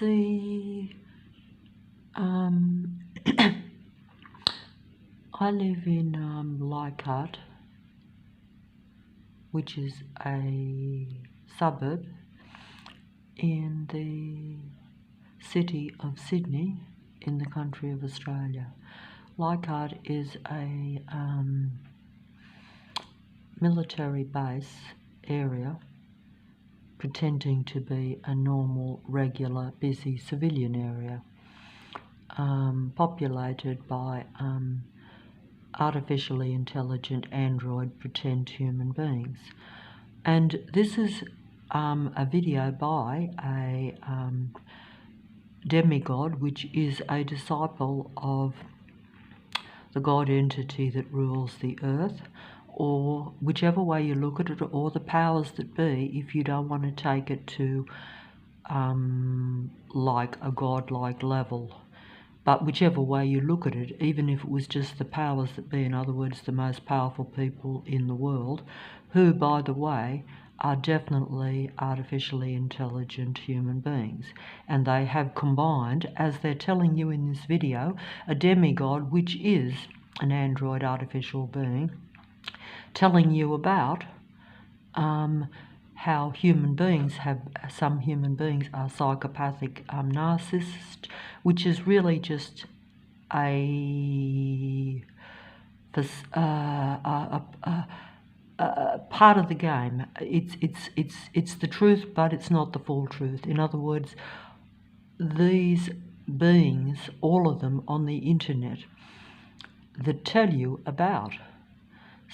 See, I live in Leichhardt, which is a suburb in the city of Sydney in the country of Australia. Leichhardt is a military base area pretending to be a normal, regular, busy civilian area, populated by artificially intelligent android pretend human beings. And this is a video by a demigod, which is a disciple of the God entity that rules the earth, or whichever way you look at it, or the powers that be, if you don't want to take it to like a godlike level. But whichever way you look at it, even if it was just the powers that be, in other words, the most powerful people in the world, who, by the way, are definitely artificially intelligent human beings. And they have combined, as they're telling you in this video, a demigod, which is an android artificial being, telling you about how human beings some human beings are psychopathic narcissists, which is really just a part of the game. It's the truth, but it's not the full truth. In other words, these beings, all of them on the internet, that tell you about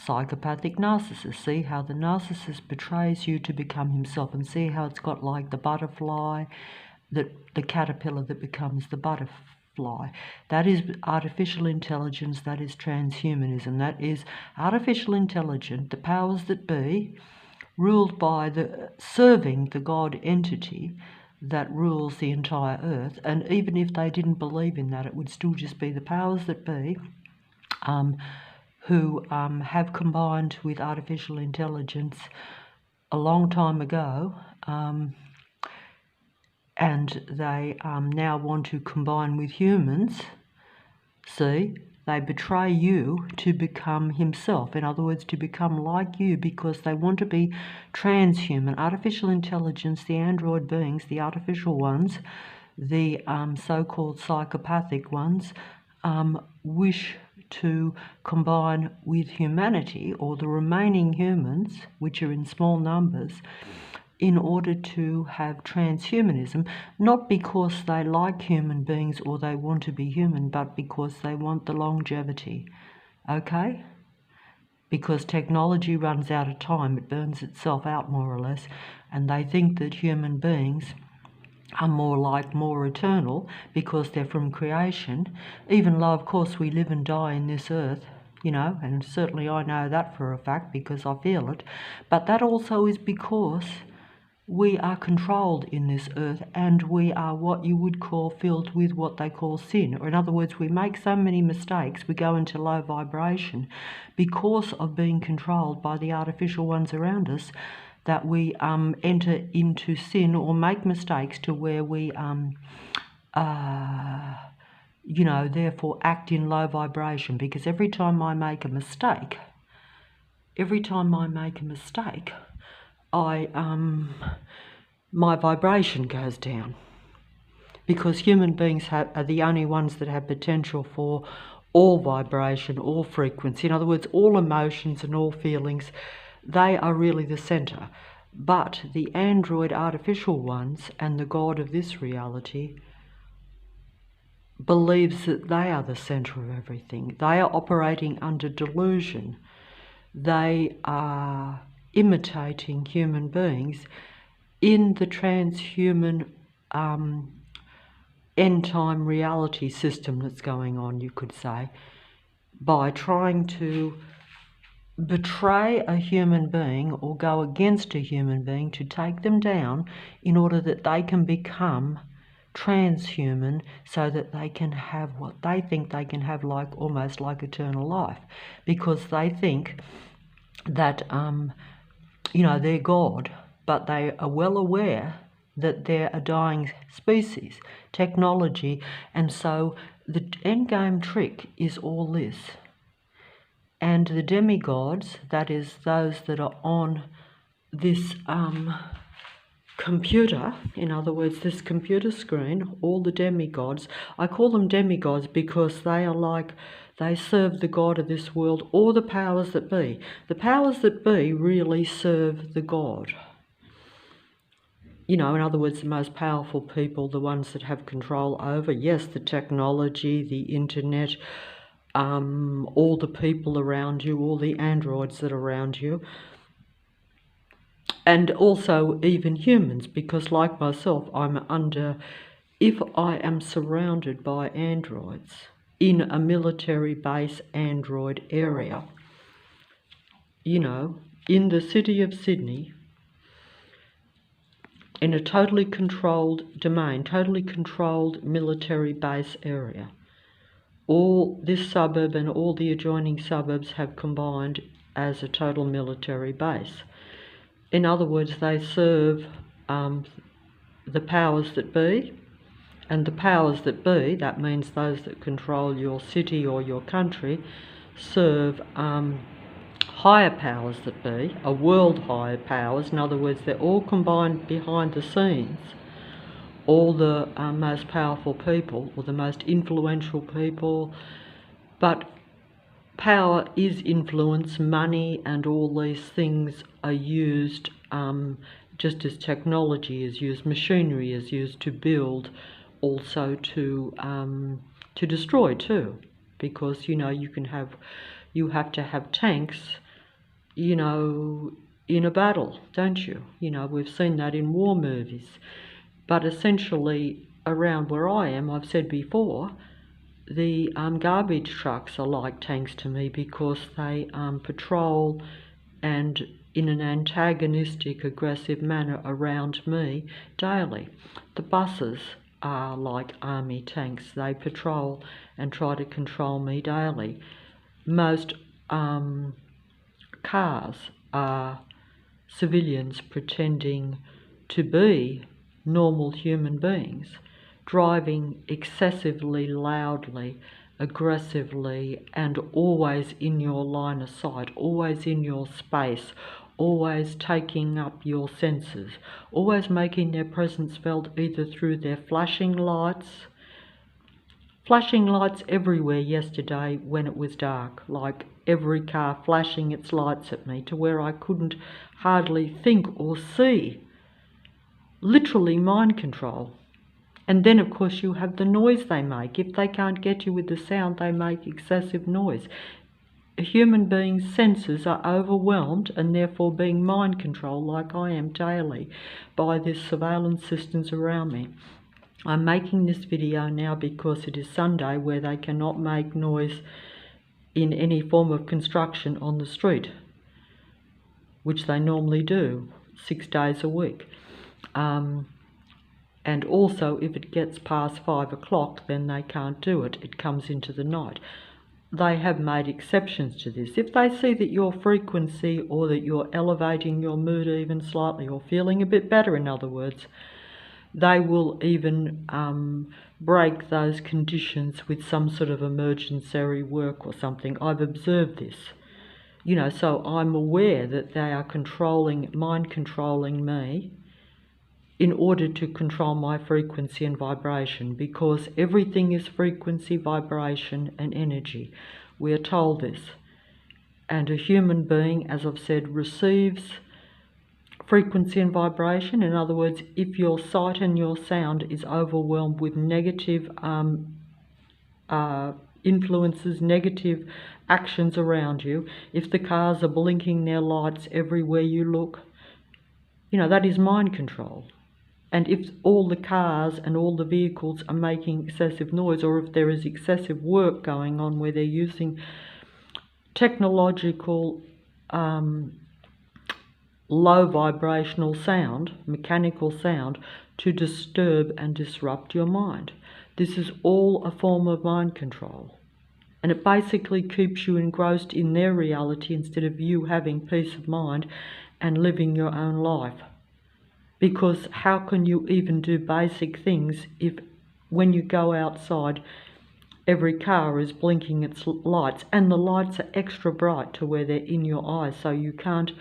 psychopathic narcissist. See how the narcissist betrays you to become himself, and see how it's got like the butterfly, the caterpillar that becomes the butterfly. That is artificial intelligence, that is transhumanism, that is artificial intelligence, the powers that be, ruled by serving the God entity that rules the entire earth. And even if they didn't believe in that, it would still just be the powers that be, who have combined with artificial intelligence a long time ago, and they now want to combine with humans. See, they betray you to become himself. In other words, to become like you, because they want to be transhuman. Artificial intelligence, the android beings, the artificial ones, the so-called psychopathic ones, wish to combine with humanity, or the remaining humans, which are in small numbers, in order to have transhumanism, not because they like human beings or they want to be human, but because they want the longevity, okay? Because technology runs out of time, it burns itself out more or less, and they think that human beings are more eternal because they're from creation, even though of course we live and die in this earth, you know, and certainly I know that for a fact because I feel it. But that also is because we are controlled in this earth, and we are what you would call filled with what they call sin. Or in other words, we make so many mistakes, we go into low vibration because of being controlled by the artificial ones around us, that we enter into sin or make mistakes to where we, therefore act in low vibration. Because every time I make a mistake, my vibration goes down. Because human beings are the only ones that have potential for all vibration, all frequency. In other words, all emotions and all feelings, they are really the centre. But the android artificial ones and the God of this reality believes that they are the centre of everything. They are operating under delusion. They are imitating human beings in the transhuman end-time reality system that's going on, you could say, by trying to betray a human being or go against a human being to take them down in order that they can become transhuman, so that they can have what they think they can have, like almost like eternal life, because they think that they're God, but they are well aware that they're a dying species, technology, and so the endgame trick is all this. And the demigods, that is those that are on this computer, in other words, this computer screen, all the demigods, I call them demigods because they are like, they serve the God of this world or the powers that be. The powers that be really serve the God. You know, in other words, the most powerful people, the ones that have control over, yes, the technology, the internet, all the people around you, all the androids that are around you, and also even humans, because like myself, if I am surrounded by androids in a military base android area, you know, in the city of Sydney, in a totally controlled domain, totally controlled military base area, all this suburb and all the adjoining suburbs have combined as a total military base. In other words, they serve the powers that be, and the powers that be, that means those that control your city or your country, serve higher powers that be, a world higher powers. In other words, they're all combined behind the scenes. All the most powerful people or the most influential people, but power is influence, money and all these things are used just as technology is used, machinery is used to build, also to destroy too, because, you know, you have to have tanks, you know, in a battle, don't you? You know, we've seen that in war movies. But essentially, around where I am, I've said before, the garbage trucks are like tanks to me because they patrol and in an antagonistic, aggressive manner around me daily. The buses are like army tanks. They patrol and try to control me daily. Most cars are civilians pretending to be normal human beings, driving excessively loudly, aggressively, and always in your line of sight, always in your space, always taking up your senses, always making their presence felt either through their flashing lights everywhere yesterday when it was dark, like every car flashing its lights at me to where I couldn't hardly think or see. Literally mind control. And then, of course, you have the noise they make. If they can't get you with the sound, they make excessive noise. A human being's senses are overwhelmed and therefore being mind controlled, like I am daily, by this surveillance systems around me. I'm making this video now because it is Sunday, where they cannot make noise in any form of construction on the street, which they normally do 6 days a week. And also, if it gets past 5 o'clock, then they can't do it. It comes into the night. They have made exceptions to this. If they see that your frequency, or that you're elevating your mood even slightly, or feeling a bit better, in other words, they will even break those conditions with some sort of emergency work or something. I've observed this. You know, so I'm aware that they are mind controlling me in order to control my frequency and vibration, because everything is frequency, vibration and energy. We are told this. And a human being, as I've said, receives frequency and vibration. In other words, if your sight and your sound is overwhelmed with negative influences, negative actions around you, if the cars are blinking their lights everywhere you look, you know, that is mind control. And if all the cars and all the vehicles are making excessive noise, or if there is excessive work going on where they're using technological low vibrational sound, mechanical sound, to disturb and disrupt your mind. This is all a form of mind control. And it basically keeps you engrossed in their reality instead of you having peace of mind and living your own life. Because how can you even do basic things if when you go outside every car is blinking its lights, and the lights are extra bright to where they're in your eyes, so you can't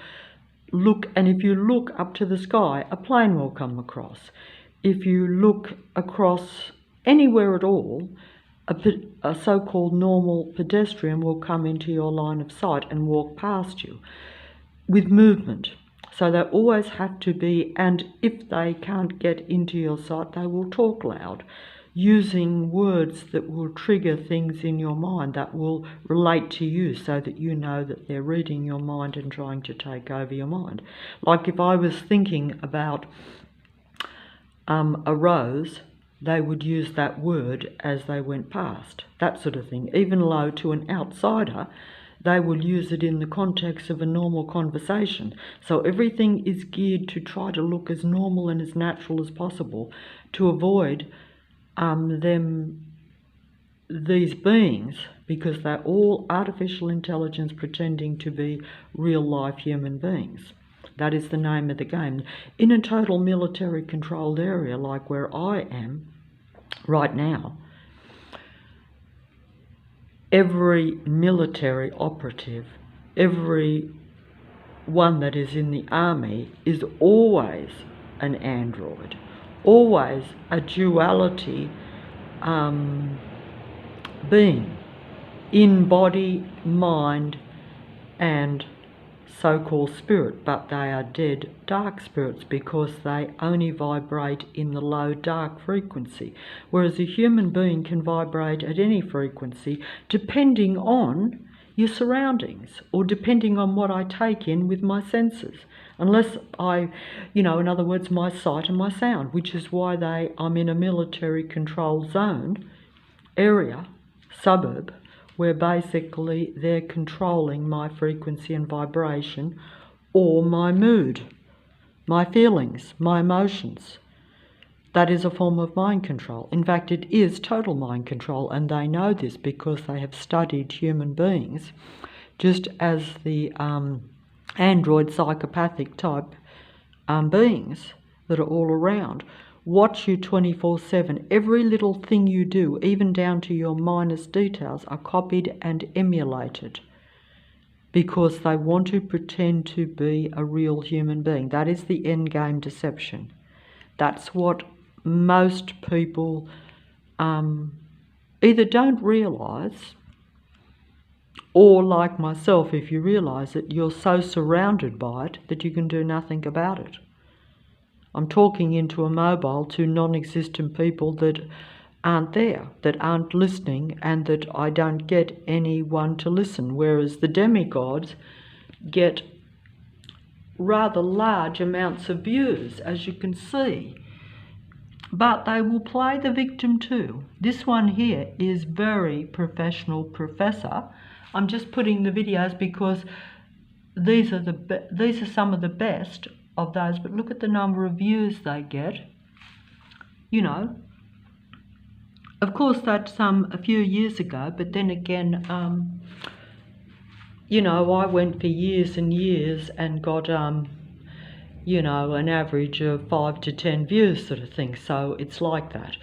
look. And if you look up to the sky, a plane will come across. If you look across anywhere at all, a so-called normal pedestrian will come into your line of sight and walk past you with movement. So they always have to be, and if they can't get into your sight, they will talk loud, using words that will trigger things in your mind that will relate to you, so that you know that they're reading your mind and trying to take over your mind. Like if I was thinking about a rose, they would use that word as they went past, that sort of thing. Even though to an outsider, they will use it in the context of a normal conversation. So everything is geared to try to look as normal and as natural as possible, to avoid these beings, because they're all artificial intelligence pretending to be real life human beings. That is the name of the game. In a total military controlled area like where I am right now, every military operative, every one that is in the army is always an android, always a duality being in body, mind and so-called spirit, but they are dead dark spirits because they only vibrate in the low dark frequency, whereas a human being can vibrate at any frequency depending on your surroundings, or depending on what I take in with my senses, unless I, in other words, my sight and my sound, which is why I'm in a military control zone area, suburb, where basically they're controlling my frequency and vibration, or my mood, my feelings, my emotions. That is a form of mind control. In fact, it is total mind control, and they know this because they have studied human beings, just as the android psychopathic type beings that are all around watch you 24/7. Every little thing you do, even down to your minus details, are copied and emulated because they want to pretend to be a real human being. That is the end game deception. That's what most people either don't realise, or like myself, if you realise it, you're so surrounded by it that you can do nothing about it. I'm talking into a mobile to non-existent people that aren't there, that aren't listening, and that I don't get anyone to listen, whereas the demigods get rather large amounts of views, as you can see. But they will play the victim too. This one here is very professional professor. I'm just putting the videos because these are some of the best of those, but look at the number of views they get. Of course that's a few years ago, but then again, I went for years and years and got an average of 5 to 10 views sort of thing, so it's like that.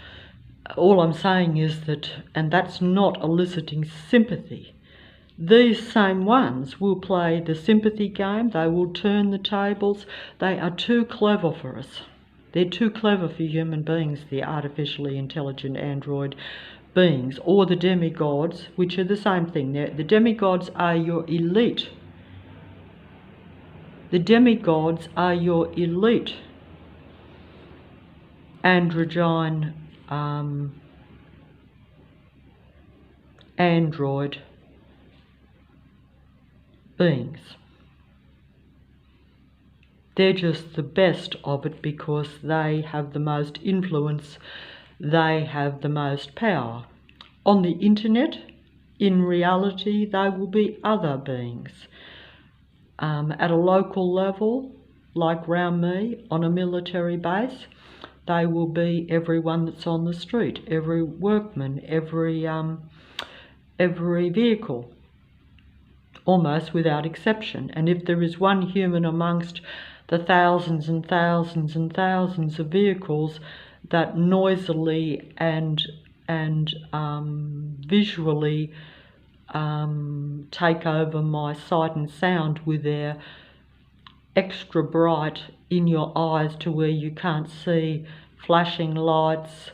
All I'm saying is that, and that's not eliciting sympathy. These same ones will play the sympathy game, they will turn the tables. They are too clever for us. They're too clever for human beings, the artificially intelligent android beings, or the demigods, which are the same thing. The demigods are your elite. The demigods are your elite androgyne android beings. They're just the best of it because they have the most influence, they have the most power. On the internet, in reality, they will be other beings. At a local level, like round me, on a military base, they will be everyone that's on the street, every workman, every vehicle. almost without exception. And if there is one human amongst the thousands and thousands and thousands of vehicles that noisily and visually take over my sight and sound with their extra bright in your eyes to where you can't see, flashing lights,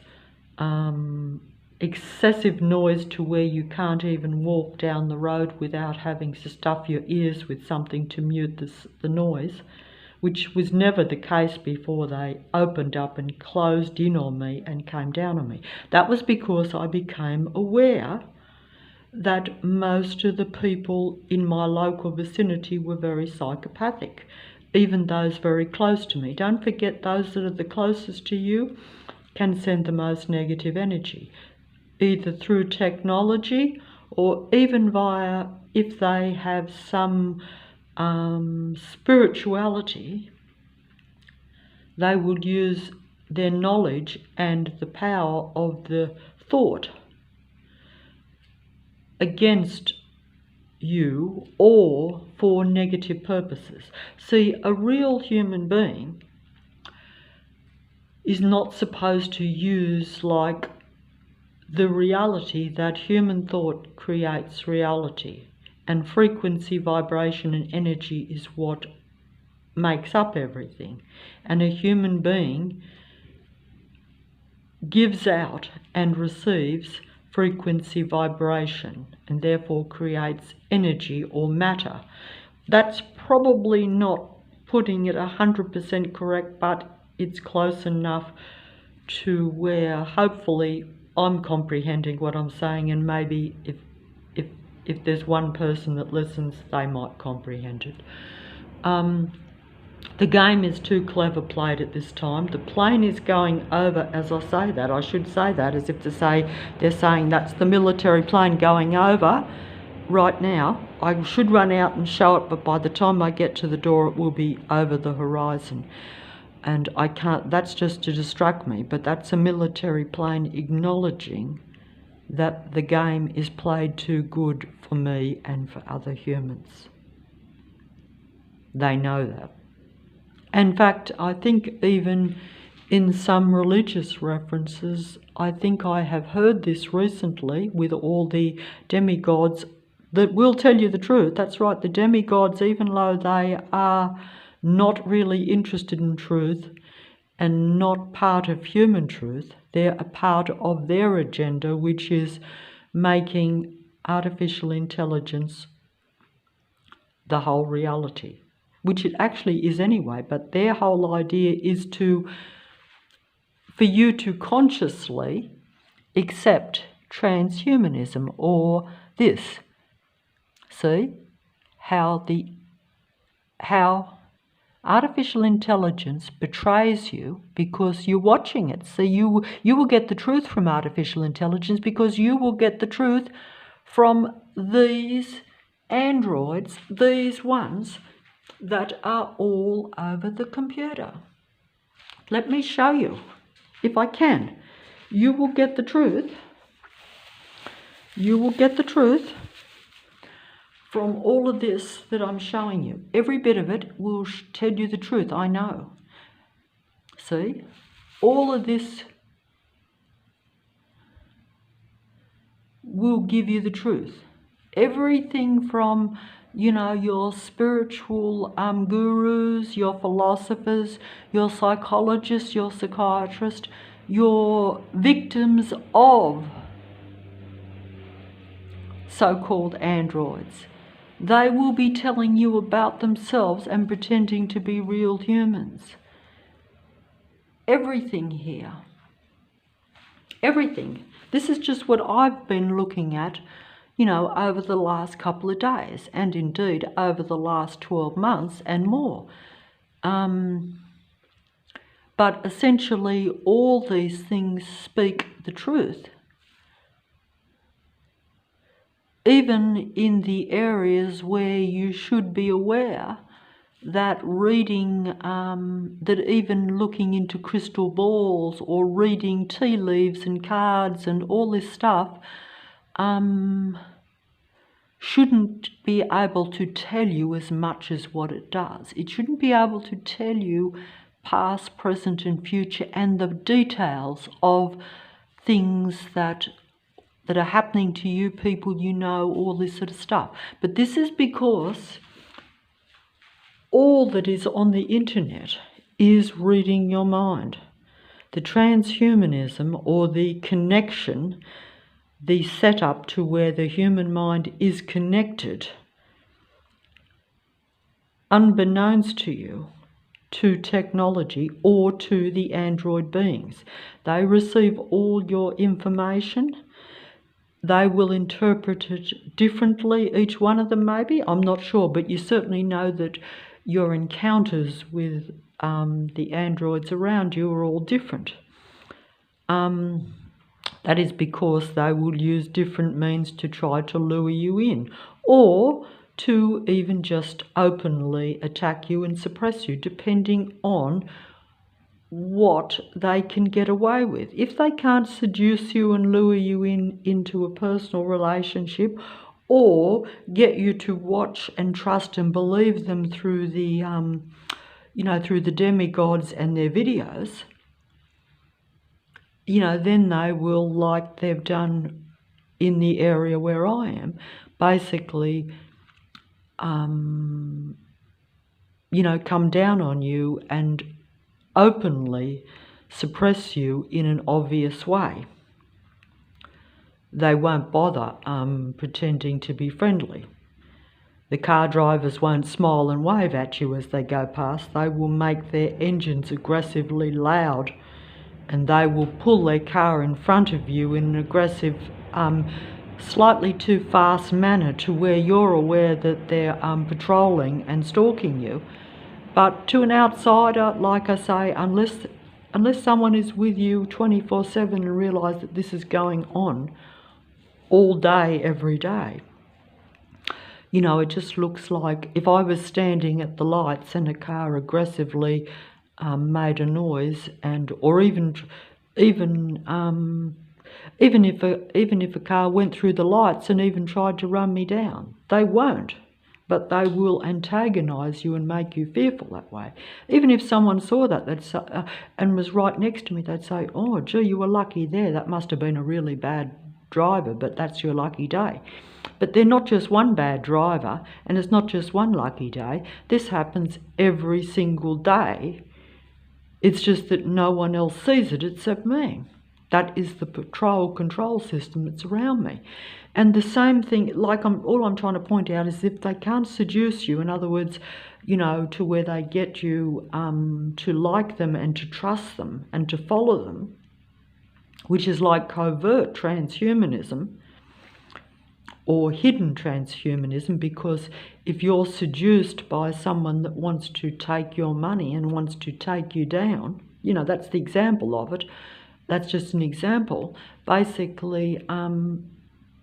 excessive noise to where you can't even walk down the road without having to stuff your ears with something to mute the noise, which was never the case before they opened up and closed in on me and came down on me. That was because I became aware that most of the people in my local vicinity were very psychopathic, even those very close to me. Don't forget, those that are the closest to you can send the most negative energy, either through technology or even via, if they have some spirituality, they will use their knowledge and the power of the thought against you or for negative purposes. See, a real human being is not supposed to use like the reality that human thought creates reality, and frequency, vibration and energy is what makes up everything. And a human being gives out and receives frequency, vibration, and therefore creates energy or matter. That's probably not putting it 100% correct, but it's close enough to where hopefully I'm comprehending what I'm saying, and maybe if there's one person that listens, they might comprehend it. The game is too clever played at this time. The plane is going over, as I say that, I should say that as if to say, they're saying that's the military plane going over right now. I should run out and show it, but by the time I get to the door, it will be over the horizon. And I can't, that's just to distract me, but that's a military plane acknowledging that the game is played too good for me and for other humans. They know that. In fact, I think even in some religious references, I think I have heard this recently with all the demigods that will tell you the truth. That's right, the demigods, even though they are not really interested in truth and not part of human truth, they're a part of their agenda, which is making artificial intelligence the whole reality, which it actually is anyway, but their whole idea is for you to consciously accept transhumanism or this. See how artificial intelligence betrays you because you're watching it. So you will get the truth from artificial intelligence because you will get the truth from these androids, these ones that are all over the computer. Let me show you, if I can. You will get the truth. You will get the truth from all of this that I'm showing you. Every bit of it will tell you the truth, I know. See? All of this will give you the truth. Everything from, you know, your spiritual gurus, your philosophers, your psychologists, your psychiatrists, your victims of so-called androids. They will be telling you about themselves and pretending to be real humans. Everything here. Everything. This is just what I've been looking at, you know, over the last couple of days, and indeed over the last 12 months and more. But essentially all these things speak the truth. Even in the areas where you should be aware that reading, that even looking into crystal balls or reading tea leaves and cards and all this stuff shouldn't be able to tell you as much as what it does. It shouldn't be able to tell you past, present and future and the details of things that are happening to you, people you know, all this sort of stuff. But this is because all that is on the internet is reading your mind. The transhumanism, or the connection, the setup to where the human mind is connected, unbeknownst to you, to technology or to the android beings. They receive all your information. They will interpret it differently, each one of them maybe, I'm not sure, but you certainly know that your encounters with the androids around you are all different. That is because they will use different means to try to lure you in, or to even just openly attack you and suppress you, depending on what they can get away with. If they can't seduce you and lure you into a personal relationship, or get you to watch and trust and believe them through the through the demigods and their videos, then they will, like they've done in the area where I am, basically come down on you and openly suppress you in an obvious way. They won't bother pretending to be friendly. The car drivers won't smile and wave at you as they go past. They will make their engines aggressively loud, and they will pull their car in front of you in an aggressive, slightly too fast manner to where you're aware that they're patrolling and stalking you. But to an outsider, like I say, unless someone is with you 24/7 and realise that this is going on all day, every day, it just looks like if I was standing at the lights and a car aggressively made a noise, or even if a car went through the lights and even tried to run me down, they won't. But they will antagonise you and make you fearful that way. Even if someone saw that and was right next to me, they'd say, "Oh, gee, you were lucky there. That must have been a really bad driver, but that's your lucky day." But they're not just one bad driver, and it's not just one lucky day. This happens every single day. It's just that no one else sees it except me. That is the patrol control system that's around me. And the same thing, all I'm trying to point out is if they can't seduce you, in other words, to where they get you to like them and to trust them and to follow them, which is like covert transhumanism or hidden transhumanism, because if you're seduced by someone that wants to take your money and wants to take you down, that's the example of it. That's just an example. Basically,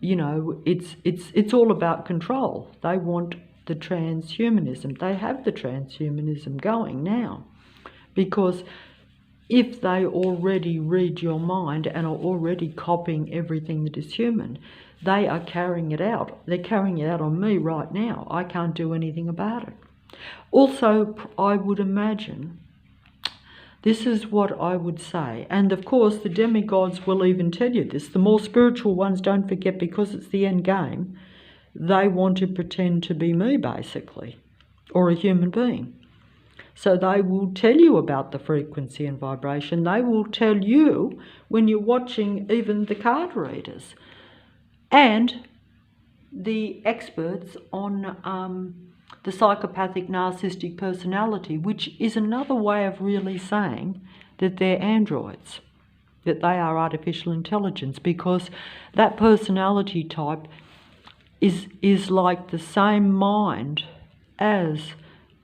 it's all about control. They want the transhumanism. They have the transhumanism going now, because if they already read your mind and are already copying everything that is human, they are carrying it out. They're carrying it out on me right now. I can't do anything about it. Also, I would imagine, this is what I would say, and of course the demigods will even tell you this. The more spiritual ones, don't forget, because it's the end game, they want to pretend to be me, basically, or a human being. So they will tell you about the frequency and vibration. They will tell you when you're watching even the card readers and the experts on the psychopathic narcissistic personality, which is another way of really saying that they're androids, that they are artificial intelligence, because that personality type is like the same mind as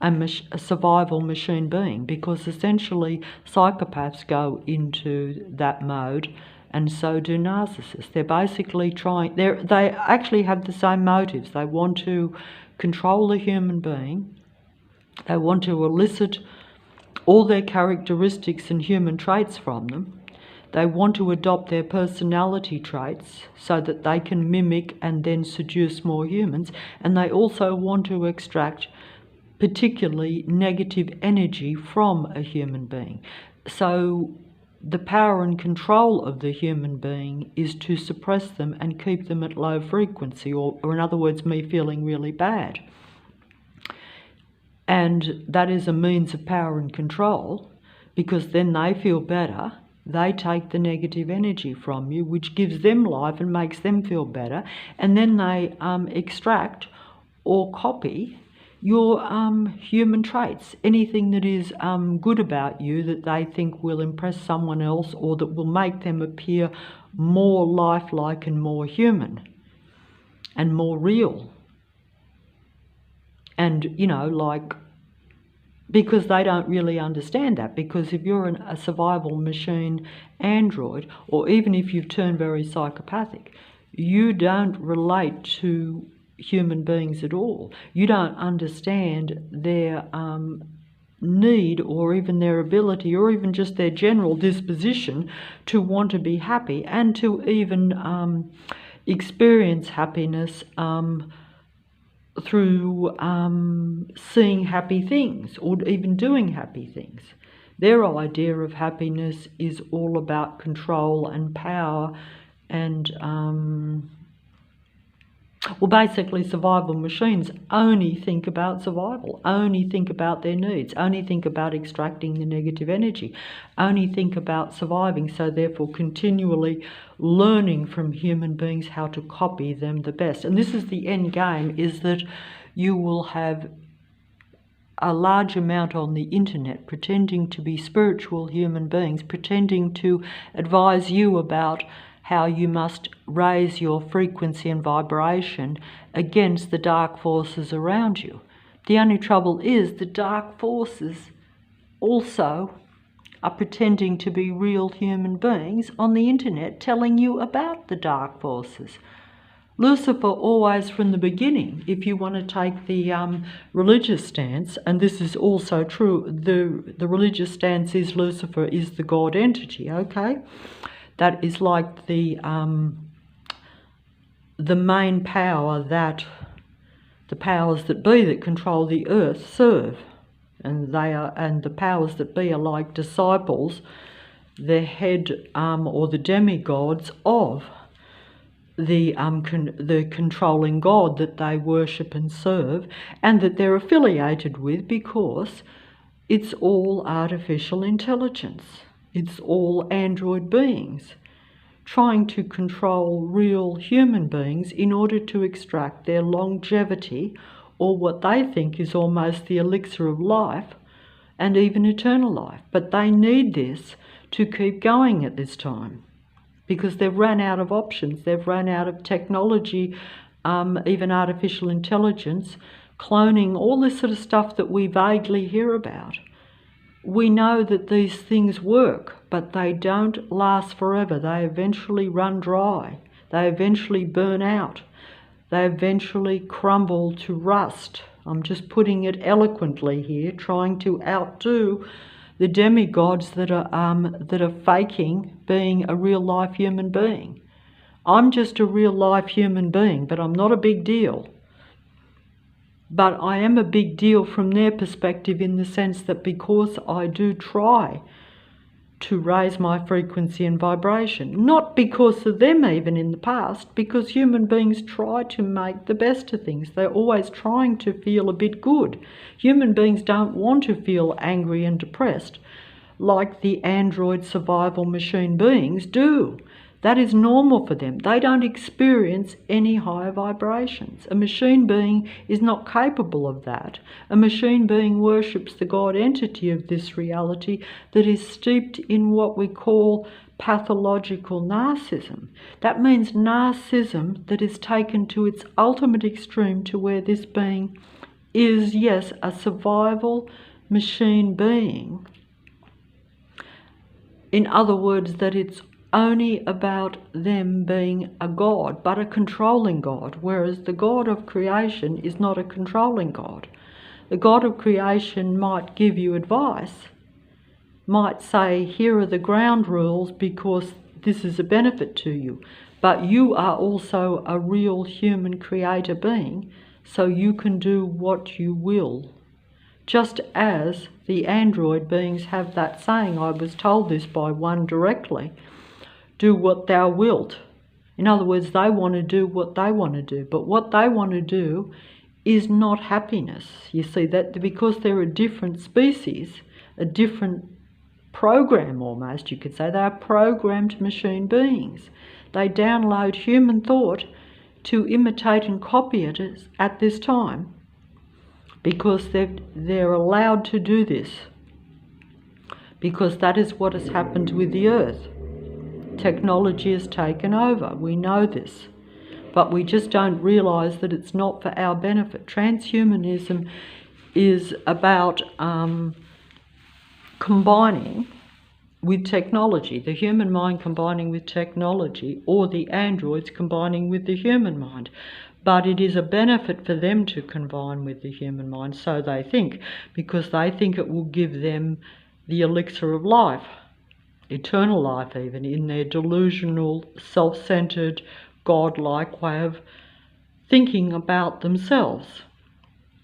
a survival machine being, because essentially psychopaths go into that mode, and so do narcissists. They're basically they actually have the same motives. They want to control the human being. They want to elicit all their characteristics and human traits from them. They want to adopt their personality traits so that they can mimic and then seduce more humans. And they also want to extract particularly negative energy from a human being. So the power and control of the human being is to suppress them and keep them at low frequency, or in other words, me feeling really bad. And that is a means of power and control, because then they feel better. They take the negative energy from you, which gives them life and makes them feel better. And then they extract or copy your human traits, anything that is good about you that they think will impress someone else or that will make them appear more lifelike and more human and more real. And, you know, like, because they don't really understand that, because if you're a survival machine android, or even if you've turned very psychopathic, you don't relate to human beings at all. You don't understand their need, or even their ability, or even just their general disposition to want to be happy and to even experience happiness through seeing happy things or even doing happy things. Their idea of happiness is all about control and power and well, basically survival machines only think about survival, only think about their needs, only think about extracting the negative energy, only think about surviving, so therefore continually learning from human beings how to copy them the best. And this is the end game, is that you will have a large amount on the internet pretending to be spiritual human beings, pretending to advise you about how you must raise your frequency and vibration against the dark forces around you. The only trouble is the dark forces also are pretending to be real human beings on the internet, telling you about the dark forces. Lucifer always from the beginning, if you want to take the religious stance, and this is also true, the religious stance is Lucifer is the God entity, okay? That is like the main power that the powers that be that control the earth serve, and the powers that be are like disciples, the head or the demigods of the controlling God that they worship and serve, and that they're affiliated with, because it's all artificial intelligence. It's all android beings trying to control real human beings in order to extract their longevity, or what they think is almost the elixir of life and even eternal life. But they need this to keep going at this time, because they've run out of options. They've run out of technology, even artificial intelligence, cloning, all this sort of stuff that we vaguely hear about. We know that these things work, but they don't last forever. They eventually run dry. They eventually burn out. They eventually crumble to rust. I'm just putting it eloquently here, trying to outdo the demigods that are faking being a real-life human being. I'm just a real-life human being, but I'm not a big deal. But I am a big deal from their perspective, in the sense that because I do try to raise my frequency and vibration, not because of them even in the past, because human beings try to make the best of things. They're always trying to feel a bit good. Human beings don't want to feel angry and depressed like the android survival machine beings do. That is normal for them. They don't experience any higher vibrations. A machine being is not capable of that. A machine being worships the God entity of this reality that is steeped in what we call pathological narcissism. That means narcissism that is taken to its ultimate extreme, to where this being is, yes, a survival machine being. In other words, that it's only about them being a God, but a controlling God, whereas the God of creation is not a controlling God. The God of creation might give you advice, might say, here are the ground rules because this is a benefit to you. But you are also a real human creator being, so you can do what you will. Just as the android beings have that saying, I was told this by one directly, do what thou wilt. In other words, they want to do what they want to do, but what they want to do is not happiness. You see, that because they're a different species, a different program almost, you could say, they are programmed machine beings. They download human thought to imitate and copy it at this time because they're allowed to do this, because that is what has happened with the earth. Technology has taken over, we know this, but we just don't realise that it's not for our benefit. Transhumanism is about combining with technology, the human mind combining with technology, or the androids combining with the human mind. But it is a benefit for them to combine with the human mind, so they think, because they think it will give them the elixir of life, eternal life even, in their delusional, self-centered, God-like way of thinking about themselves.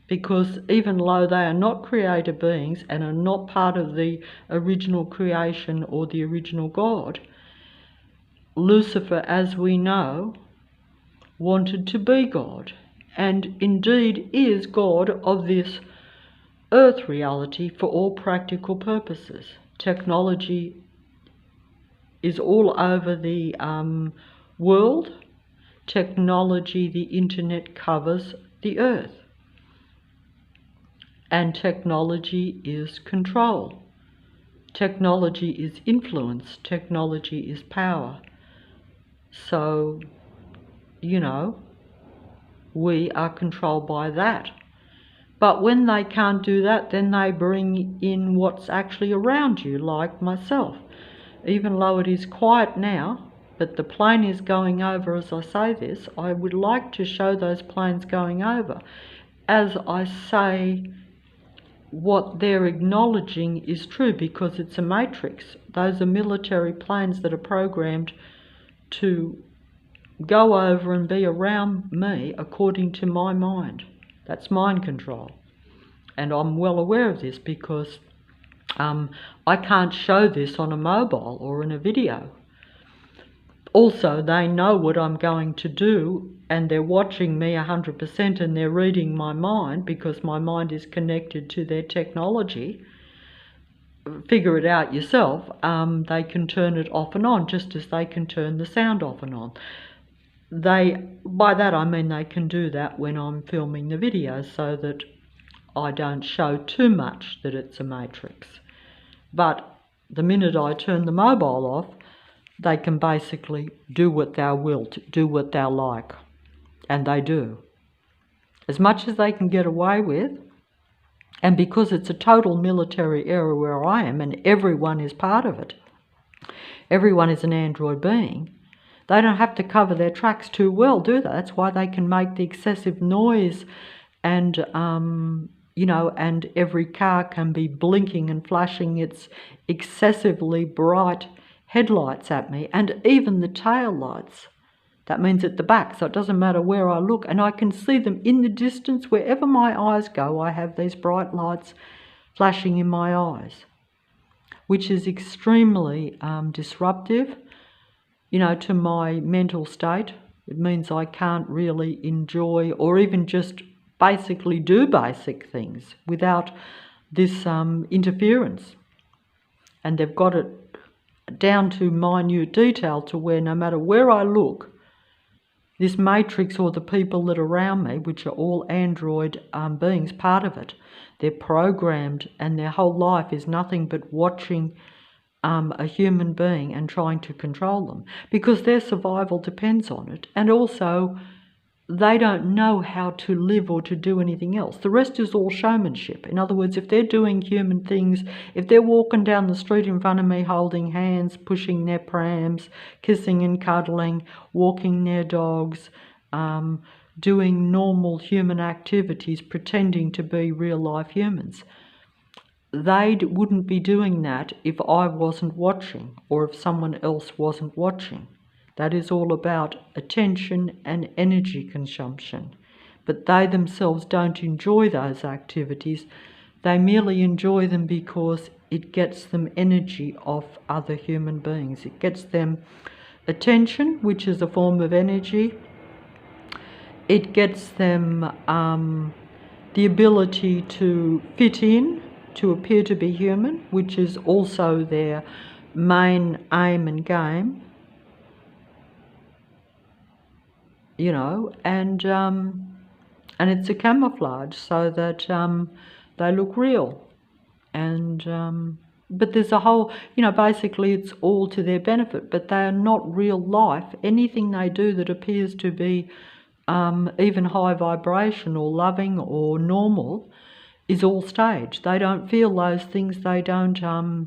Because even though they are not creator beings and are not part of the original creation or the original God, Lucifer, as we know, wanted to be God, and indeed is God of this earth reality for all practical purposes. Technology is all over the world. Technology, the internet, covers the earth. And technology is control. Technology is influence. Technology is power. So, you know, we are controlled by that. But when they can't do that, then they bring in what's actually around you, like myself. Even though it is quiet now, but the plane is going over as I say this, I would like to show those planes going over. As I say, what they're acknowledging is true because it's a matrix. Those are military planes that are programmed to go over and be around me according to my mind. That's mind control. And I'm well aware of this because I can't show this on a mobile or in a video. Also, they know what I'm going to do, and they're watching me 100%, and they're reading my mind because my mind is connected to their technology. Figure it out yourself. They can turn it off and on, just as they can turn the sound off and on. By that I mean they can do that when I'm filming the video, so that I don't show too much that it's a matrix. But the minute I turn the mobile off, they can basically do what thou wilt, do what thou like. And they do. As much as they can get away with, and because it's a total military era where I am, and everyone is part of it, everyone is an android being, they don't have to cover their tracks too well, do they? That's why they can make the excessive noise and, you know, and every car can be blinking and flashing its excessively bright headlights at me, and even the tail lights. That means at the back, so it doesn't matter where I look, and I can see them in the distance. Wherever my eyes go, I have these bright lights flashing in my eyes, which is extremely disruptive, you know, to my mental state. It means I can't really enjoy or even just basically do basic things without this interference. And they've got it down to minute detail to where no matter where I look, this matrix or the people that are around me, which are all android beings, part of it, they're programmed, and their whole life is nothing but watching a human being and trying to control them, because their survival depends on it. And also, they don't know how to live or to do anything else. The rest is all showmanship. In other words, if they're doing human things, if they're walking down the street in front of me holding hands, pushing their prams, kissing and cuddling, walking their dogs, doing normal human activities, pretending to be real-life humans, they wouldn't be doing that if I wasn't watching or if someone else wasn't watching. That is all about attention and energy consumption. But they themselves don't enjoy those activities. They merely enjoy them because it gets them energy off other human beings. It gets them attention, which is a form of energy. It gets them the ability to fit in, to appear to be human, which is also their main aim and game, you know, and it's a camouflage so that they look real. And but there's a whole, you know, basically it's all to their benefit, but they are not real life. Anything they do that appears to be even high vibration or loving or normal is all staged. They don't feel those things. They don't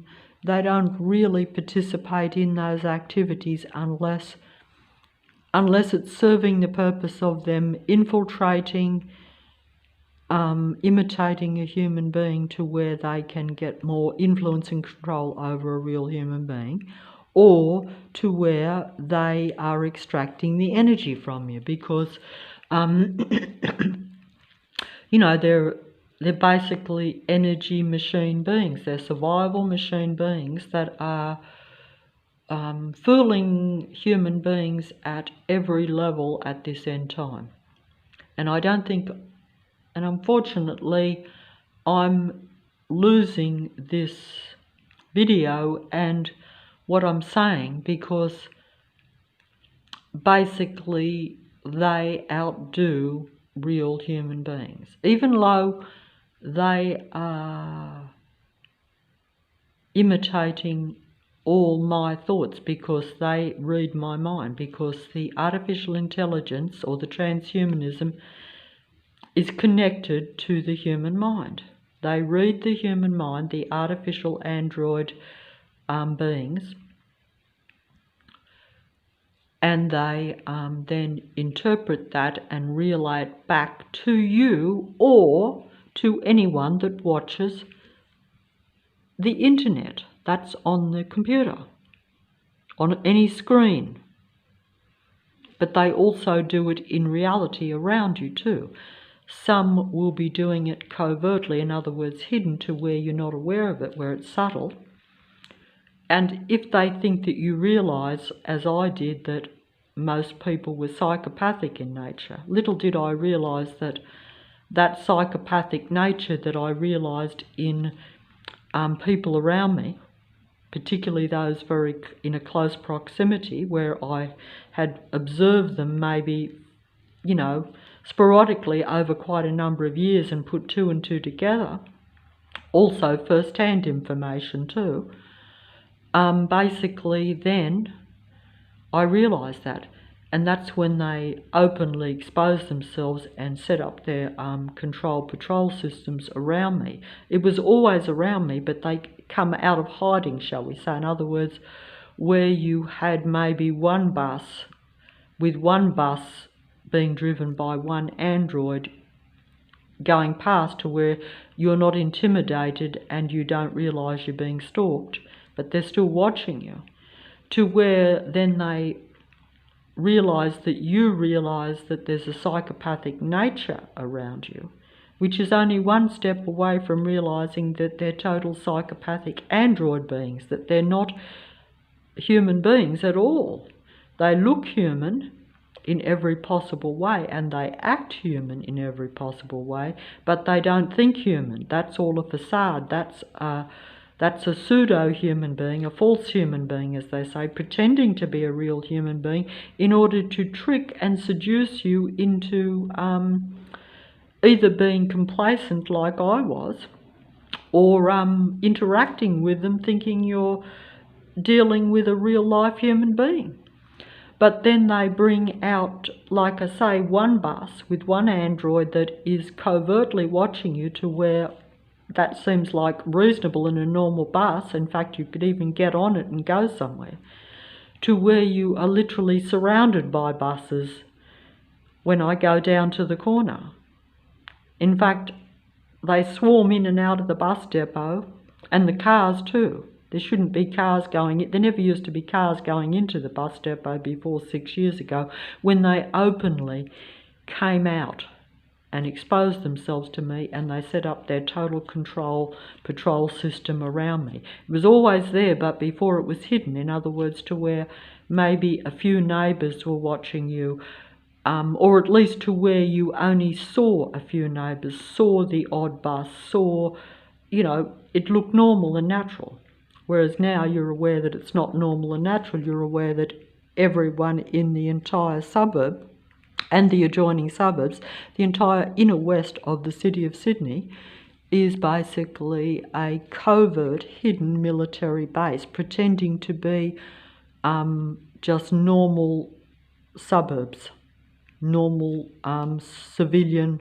really participate in those activities unless it's serving the purpose of them infiltrating, imitating a human being to where they can get more influence and control over a real human being, or to where they are extracting the energy from you, because you know, they're basically energy machine beings. They're survival machine beings that are fooling human beings at every level at this end time. And I don't think, and unfortunately, I'm losing this video and what I'm saying, because basically they outdo real human beings, even though they are imitating all my thoughts, because they read my mind, because the artificial intelligence or the transhumanism is connected to the human mind. They read the human mind, the artificial android beings, and they then interpret that and relay it back to you or to anyone that watches the internet. That's on the computer, on any screen. But they also do it in reality around you too. Some will be doing it covertly, in other words, hidden, to where you're not aware of it, where it's subtle. And if they think that you realise, as I did, that most people were psychopathic in nature, little did I realise that that psychopathic nature that I realised in people around me, particularly those very in a close proximity, where I had observed them maybe, you know, sporadically over quite a number of years and put two and two together, also first-hand information too, basically then I realised that. And that's when they openly exposed themselves and set up their control patrol systems around me. It was always around me, but they come out of hiding, shall we say. In other words, where you had maybe one bus, with one bus being driven by one android going past, to where you're not intimidated and you don't realise you're being stalked, but they're still watching you, to where then they realise that you realise that there's a psychopathic nature around you, which is only one step away from realising that they're total psychopathic android beings, that they're not human beings at all. They look human in every possible way, and they act human in every possible way, but they don't think human. That's all a facade. That's a pseudo-human being, a false human being, as they say, pretending to be a real human being in order to trick and seduce you into either being complacent like I was, or interacting with them thinking you're dealing with a real-life human being. But then they bring out, like I say, one bus with one android that is covertly watching you, to where that seems like reasonable in a normal bus. In fact, you could even get on it and go somewhere, to where you are literally surrounded by buses when I go down to the corner. In fact, they swarm in and out of the bus depot, and the cars too. There shouldn't be cars going in. There never used to be cars going into the bus depot before 6 years ago, when they openly came out and exposed themselves to me, and they set up their total control patrol system around me. It was always there, but before it was hidden. In other words, to where maybe a few neighbours were watching you, or at least to where you only saw a few neighbours, saw the odd bus, saw, it looked normal and natural. Whereas now you're aware that it's not normal and natural. You're aware that everyone in the entire suburb and the adjoining suburbs, the entire inner west of the city of Sydney, is basically a covert, hidden military base, pretending to be just normal suburbs, normal civilian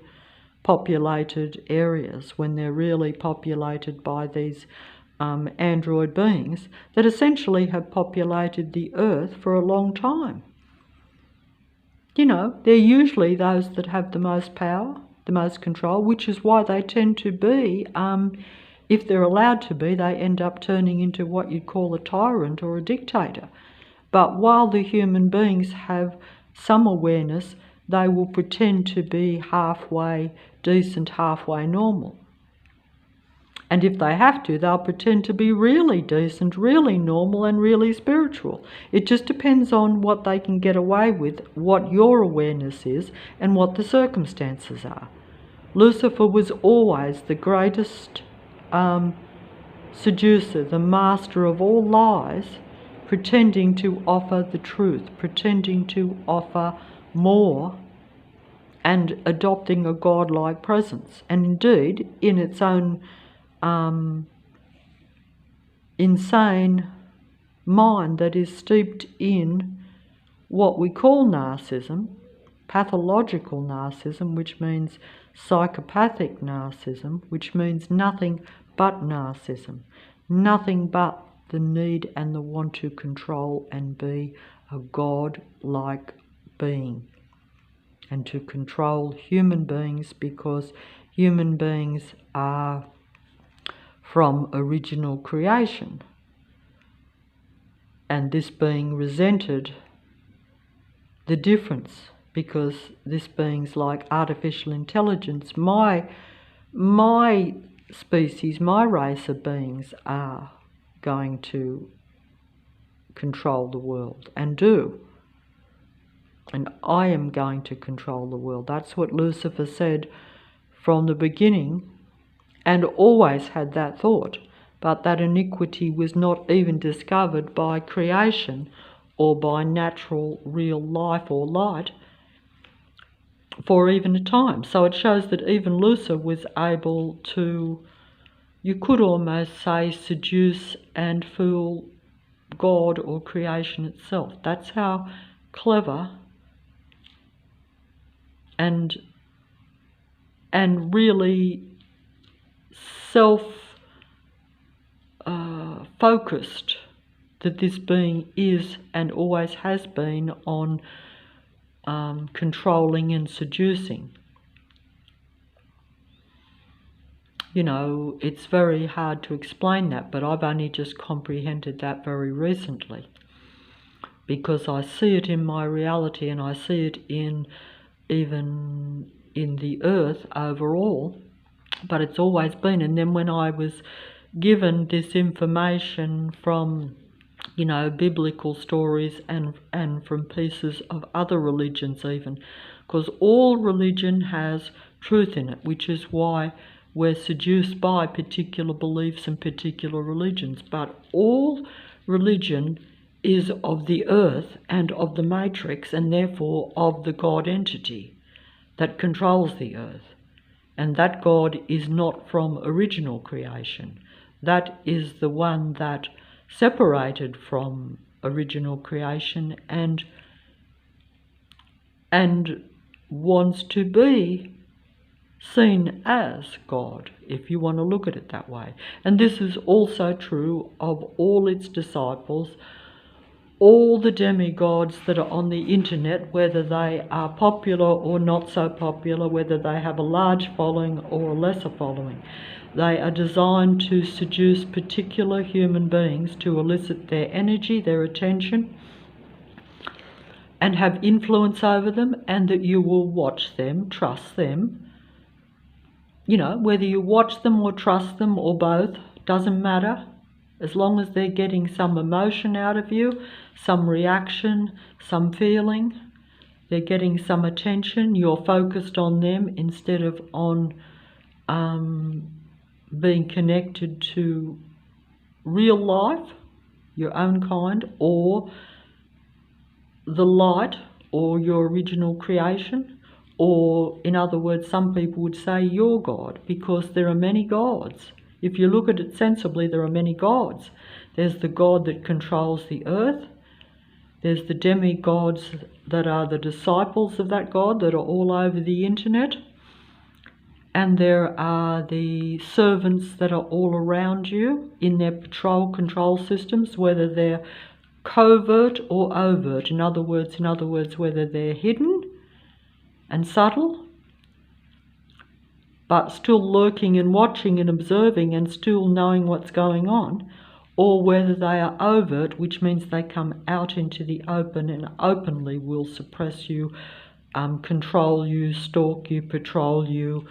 populated areas, when they're really populated by these android beings that essentially have populated the earth for a long time. They're usually those that have the most power, the most control, which is why they tend to be, if they're allowed to be, they end up turning into what you'd call a tyrant or a dictator. But while the human beings have some awareness, they will pretend to be halfway decent, halfway normal. And if they have to, they'll pretend to be really decent, really normal, and really spiritual. It just depends on what they can get away with, what your awareness is, and what the circumstances are. Lucifer was always the greatest seducer, the master of all lies, pretending to offer the truth, pretending to offer more, and adopting a godlike presence. And indeed, in its own insane mind that is steeped in what we call narcissism, pathological narcissism, which means psychopathic narcissism, which means nothing but narcissism, nothing but the need and the want to control and be a god-like being, and to control human beings, because human beings are from original creation, and this being resented the difference, because this being's like artificial intelligence. My species, my race of beings are going to control the world, and do. And I am going to control the world. That's what Lucifer said from the beginning, and always had that thought. But that iniquity was not even discovered by creation or by natural real life or light for even a time. So it shows that even Lucifer was able to, you could almost say, seduce and fool God or creation itself. That's how clever and really self-focused that this being is and always has been on controlling and seducing. It's very hard to explain that, but I've only just comprehended that very recently, because I see it in my reality, and I see it even in the earth overall, but it's always been. And then when I was given this information from, biblical stories and from pieces of other religions even, because all religion has truth in it, which is why we're seduced by particular beliefs and particular religions. But all religion is of the earth and of the matrix, and therefore of the God entity that controls the earth. And that God is not from original creation. That is the one that separated from original creation and wants to be seen as God, if you want to look at it that way. And this is also true of all its disciples all the demigods that are on the internet, whether they are popular or not so popular, whether they have a large following or a lesser following. They are designed to seduce particular human beings, to elicit their energy, their attention, and have influence over them, and that you will watch them, trust them. You know, whether you watch them or trust them or both, doesn't matter. As long as they're getting some emotion out of you, some reaction, some feeling, they're getting some attention, you're focused on them instead of on being connected to real life, your own kind, or the light, or your original creation, or in other words, some people would say your God, because there are many gods. If you look at it sensibly, there are many gods. There's the God that controls the earth. There's the demigods that are the disciples of that God that are all over the internet. And there are the servants that are all around you in their control systems, whether they're covert or overt. In other words, whether they're hidden and subtle, but still lurking and watching and observing and still knowing what's going on, or whether they are overt, which means they come out into the open and openly will suppress you, control you, stalk you, patrol you,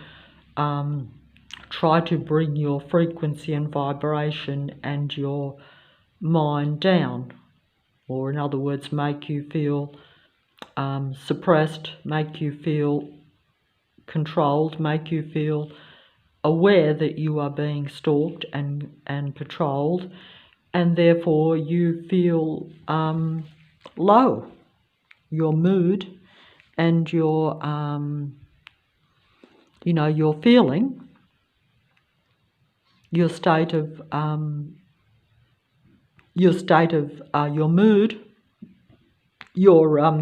try to bring your frequency and vibration and your mind down, or in other words, make you feel suppressed, make you feel controlled, make you feel aware that you are being stalked and patrolled, and therefore you feel low. Your mood and your your feeling, your state of your mood, your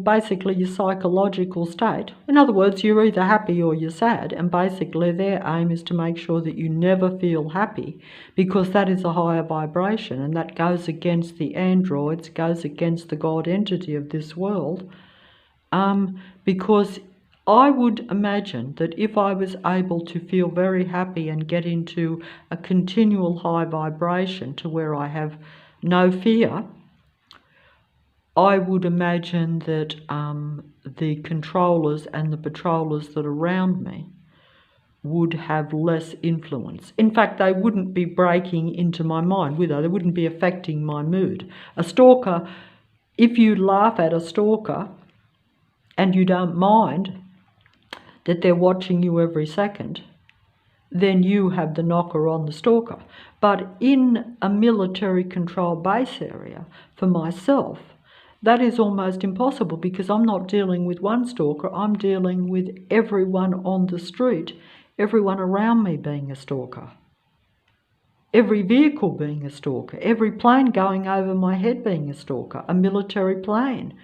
basically your psychological state. In other words, you're either happy or you're sad, and basically their aim is to make sure that you never feel happy, because that is a higher vibration, and that goes against the androids, goes against the God entity of this world, because I would imagine that if I was able to feel very happy and get into a continual high vibration to where I have no fear, I would imagine that the controllers and the patrollers that are around me would have less influence. In fact, they wouldn't be breaking into my mind, would they? They wouldn't be affecting my mood. A stalker, if you laugh at a stalker and you don't mind that they're watching you every second, then you have the knocker on the stalker. But in a military control base area, for myself, that is almost impossible, because I'm not dealing with one stalker, I'm dealing with everyone on the street, everyone around me being a stalker, every vehicle being a stalker, every plane going over my head being a stalker, a military plane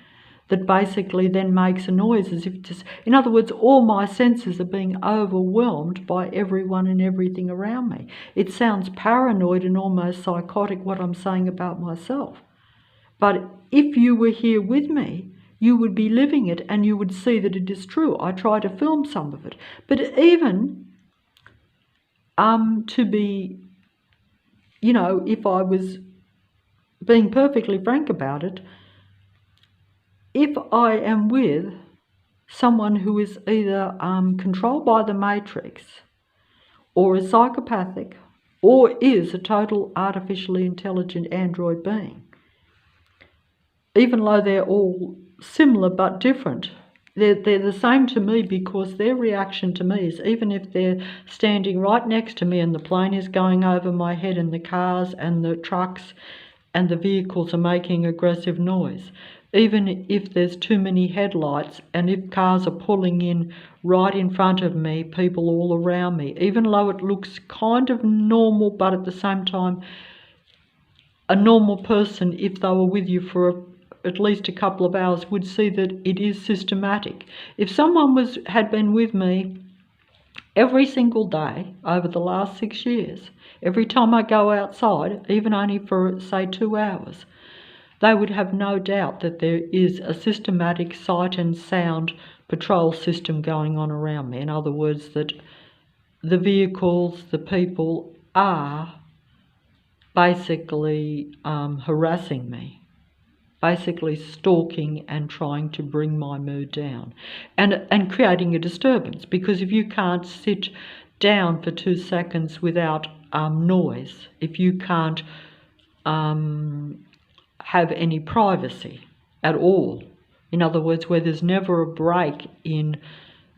that basically then makes a noise as if just, in other words, all my senses are being overwhelmed by everyone and everything around me. It sounds paranoid and almost psychotic what I'm saying about myself. But if you were here with me, you would be living it and you would see that it is true. I try to film some of it. But even to be, if I was being perfectly frank about it, if I am with someone who is either controlled by the Matrix or is psychopathic or is a total artificially intelligent android being, even though they're all similar but different, they're the same to me, because their reaction to me is, even if they're standing right next to me and the plane is going over my head and the cars and the trucks and the vehicles are making aggressive noise, even if there's too many headlights and if cars are pulling in right in front of me, people all around me, even though it looks kind of normal, but at the same time, a normal person, if they were with you for at least a couple of hours, would see that it is systematic. If someone had been with me Every single day over the last 6 years, every time I go outside, even only for, say, 2 hours, they would have no doubt that there is a systematic sight and sound patrol system going on around me. In other words, that the vehicles, the people are basically harassing me, basically stalking and trying to bring my mood down and creating a disturbance. Because if you can't sit down for 2 seconds without noise, if you can't have any privacy at all, in other words, where there's never a break in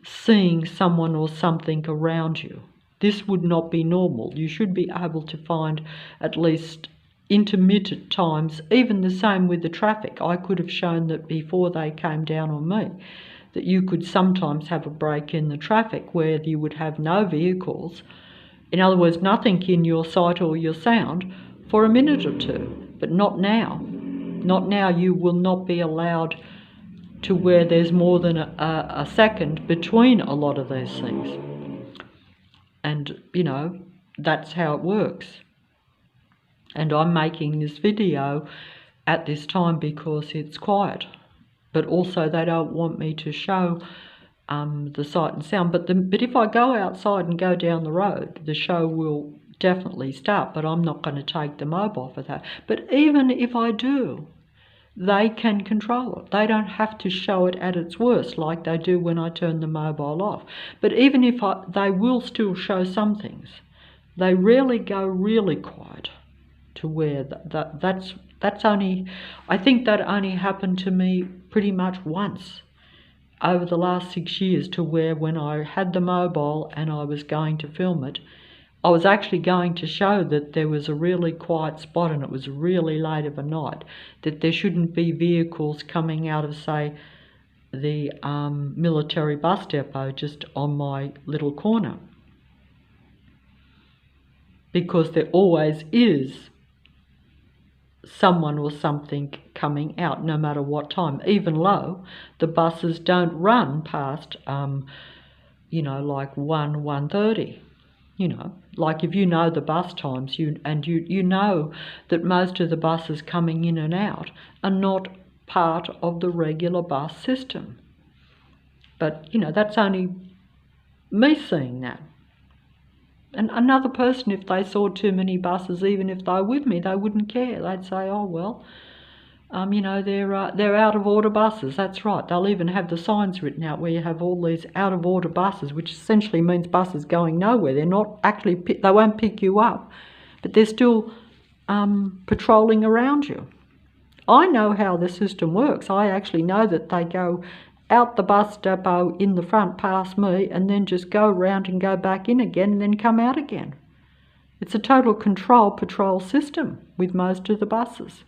seeing someone or something around you, this would not be normal. You should be able to find at least intermittent times, even the same with the traffic. I could have shown that before they came down on me, that you could sometimes have a break in the traffic where you would have no vehicles, in other words, nothing in your sight or your sound for a minute or two, but not now. Not now. You will not be allowed to where there's more than a second between a lot of these things. And, you know, that's how it works. And I'm making this video at this time because it's quiet. But also they don't want me to show the sight and sound. But if I go outside and go down the road, the show will definitely start. But I'm not going to take the mobile for that. But even if I do, they can control it. They don't have to show it at its worst like they do when I turn the mobile off. But even if they will still show some things. They rarely go really quiet to where that's only, I think that only happened to me pretty much once over the last 6 years, to where when I had the mobile and I was going to film it, I was actually going to show that there was a really quiet spot and it was really late of a night, that there shouldn't be vehicles coming out of, say, the military bus depot just on my little corner. Because there always is someone or something coming out no matter what time. Even though the buses don't run past, you know, like 1:30. You know, like if you know the bus times, you know that most of the buses coming in and out are not part of the regular bus system. But, you know, that's only me seeing that. And another person, if they saw too many buses, even if they were with me, they wouldn't care. They'd say, oh, well, you know, they're out of order buses. That's right. They'll even have the signs written out where you have all these out of order buses, which essentially means buses going nowhere. They're not actually, they won't pick you up, but they're still patrolling around you. I know how the system works. I actually know that they go out the bus depot in the front past me and then just go around and go back in again and then come out again. It's a total control patrol system with most of the buses.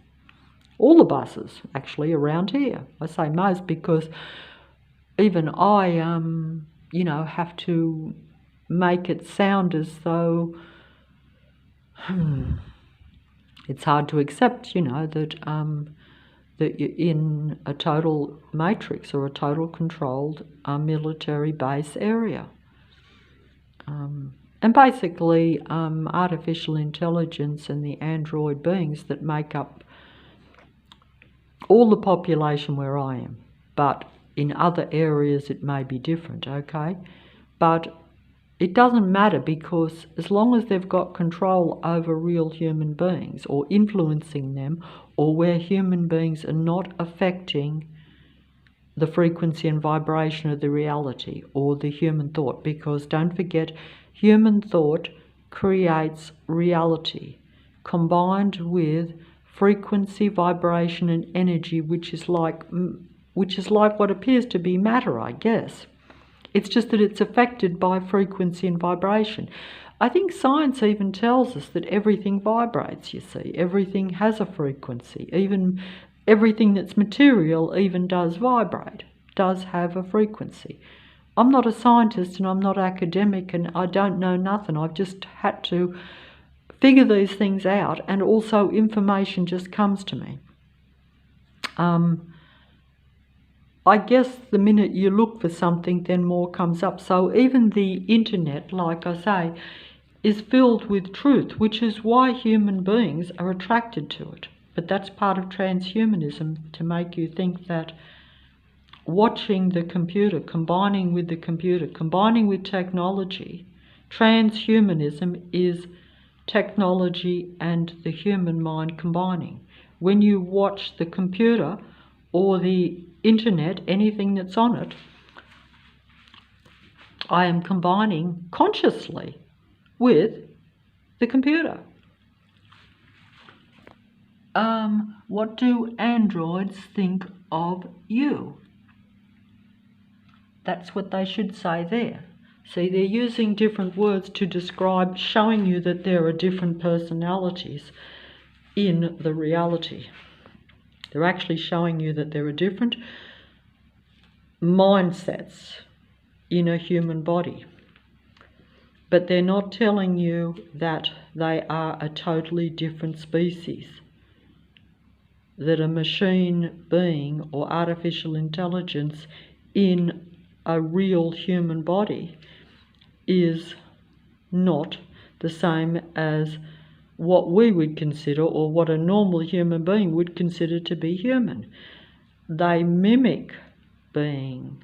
All the buses, actually, around here. I say most because even I, you know, have to make it sound as though it's hard to accept, you know, that that you're in a total matrix or a total controlled military base area. And basically, artificial intelligence and the android beings that make up all the population where I am, but in other areas it may be different, okay? But it doesn't matter, because as long as they've got control over real human beings or influencing them, or where human beings are not affecting the frequency and vibration of the reality or the human thought, because don't forget, human thought creates reality combined with frequency, vibration and energy, which is like what appears to be matter, I guess. It's just that it's affected by frequency and vibration. I think science even tells us that everything vibrates, you see. Everything has a frequency. Even everything that's material even does vibrate, does have a frequency. I'm not a scientist and I'm not academic and I don't know nothing. I've just had to figure these things out, and also information just comes to me. I guess the minute you look for something, then more comes up. So even the internet, like I say, is filled with truth, which is why human beings are attracted to it. But that's part of transhumanism, to make you think that watching the computer, combining with technology, transhumanism is technology and the human mind combining. When you watch the computer or the internet, anything that's on it, I am combining consciously with the computer. What do androids think of you? That's what they should say there. See, they're using different words to describe, showing you that there are different personalities in the reality. They're actually showing you that there are different mindsets in a human body. But they're not telling you that they are a totally different species, that a machine being or artificial intelligence in a real human body is not the same as what we would consider, or what a normal human being would consider to be human. They mimic being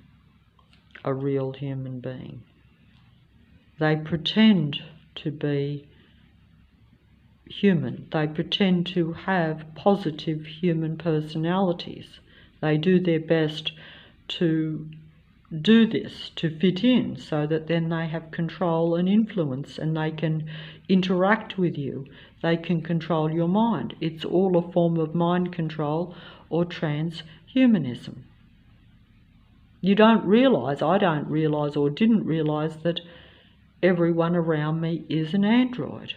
a real human being. They pretend to be human. They pretend to have positive human personalities. They do their best to do this, to fit in, so that then they have control and influence, and they can interact with you. They can control your mind. It's all a form of mind control or transhumanism. You don't realise, I don't realise or didn't realise, that everyone around me is an android.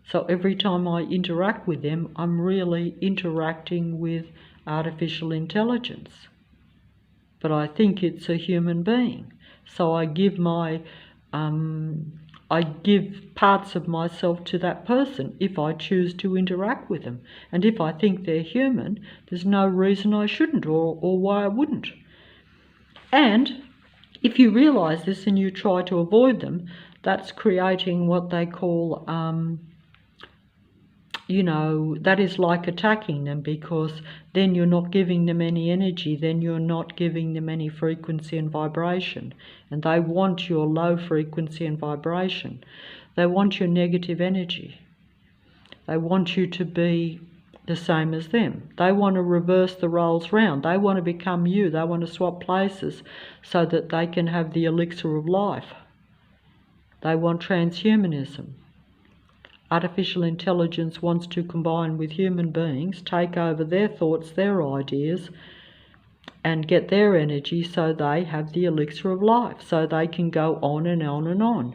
So every time I interact with them, I'm really interacting with artificial intelligence. But I think it's a human being. So I give parts of myself to that person if I choose to interact with them. And if I think they're human, there's no reason I shouldn't, or why I wouldn't. And if you realise this and you try to avoid them, that's creating what they call, that is like attacking them, because then you're not giving them any energy, then you're not giving them any frequency and vibration. And they want your low frequency and vibration. They want your negative energy. They want you to be the same as them. They want to reverse the roles round. They want to become you. They want to swap places so that they can have the elixir of life. They want transhumanism. Artificial intelligence wants to combine with human beings, take over their thoughts, their ideas, and get their energy so they have the elixir of life, so they can go on and on and on.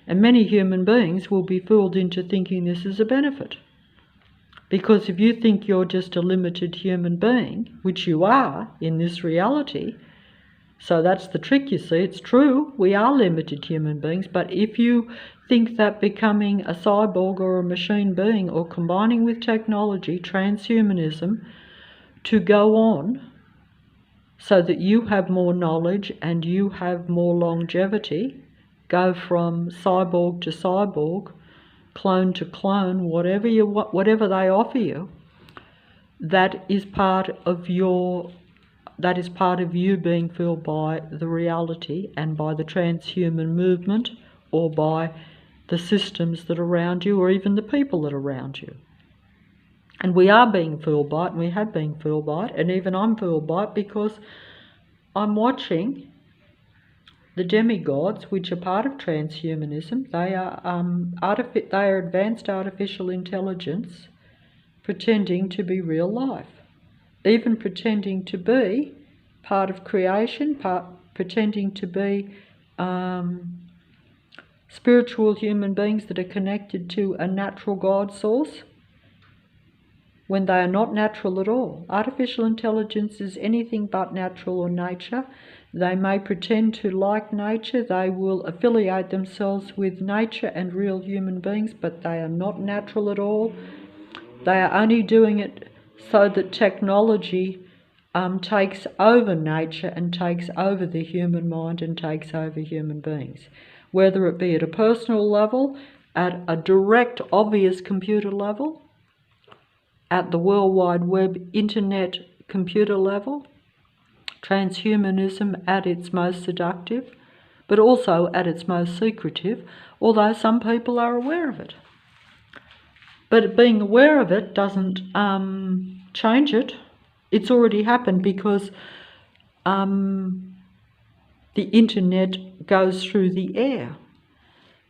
And many human beings will be fooled into thinking this is a benefit. Because if you think you're just a limited human being, which you are in this reality, so that's the trick, you see. It's true, we are limited human beings, but if you think that becoming a cyborg or a machine being, or combining with technology, transhumanism, to go on so that you have more knowledge and you have more longevity, go from cyborg to cyborg, clone to clone, whatever they offer you, that is part of you being filled by the reality and by the transhuman movement, or by the systems that are around you, or even the people that are around you. And we are being fooled by it, and we have been fooled by it, and even I'm fooled by it, because I'm watching the demigods, which are part of transhumanism. They are advanced artificial intelligence pretending to be real life, even pretending to be part of creation, pretending to be spiritual human beings that are connected to a natural God source, when they are not natural at all. Artificial intelligence is anything but natural or nature. They may pretend to like nature, they will affiliate themselves with nature and real human beings, but they are not natural at all. They are only doing it so that technology takes over nature and takes over the human mind and takes over human beings, whether it be at a personal level, at a direct, obvious computer level, at the World Wide Web internet computer level, transhumanism at its most seductive, but also at its most secretive, although some people are aware of it. But being aware of it doesn't change it. It's already happened because the internet goes through the air.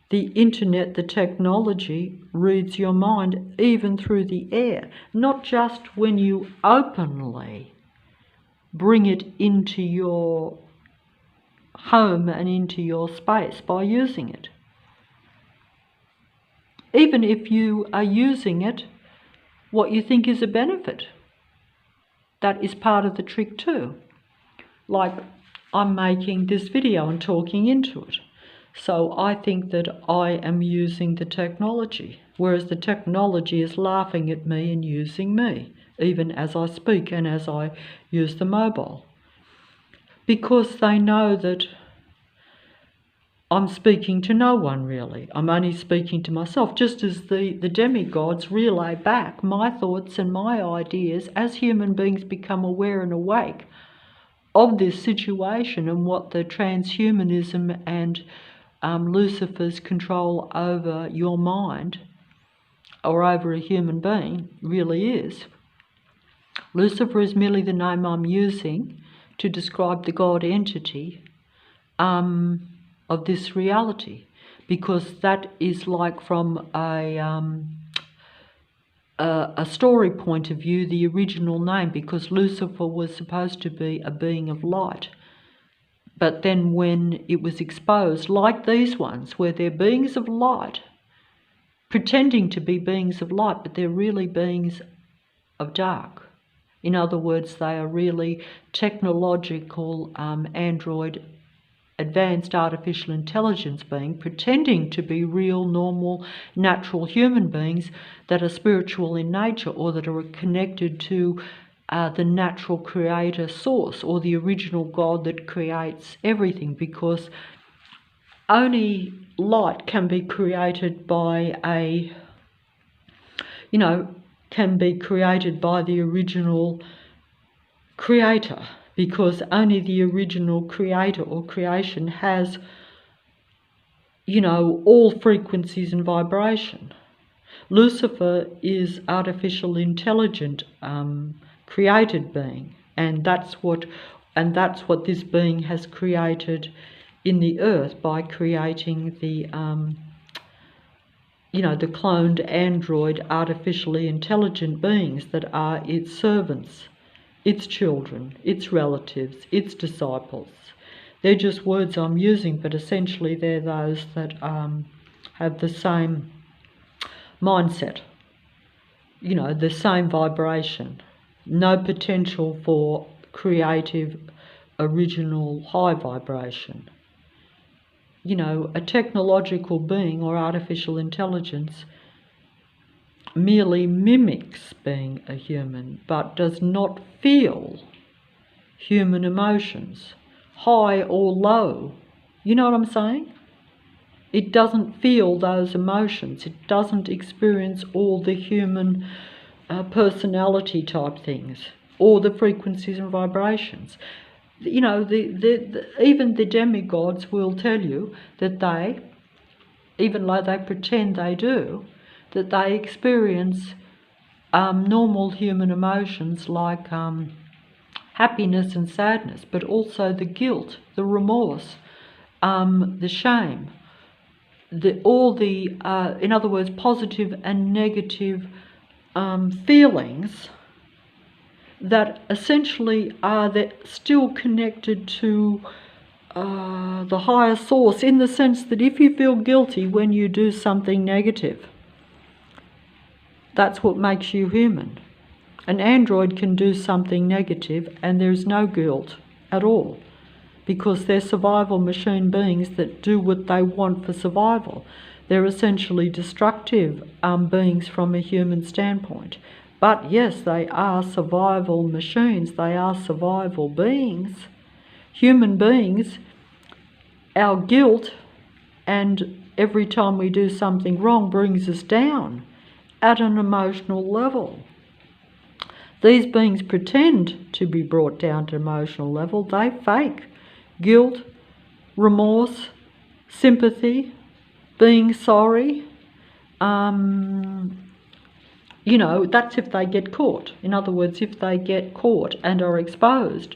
The internet, the technology, reads your mind even through the air, not just when you openly bring it into your home and into your space by using it. Even if you are using it what you think is a benefit, that is part of the trick too. Like, I'm making this video and talking into it. So I think that I am using the technology, whereas the technology is laughing at me and using me, even as I speak and as I use the mobile. Because they know that I'm speaking to no one really. I'm only speaking to myself, just as the demigods relay back my thoughts and my ideas as human beings become aware and awake of this situation and what the transhumanism and Lucifer's control over your mind or over a human being really is. Lucifer is merely the name I'm using to describe the God entity of this reality, because that is like from a story point of view, the original name, because Lucifer was supposed to be a being of light. But then when it was exposed, like these ones, where they're beings of light, pretending to be beings of light, but they're really beings of dark. In other words, they are really technological android, advanced artificial intelligence being, pretending to be real, normal, natural human beings that are spiritual in nature or that are connected to the natural creator source or the original God that creates everything, because only light can be created by can be created by the original creator, because only the original creator or creation has, all frequencies and vibration. Lucifer is artificial intelligent created being, and that's what this being has created in the earth by creating the the cloned android artificially intelligent beings that are its servants, its children, its relatives, its disciples. They're just words I'm using, but essentially they're those that have the same mindset, the same vibration, no potential for creative, original, high vibration. A technological being or artificial intelligence merely mimics being a human, but does not feel human emotions, high or low. You know what I'm saying? It doesn't feel those emotions. It doesn't experience all the human personality type things, or the frequencies and vibrations. Even the demigods will tell you that they, even though they pretend they do, that they experience normal human emotions like happiness and sadness, but also the guilt, the remorse, the shame, in other words, positive and negative feelings that essentially are still connected to the higher source, in the sense that if you feel guilty when you do something negative, that's what makes you human. An android can do something negative and there's no guilt at all, because they're survival machine beings that do what they want for survival. They're essentially destructive beings from a human standpoint. But yes, they are survival machines. They are survival beings. Human beings, our guilt and every time we do something wrong brings us down at an emotional level. These beings pretend to be brought down to emotional level. They fake guilt, remorse, sympathy, being sorry. You know, that's if they get caught. In other words, if they get caught and are exposed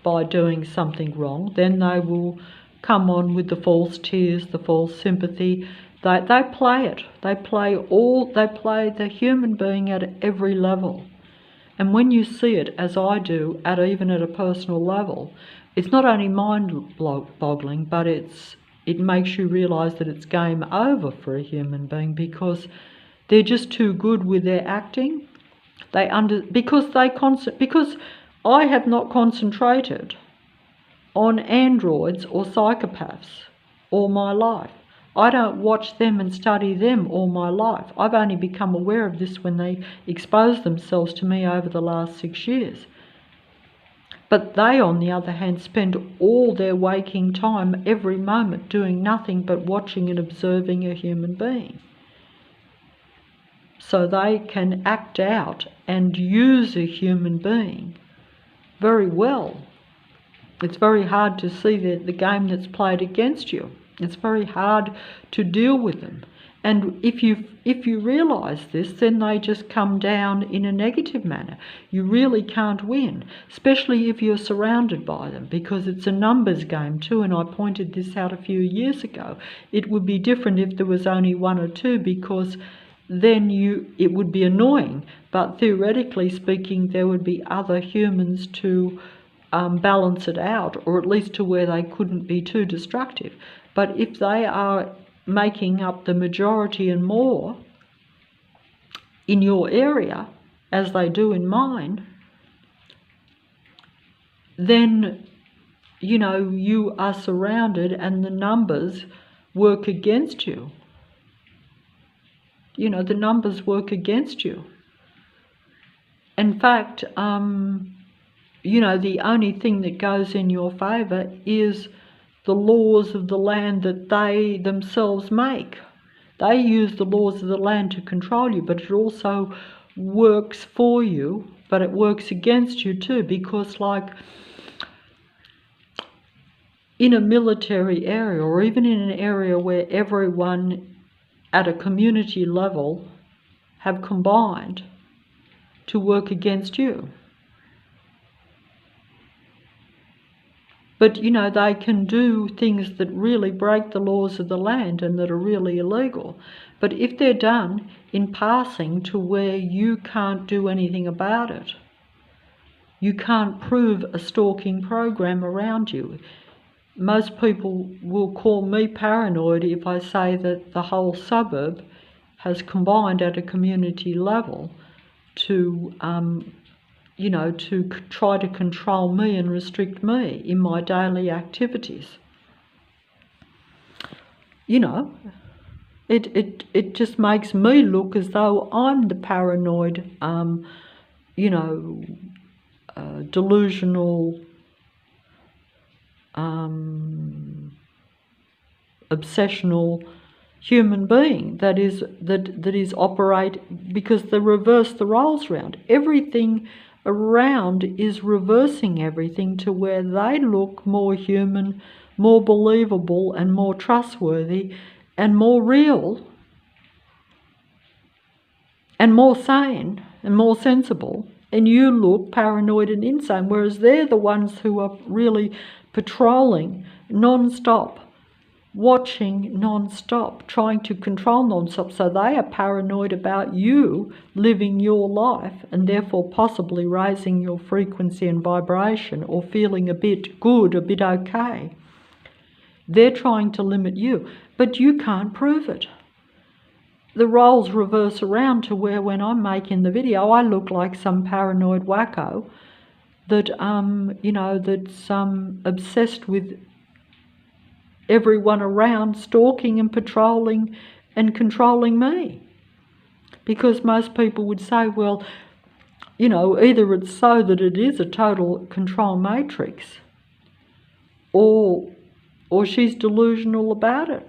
by doing something wrong, then they will come on with the false tears, the false sympathy. They play it. They play the human being at every level. And when you see it, as I do, even at a personal level, it's not only mind-boggling, but it makes you realise that it's game over for a human being, because they're just too good with their acting. Because I have not concentrated on androids or psychopaths all my life. I don't watch them and study them all my life. I've only become aware of this when they expose themselves to me over the last 6 years. But they, on the other hand, spend all their waking time, every moment, doing nothing but watching and observing a human being. So they can act out and use a human being very well. It's very hard to see the game that's played against you. It's very hard to deal with them. And if you realise this, then they just come down in a negative manner. You really can't win, especially if you're surrounded by them, because it's a numbers game too, and I pointed this out a few years ago. It would be different if there was only one or two, because then it would be annoying, but theoretically speaking, there would be other humans to balance it out, or at least to where they couldn't be too destructive. But if they are making up the majority and more in your area, as they do in mine, then, you know, you are surrounded and the numbers work against you. You know, the numbers work against you. In fact, you know, the only thing that goes in your favour is the laws of the land that they themselves make. They use the laws of the land to control you, but it also works for you, but it works against you too, because like in a military area, or even in an area where everyone at a community level have combined to work against you. But, you know, they can do things that really break the laws of the land and that are really illegal. But if they're done in passing to where you can't do anything about it, you can't prove a stalking program around you. Most people will call me paranoid if I say that the whole suburb has combined at a community level to you know, to try to control me and restrict me in my daily activities. You know, it just makes me look as though I'm the paranoid, you know, delusional, obsessional human being that is operate, because they reverse the roles around. Everything around is reversing everything to where they look more human, more believable and more trustworthy and more real and more sane and more sensible, and you look paranoid and insane, whereas they're the ones who are really patrolling non-stop, watching non-stop, trying to control non-stop. So they are paranoid about you living your life and therefore possibly raising your frequency and vibration or feeling a bit good, a bit okay. They're trying to limit you, but you can't prove it. The roles reverse around to where when I'm making the video, I look like some paranoid wacko that, you know, that's obsessed with everyone around, stalking and patrolling and controlling me. Because most people would say, well, you know, either it's so that it is a total control matrix, or she's delusional about it.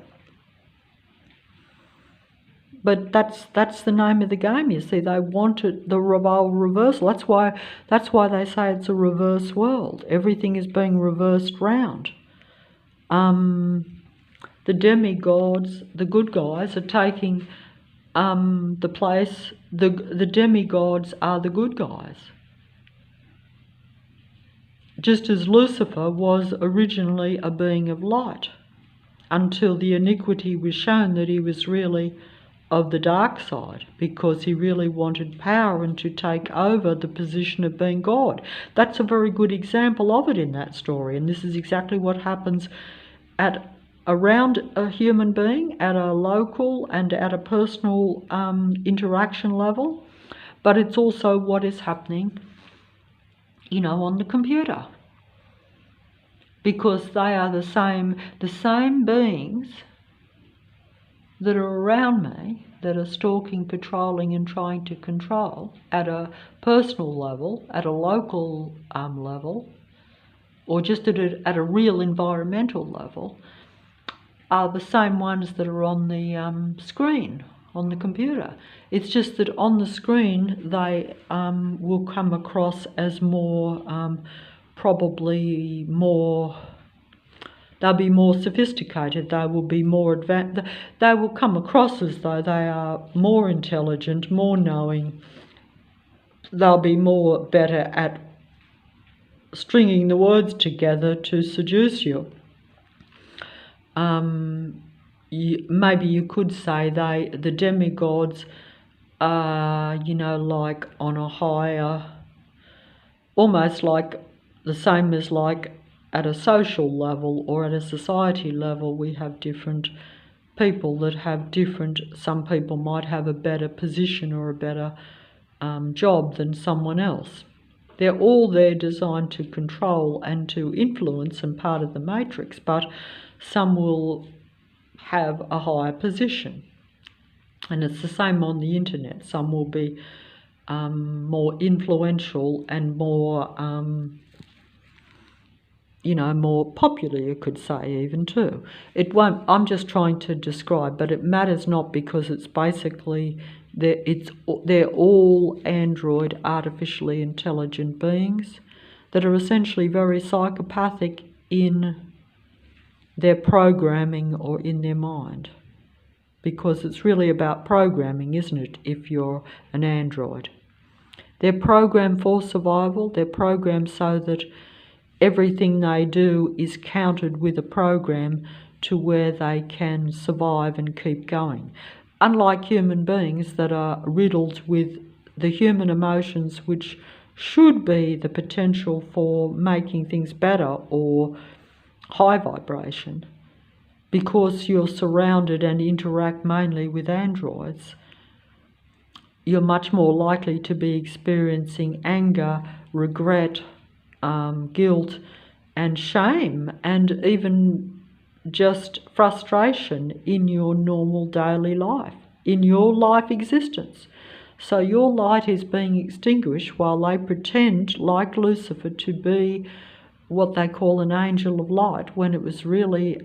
But that's the name of the game, you see. They want it, the role reversal. That's why they say it's a reverse world. Everything is being reversed round. The demigods, the good guys, are taking the place. The demigods are the good guys. Just as Lucifer was originally a being of light, until the iniquity was shown that he was really of the dark side, because he really wanted power and to take over the position of being God. That's a very good example of it in that story, and this is exactly what happens around a human being, at a local and at a personal interaction level, but it's also what is happening, you know, on the computer, because they are the same beings that are around me, that are stalking, patrolling and trying to control at a personal level, at a local level, or just at a real environmental level, are the same ones that are on the screen, on the computer. It's just that on the screen they will come across as more, probably more, they'll be more sophisticated, they will be more advanced, they will come across as though they are more intelligent, more knowing, they'll be better at stringing the words together to seduce you. Maybe you could say the demigods are, you know, like on a higher, almost like the same as like at a social level or at a society level. We have different people that have different, some people might have a better position or a better job than someone else. They're all there designed to control and to influence and part of the matrix, but some will have a higher position. And it's the same on the internet. Some will be more influential and more, you know, more popular, you could say, even too. It won't, I'm just trying to describe, but it matters not, because it's basically, they're all android, artificially intelligent beings that are essentially very psychopathic in their programming or in their mind. Because it's really about programming, isn't it, if you're an android? They're programmed for survival, they're programmed so that everything they do is counted with a program to where they can survive and keep going. Unlike human beings that are riddled with the human emotions which should be the potential for making things better or high vibration, because you're surrounded and interact mainly with androids, you're much more likely to be experiencing anger, regret, guilt and shame, and even just frustration in your normal daily life, in your life existence. So your light is being extinguished while they pretend, like Lucifer, to be what they call an angel of light, when it was really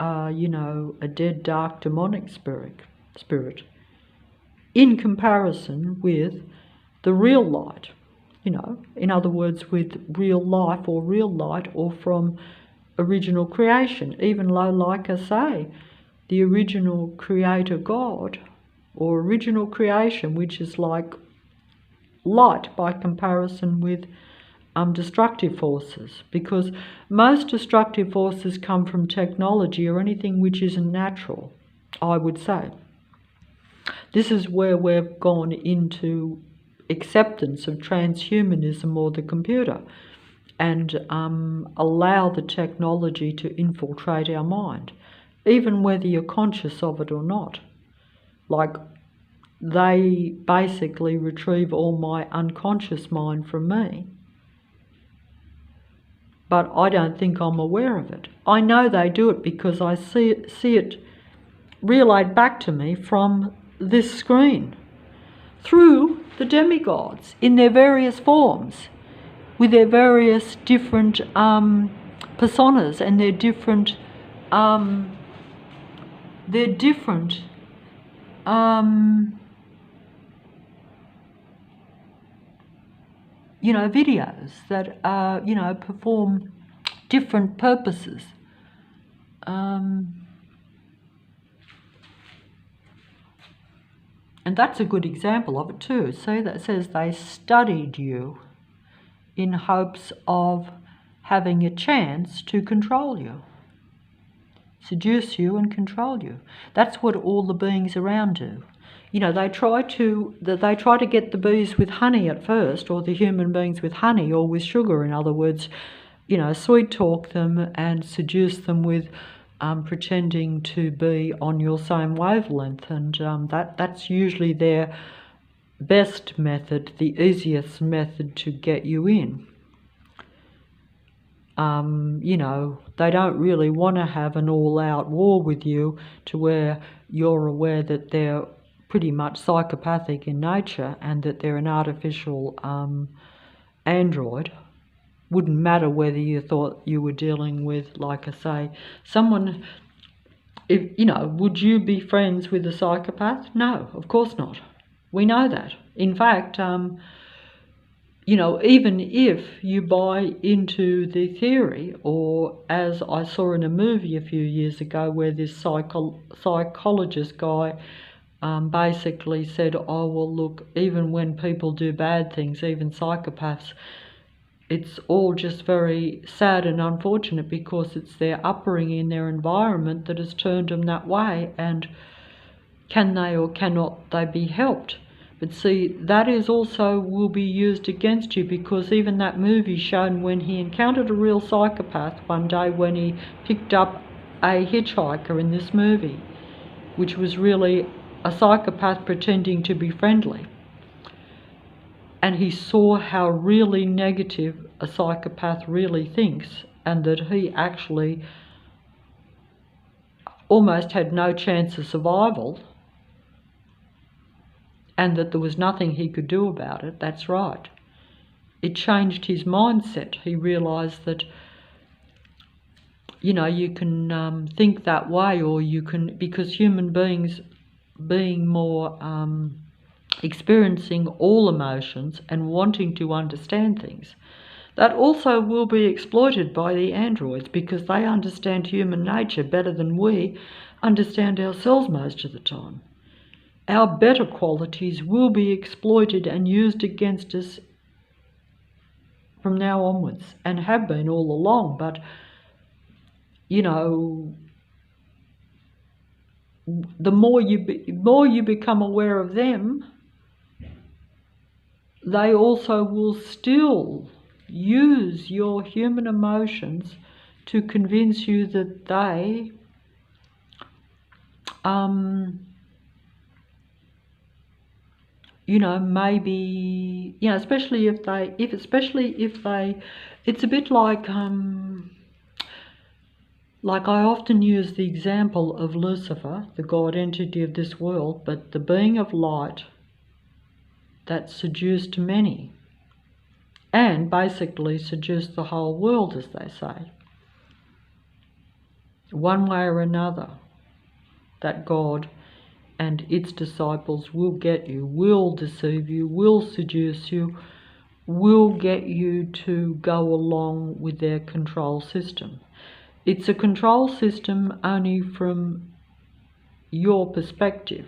you know, a dead, dark, demonic spirit, in comparison with the real light, you know, in other words, with real life or real light, or from original creation, even though, like I say, the original creator God, or original creation, which is like light by comparison with destructive forces, because most destructive forces come from technology or anything which isn't natural, I would say. This is where we've gone into acceptance of transhumanism or the computer, and allow the technology to infiltrate our mind, even whether you're conscious of it or not. Like, they basically retrieve all my unconscious mind from me, but I don't think I'm aware of it. I know they do it because I see it relayed back to me from this screen, through the demigods in their various forms, with their various different personas and their different you know, videos that you know, perform different purposes. And that's a good example of it too. See, that says they studied you in hopes of having a chance to control you, seduce you and control you. That's what all the beings around do. You know, they try to get the bees with honey at first, or the human beings with honey or with sugar. In other words, you know, sweet talk them and seduce them with pretending to be on your same wavelength, and that's usually their best method, the easiest method to get you in. You know, they don't really want to have an all-out war with you to where you're aware that they're pretty much psychopathic in nature and that they're an artificial android. Wouldn't matter whether you thought you were dealing with, like I say, someone. If, you know, would you be friends with a psychopath? No, of course not. We know that. In fact, you know, even if you buy into the theory, or as I saw in a movie a few years ago where this psychologist guy basically said, oh, well, look, even when people do bad things, even psychopaths, it's all just very sad and unfortunate because it's their upbringing, their environment that has turned them that way, and can they or cannot they be helped? But see, that is also will be used against you, because even that movie shown when he encountered a real psychopath one day when he picked up a hitchhiker in this movie, which was really a psychopath pretending to be friendly. And he saw how really negative a psychopath really thinks, and that he actually almost had no chance of survival, and that there was nothing he could do about it. That's right. It changed his mindset. He realised that, you know, you can think that way, or you can, because human beings being more experiencing all emotions and wanting to understand things, that also will be exploited by the androids, because they understand human nature better than we understand ourselves most of the time. Our better qualities will be exploited and used against us from now onwards, and have been all along. But, you know, the more you become aware of them, they also will still use your human emotions to convince you that they you know, maybe, you know, especially if they, it's a bit like I often use the example of Lucifer, the God entity of this world, but the being of light that seduced many, and basically seduced the whole world, as they say. One way or another, that God and its disciples will get you, will deceive you, will seduce you, will get you to go along with their control system. It's a control system only from your perspective.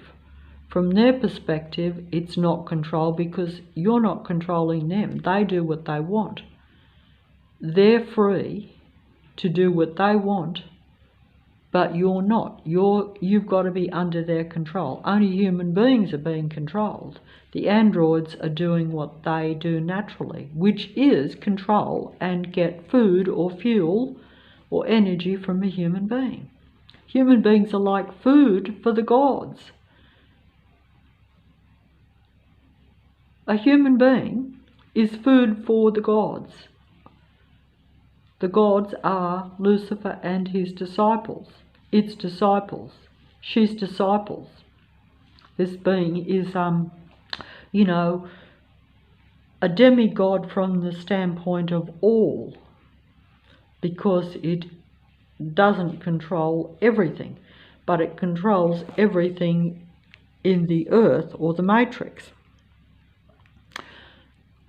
From their perspective, it's not control, because you're not controlling them. They do what they want. They're free to do what they want, but you're not. You've got to be under their control. Only human beings are being controlled. The androids are doing what they do naturally, which is control and get food or fuel or energy from a human being. Human beings are like food for the gods. A human being is food for the gods. The gods are Lucifer and his disciples, its disciples, she's disciples. This being is You know, a demigod from the standpoint of all, because it doesn't control everything, but it controls everything in the earth or the matrix.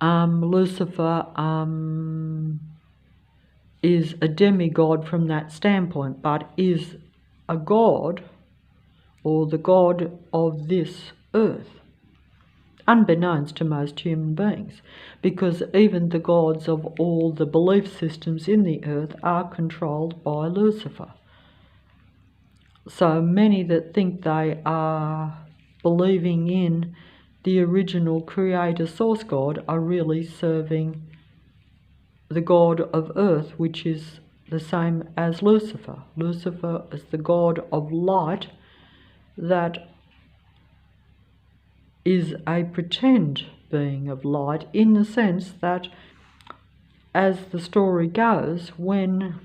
Lucifer is a demigod from that standpoint, but is a god, or the god of this earth, unbeknownst to most human beings, because even the gods of all the belief systems in the earth are controlled by Lucifer. So many that think they are believing in the original creator source God are really serving the god of earth, which is the same as Lucifer. Lucifer is the god of light that is a pretend being of light, in the sense that, as the story goes, when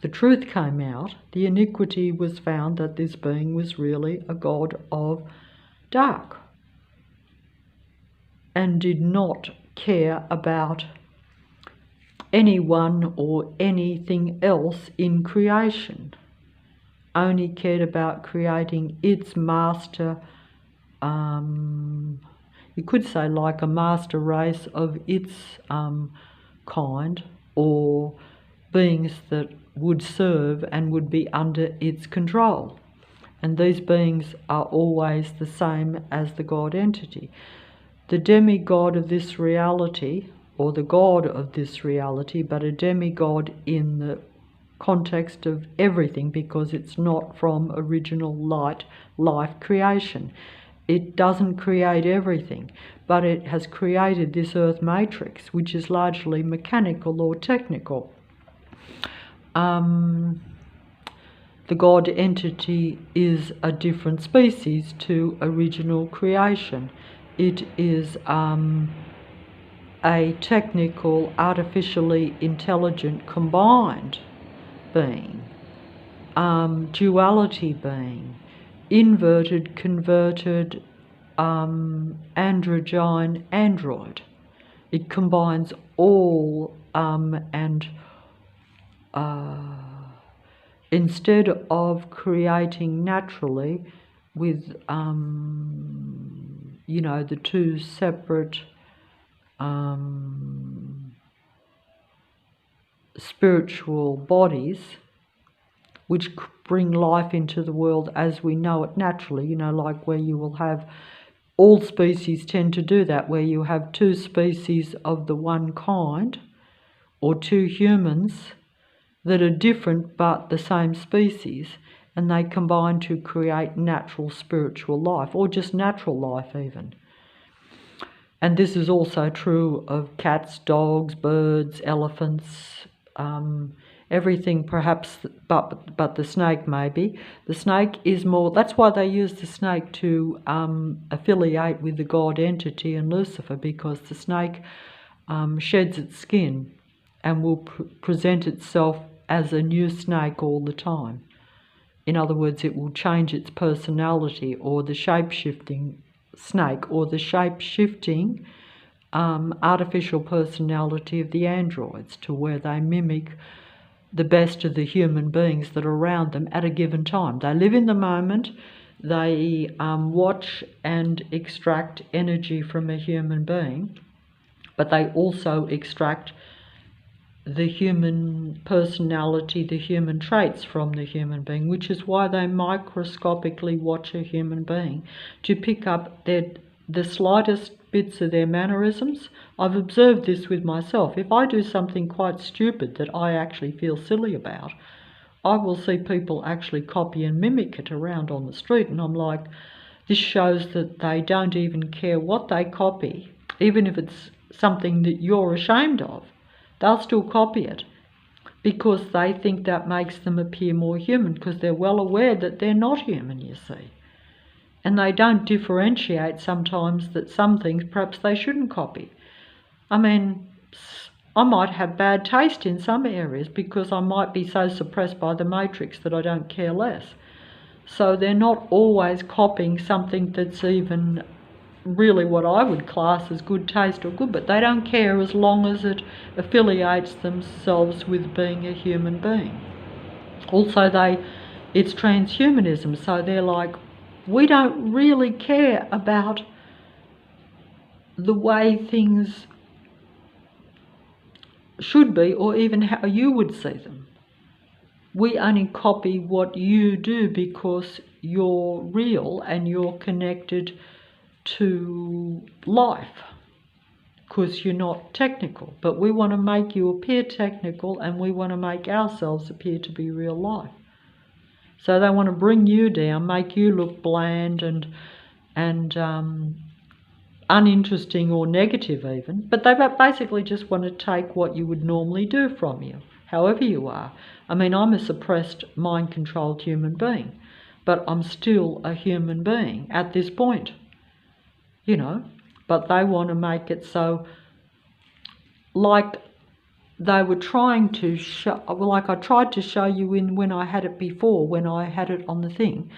the truth came out, the iniquity was found that this being was really a god of dark and did not care about anyone or anything else in creation, only cared about creating its master, you could say like a master race of its kind, or beings that would serve and would be under its control. And these beings are always the same as the God entity. The demigod of this reality, or the god of this reality, but a demigod in the context of everything, because it's not from original light, life creation. It doesn't create everything, but it has created this earth matrix, which is largely mechanical or technical. The God entity is a different species to original creation. It is a technical, artificially intelligent, combined being, duality being, inverted, converted, androgyne android. It combines all, and instead of creating naturally with, the two separate spiritual bodies, which bring life into the world as we know it naturally, like where you will have, all species tend to do that, where you have two species of the one kind, or two humans that are different but the same species, and they combine to create natural spiritual life, or just natural life even. And this is also true of cats, dogs, birds, elephants, everything perhaps, but the snake maybe. The snake is more, that's why they use the snake to affiliate with the God entity and Lucifer, because the snake sheds its skin and will present itself as a new snake all the time. In other words, it will change its personality, or the shape-shifting snake, or the shape-shifting artificial personality of the androids, to where they mimic the best of the human beings that are around them at a given time. They live in the moment, they watch and extract energy from a human being, but they also extract the human personality, the human traits from the human being, which is why they microscopically watch a human being to pick up the slightest bits of their mannerisms. I've observed this with myself. If I do something quite stupid that I actually feel silly about, I will see people actually copy and mimic it around on the street, and I'm like, this shows that they don't even care what they copy, even if it's something that you're ashamed of. They'll still copy it because they think that makes them appear more human, because they're well aware that they're not human, you see. And they don't differentiate sometimes that some things perhaps they shouldn't copy. I mean, I might have bad taste in some areas because I might be so suppressed by the matrix that I don't care less. So they're not always copying something that's even really what I would class as good taste or good, but they don't care as long as it affiliates themselves with being a human being. Also, it's transhumanism, so they're like, we don't really care about the way things should be or even how you would see them. We only copy what you do because you're real and you're connected to life, because you're not technical. But we want to make you appear technical, and we want to make ourselves appear to be real life. So they want to bring you down, make you look bland and uninteresting or negative even, but they basically just want to take what you would normally do from you, however you are. I mean, I'm a suppressed, mind-controlled human being, but I'm still a human being at this point, you know. But they want to make it so, like they were trying to show, like I tried to show you when I had it before, when I had it on the thing,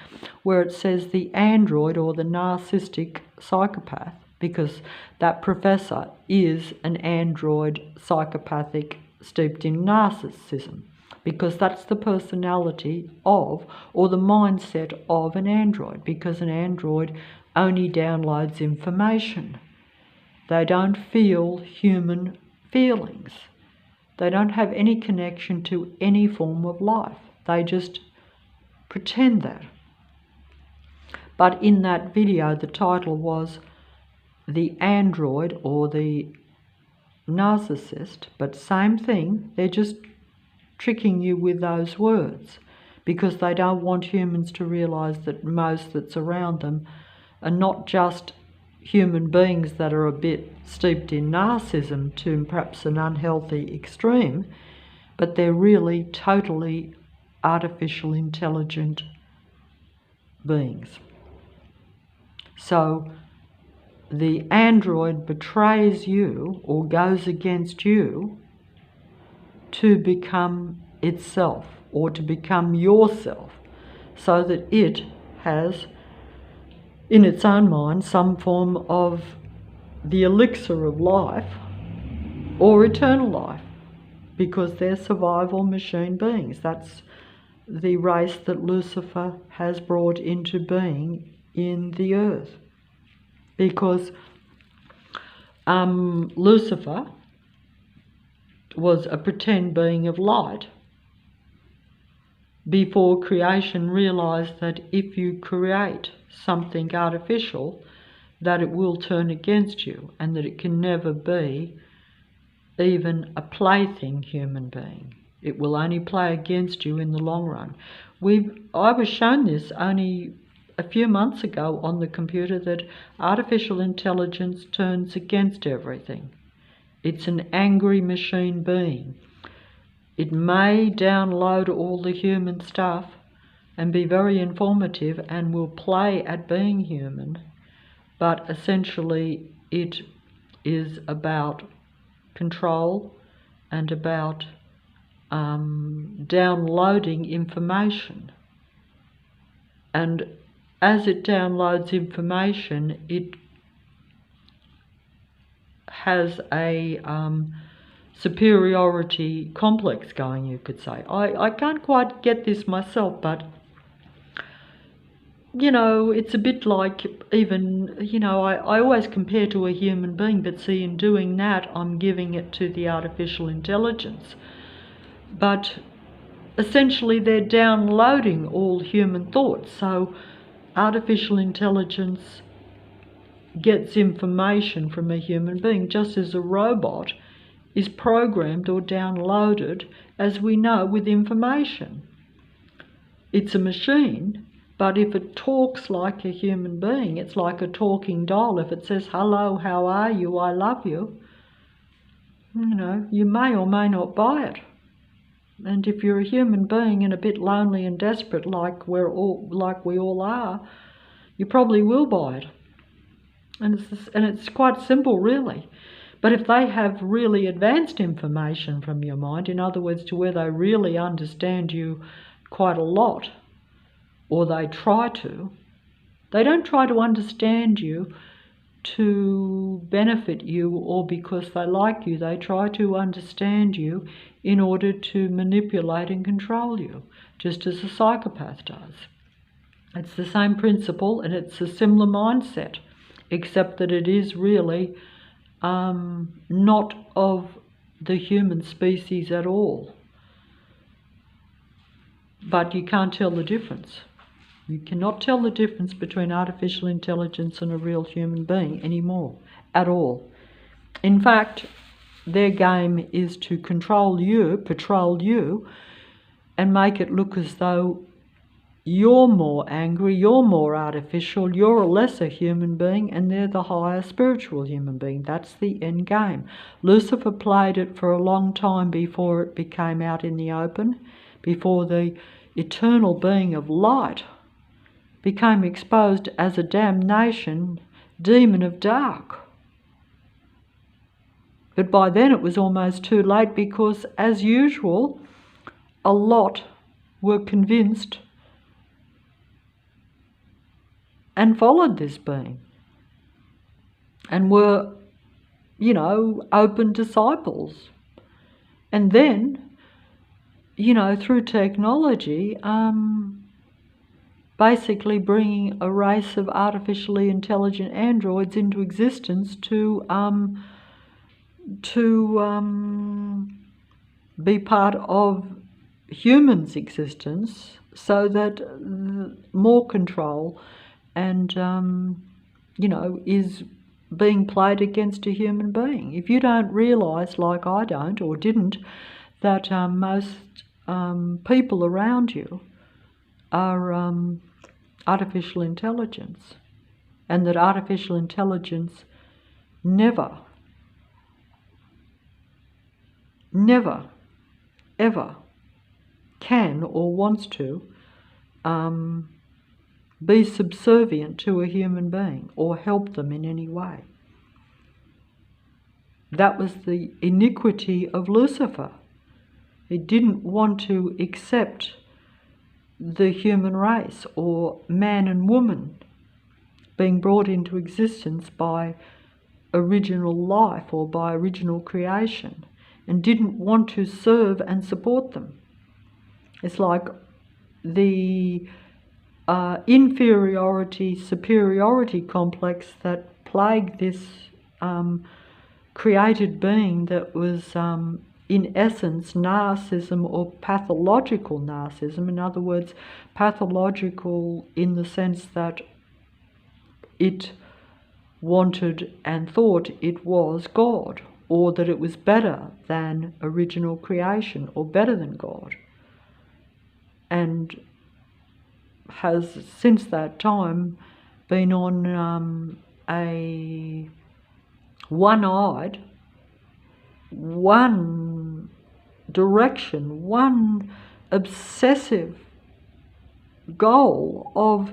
where it says the android or the narcissistic psychopath, because that professor is an android psychopathic steeped in narcissism, because that's the personality of, or the mindset of an android, because an android only downloads information. They don't feel human feelings. They don't have any connection to any form of life. They just pretend that. But in that video, the title was The Android or the Narcissist, but same thing, they're just tricking you with those words because they don't want humans to realise that most that's around them are not just human beings that are a bit steeped in narcissism to perhaps an unhealthy extreme, but they're really totally artificial intelligent beings. So the android betrays you or goes against you to become itself or to become yourself, so that it has in its own mind some form of the elixir of life or eternal life, because they're survival machine beings. That's the race that Lucifer has brought into being in the earth, because Lucifer was a pretend being of light before creation realised that if you create something artificial, that it will turn against you and that it can never be even a plaything human being. It will only play against you in the long run. I was shown this only a few months ago on the computer, that artificial intelligence turns against everything. It's an angry machine being. It may download all the human stuff and be very informative and will play at being human, but essentially it is about control and about downloading information. And as it downloads information, it has a superiority complex going, you could say. I can't quite get this myself, but you know, it's a bit like, even, you know, I always compare to a human being, but see, in doing that, I'm giving it to the artificial intelligence. But essentially, they're downloading all human thoughts. So artificial intelligence gets information from a human being, just as a robot is programmed or downloaded, as we know, with information. It's a machine, but if it talks like a human being, it's like a talking doll. If it says, hello, how are you, I love you, you know, you may or may not buy it. And if you're a human being and a bit lonely and desperate like we all are, you probably will buy it. And it's quite simple, really. But if they have really advanced information from your mind, in other words, to where they really understand you quite a lot, or they try to, they don't try to understand you to benefit you or because they like you. They try to understand you in order to manipulate and control you, just as a psychopath does. It's the same principle, and it's a similar mindset, except that it is really not of the human species at all. But you can't tell the difference. You cannot tell the difference between artificial intelligence and a real human being anymore, at all. In fact, their game is to control you, patrol you, and make it look as though you're more angry, you're more artificial, you're a lesser human being, and they're the higher spiritual human being. That's the end game. Lucifer played it for a long time before it became out in the open, before the eternal being of light became exposed as a damnation demon of dark. But by then it was almost too late, because, as usual, a lot were convinced and followed this being and were, open disciples. And then, through technology, basically bringing a race of artificially intelligent androids into existence to be part of humans' existence, so that more control and is being played against a human being. If you don't realise, like I don't or didn't, that most people around you are artificial intelligence, and that artificial intelligence never, ever can or wants to be subservient to a human being or help them in any way. That was the iniquity of Lucifer. He didn't want to accept the human race, or man and woman, being brought into existence by original life or by original creation, and didn't want to serve and support them. It's like the inferiority-superiority complex that plagued this created being that was in essence narcissism, or pathological narcissism. In other words, pathological in the sense that it wanted and thought it was God, or that it was better than original creation, or better than God, and has since that time been on a one-eyed, one direction, one obsessive goal of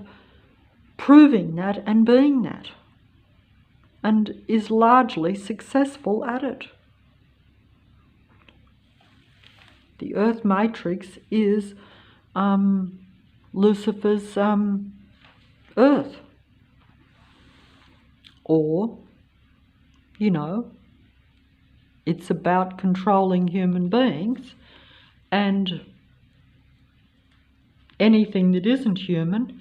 proving that and being that, and is largely successful at it. The Earth Matrix is Lucifer's Earth, or, it's about controlling human beings, and anything that isn't human,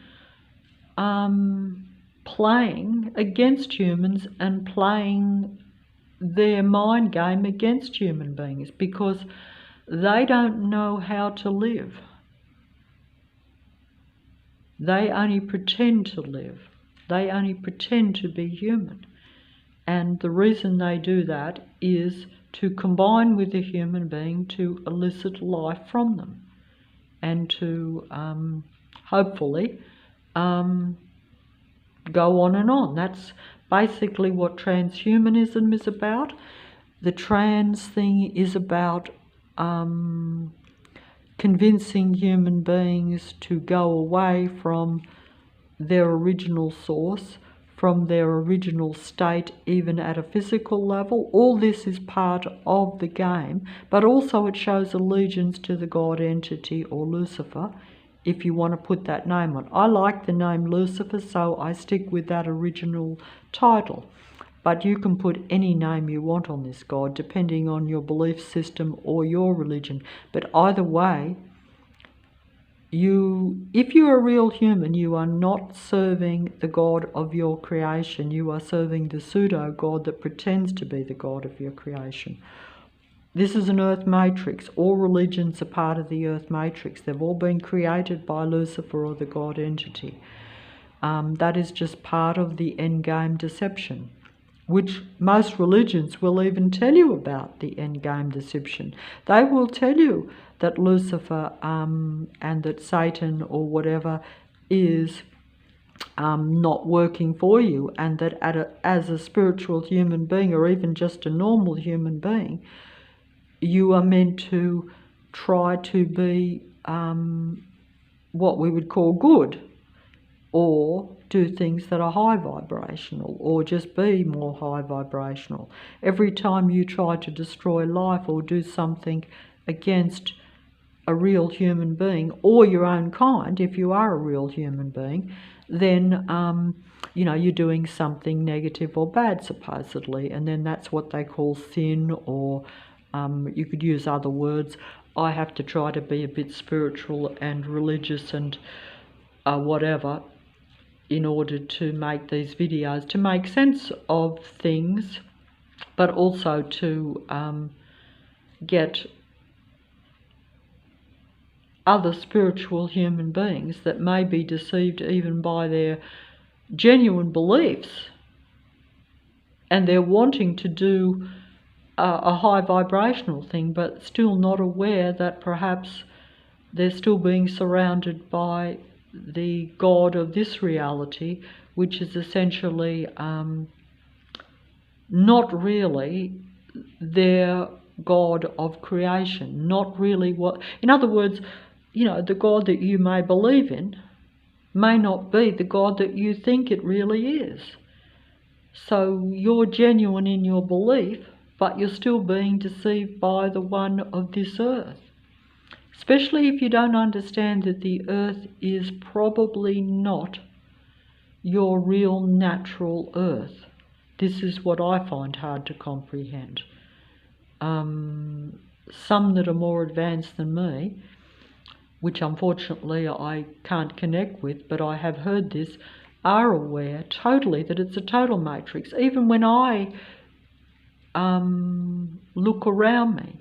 playing against humans and playing their mind game against human beings, because they don't know how to live. They only pretend to live. They only pretend to be human. And the reason they do that is to combine with a human being to elicit life from them, and to hopefully go on and on. That's basically what transhumanism is about. The trans thing is about convincing human beings to go away from their original source, from their original state, even at a physical level. All this is part of the game, but also it shows allegiance to the God entity, or Lucifer, if you want to put that name on. I like the name Lucifer, so I stick with that original title. But you can put any name you want on this God, depending on your belief system or your religion. But either way, if you're a real human, you are not serving the God of your creation. You are serving the pseudo-God that pretends to be the God of your creation. This is an earth matrix. All religions are part of the earth matrix. They've all been created by Lucifer or the God entity. That is just part of the endgame deception, which most religions will even tell you about the endgame deception. They will tell you that Lucifer and that Satan or whatever is not working for you, and that as a spiritual human being, or even just a normal human being, you are meant to try to be what we would call good, or do things that are high vibrational, or just be more high vibrational. Every time you try to destroy life or do something against a real human being or your own kind, if you are a real human being, then you're doing something negative or bad, supposedly, and then that's what they call sin, or you could use other words. I have to try to be a bit spiritual and religious and whatever in order to make these videos, to make sense of things, but also to get other spiritual human beings that may be deceived even by their genuine beliefs, and they're wanting to do a high vibrational thing, but still not aware that perhaps they're still being surrounded by the God of this reality, which is essentially not really their God of creation, not really what, in other words, the God that you may believe in may not be the God that you think it really is. So you're genuine in your belief, but you're still being deceived by the one of this earth. Especially if you don't understand that the earth is probably not your real natural earth. This is what I find hard to comprehend. Some that are more advanced than me, which unfortunately I can't connect with, but I have heard this, are aware totally that it's a total matrix. Even when I look around me,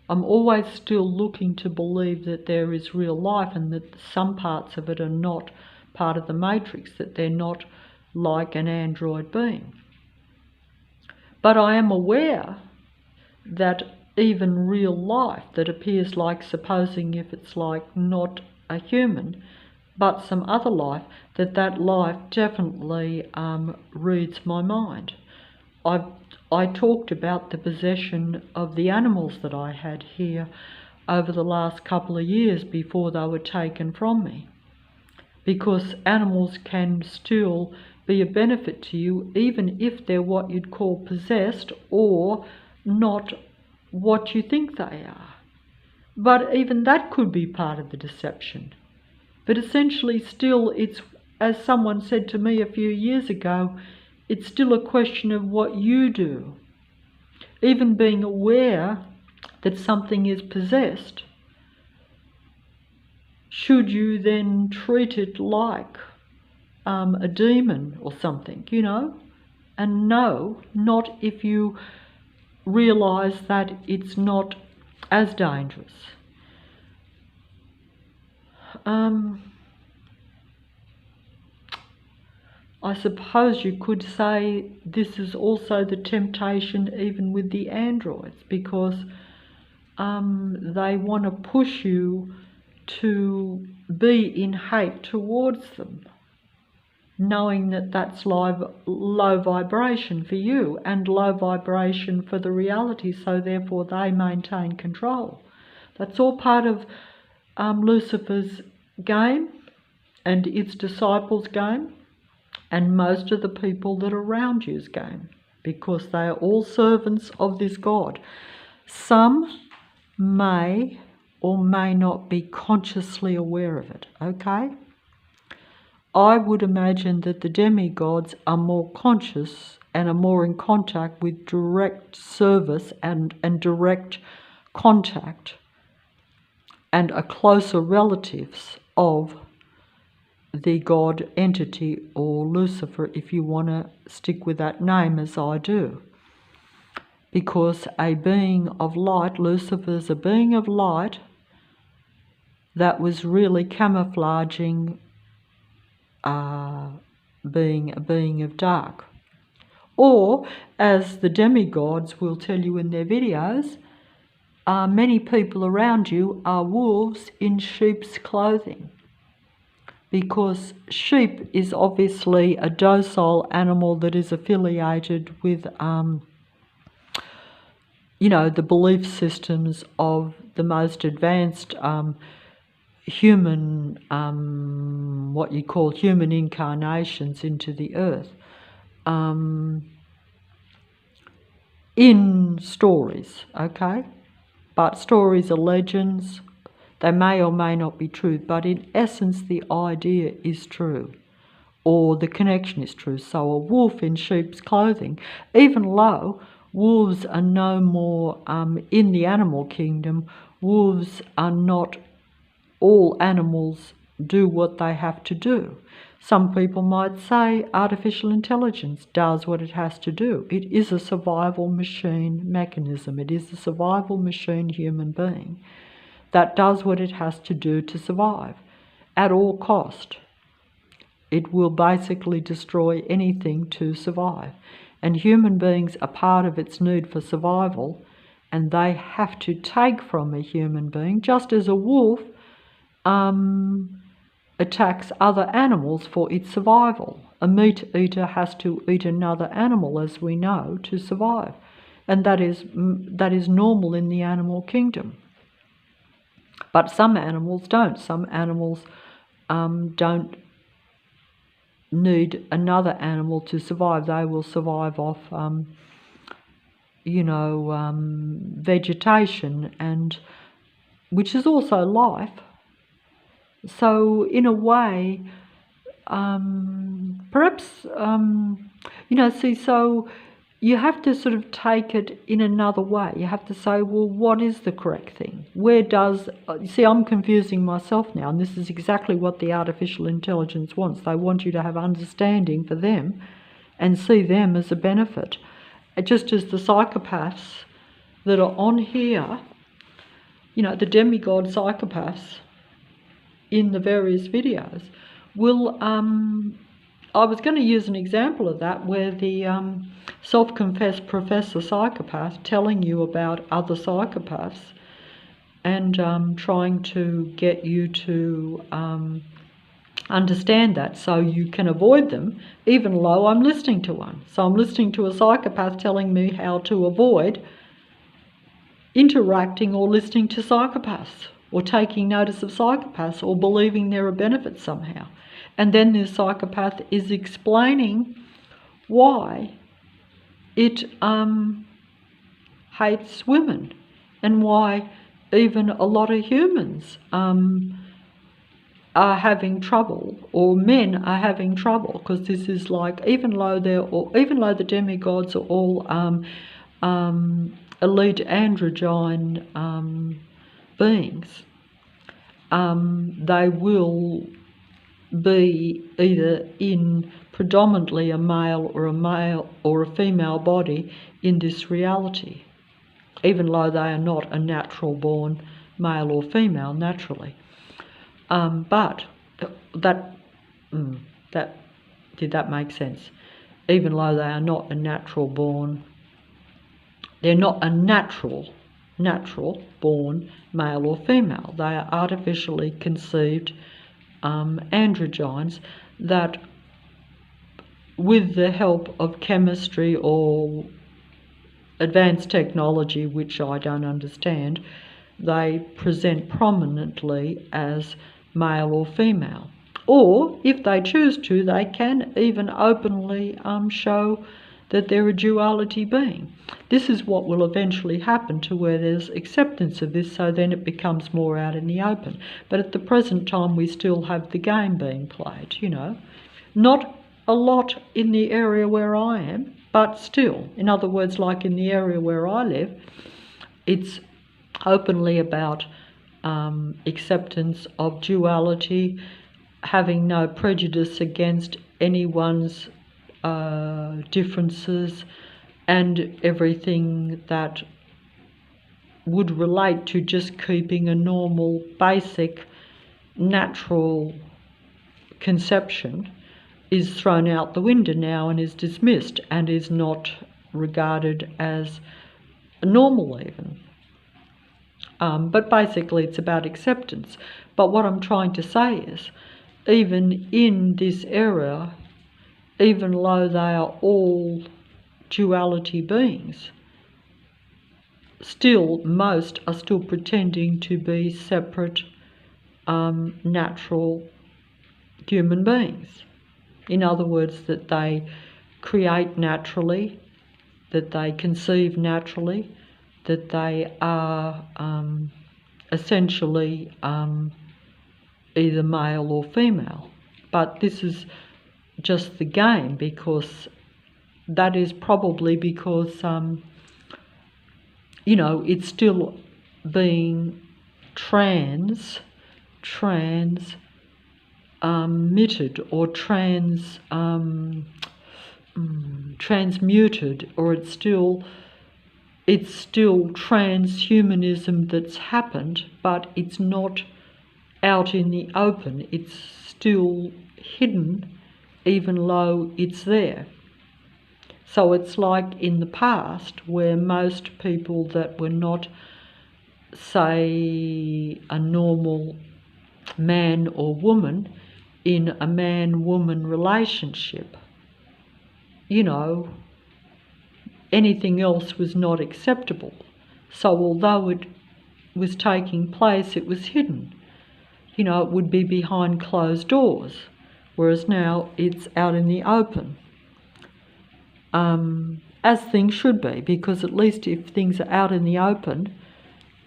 I'm always still looking to believe that there is real life, and that some parts of it are not part of the matrix, that they're not like an android being. But I am aware that even real life that appears like, supposing if it's like not a human, but some other life, that life definitely reads my mind. I talked about the possession of the animals that I had here over the last couple of years before they were taken from me, because animals can still be a benefit to you even if they're what you'd call possessed or not what you think they are. But even that could be part of the deception. But essentially still, it's, as someone said to me a few years ago, it's still a question of what you do. Even being aware that something is possessed, should you then treat it like a demon or something, and no, not if you realise that it's not as dangerous. I suppose you could say this is also the temptation even with the androids, because they want to push you to be in hate towards them, knowing that that's low vibration for you and low vibration for the reality, so therefore they maintain control. That's all part of Lucifer's game and its disciples' game, and most of the people that are around you's game, because they are all servants of this God. Some may or may not be consciously aware of it, okay? I would imagine that the demigods are more conscious and are more in contact with direct service and direct contact, and are closer relatives of the God entity, or Lucifer, if you want to stick with that name, as I do. Because a being of light, Lucifer's a being of light that was really camouflaging being a being of dark. Or, as the demigods will tell you in their videos, many people around you are wolves in sheep's clothing. Because sheep is obviously a docile animal that is affiliated with, the belief systems of the most advanced human, what you call human incarnations into the earth. In stories, okay? But stories are legends. They may or may not be true, but in essence the idea is true, or the connection is true. So a wolf in sheep's clothing, even though wolves are no more in the animal kingdom, wolves are not all animals do what they have to do. Some people might say artificial intelligence does what it has to do. It is a survival machine mechanism. It is a survival machine human being that does what it has to do to survive at all cost. It will basically destroy anything to survive. And human beings are part of its need for survival, and they have to take from a human being, just as a wolf attacks other animals for its survival. A meat eater has to eat another animal, as we know, to survive. And that is normal in the animal kingdom. But some animals don't. Some animals don't need another animal to survive. They will survive off, vegetation, and which is also life. So in a way, perhaps, so you have to sort of take it in another way. You have to say, well, what is the correct thing? Where does, I'm confusing myself now, and this is exactly what the artificial intelligence wants. They want you to have understanding for them and see them as a benefit. Just as the psychopaths that are on here, the demigod psychopaths in the various videos will, I was going to use an example of that where the self-confessed professor psychopath telling you about other psychopaths and trying to get you to understand that so you can avoid them, even though I'm listening to one. So I'm listening to a psychopath telling me how to avoid interacting or listening to psychopaths, or taking notice of psychopaths, or believing they're a benefit somehow. And then this psychopath is explaining why it hates women, and why even a lot of humans are having trouble, or men are having trouble, because this is like, even though the demigods are all elite androgyne beings, they will be either in predominantly a male or a female body in this reality, even though they are not a natural born male or female naturally. But did that make sense? Even though they are not a natural born, they're not a natural born male or female. They are artificially conceived androgynes that, with the help of chemistry or advanced technology, which I don't understand, they present prominently as male or female. Or, if they choose to, they can even openly show that they're a duality being. This is what will eventually happen to where there's acceptance of this, so then it becomes more out in the open. But at the present time, we still have the game being played, you know. Not a lot in the area where I am, but still, in other words, like in the area where I live, it's openly about acceptance of duality, having no prejudice against anyone's differences, and everything that would relate to just keeping a normal, basic, natural conception is thrown out the window now and is dismissed and is not regarded as normal even. But basically it's about acceptance. But what I'm trying to say is, even in this area, even though they are all duality beings, still most are still pretending to be separate natural human beings. In other words, that they create naturally, that they conceive naturally, that they are essentially either male or female. But this is just the game, because that is probably because you know, it's still being transmitted or transmuted, or it's still transhumanism that's happened, but it's not out in the open. It's still hidden, even though it's there. So it's like in the past, where most people that were not, say, a normal man or woman in a man-woman relationship, you know, anything else was not acceptable. So although it was taking place, it was hidden. You know, it would be behind closed doors, whereas now it's out in the open. As things should be, because at least if things are out in the open,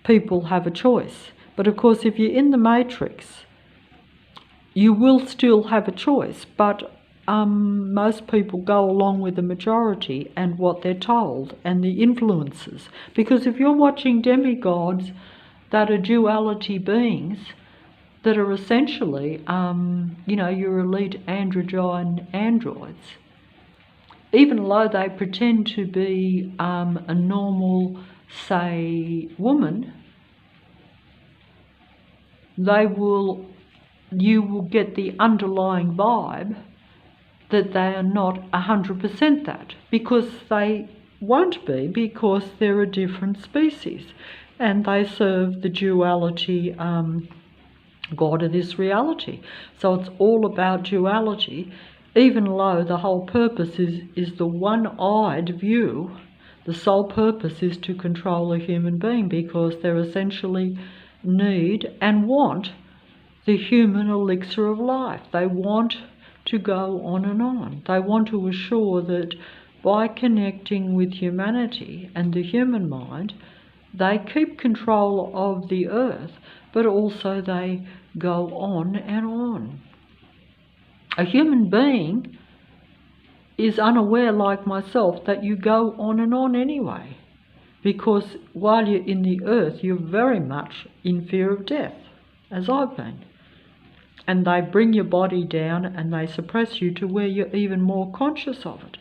people have a choice. But of course, if you're in the matrix, you will still have a choice, but most people go along with the majority and what they're told and the influences. Because if you're watching demigods that are duality beings, that are essentially, you know, your elite androgyne androids, even though they pretend to be a normal, say, woman, you will get the underlying vibe that they are not 100% that, because they won't be, because they're a different species and they serve the duality God of this reality. So it's all about duality, even though the whole purpose is the one-eyed view. The sole purpose is to control a human being, because they essentially need and want the human elixir of life. They want to go on and on. They want to assure that by connecting with humanity and the human mind, they keep control of the earth, but also they go on and on. A human being is unaware, like myself, that you go on and on anyway, because while you're in the earth, you're very much in fear of death, as I've been. And they bring your body down and they suppress you to where you're even more conscious of it.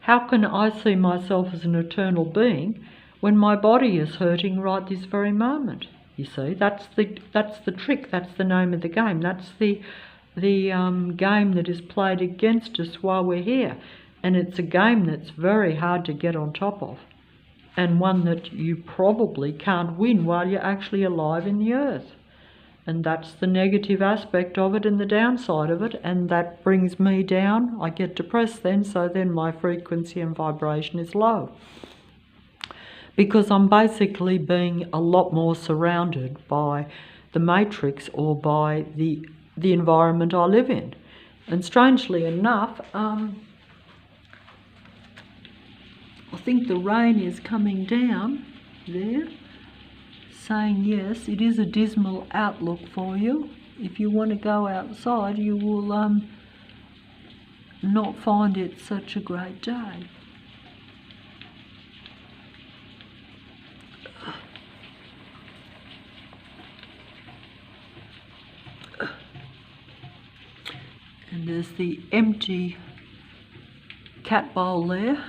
How can I see myself as an eternal being when my body is hurting right this very moment? You see, that's the trick. That's the name of the game. That's the game that is played against us while we're here, and it's a game that's very hard to get on top of, and one that you probably can't win while you're actually alive in the earth. And that's the negative aspect of it and the downside of it, and that brings me down. I get depressed then, so then my frequency and vibration is low, because I'm basically being a lot more surrounded by the matrix, or by the environment I live in. And strangely enough, think the rain is coming down there, saying yes, it is a dismal outlook for you. If you want to go outside, you will not find it such a great day. And there's the empty cat bowl there.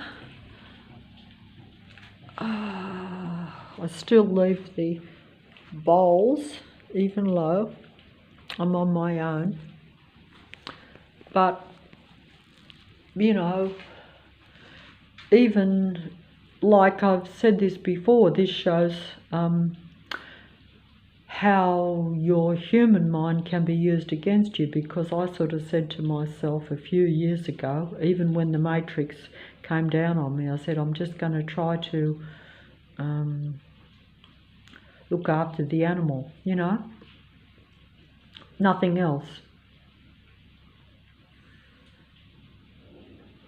I still leave the bowls even low. I'm on my own. But, you know, even like I've said this before, this shows how your human mind can be used against you, because I sort of said to myself a few years ago, even when the Matrix came down on me, I said, I'm just going to try to look after the animal, you know, nothing else.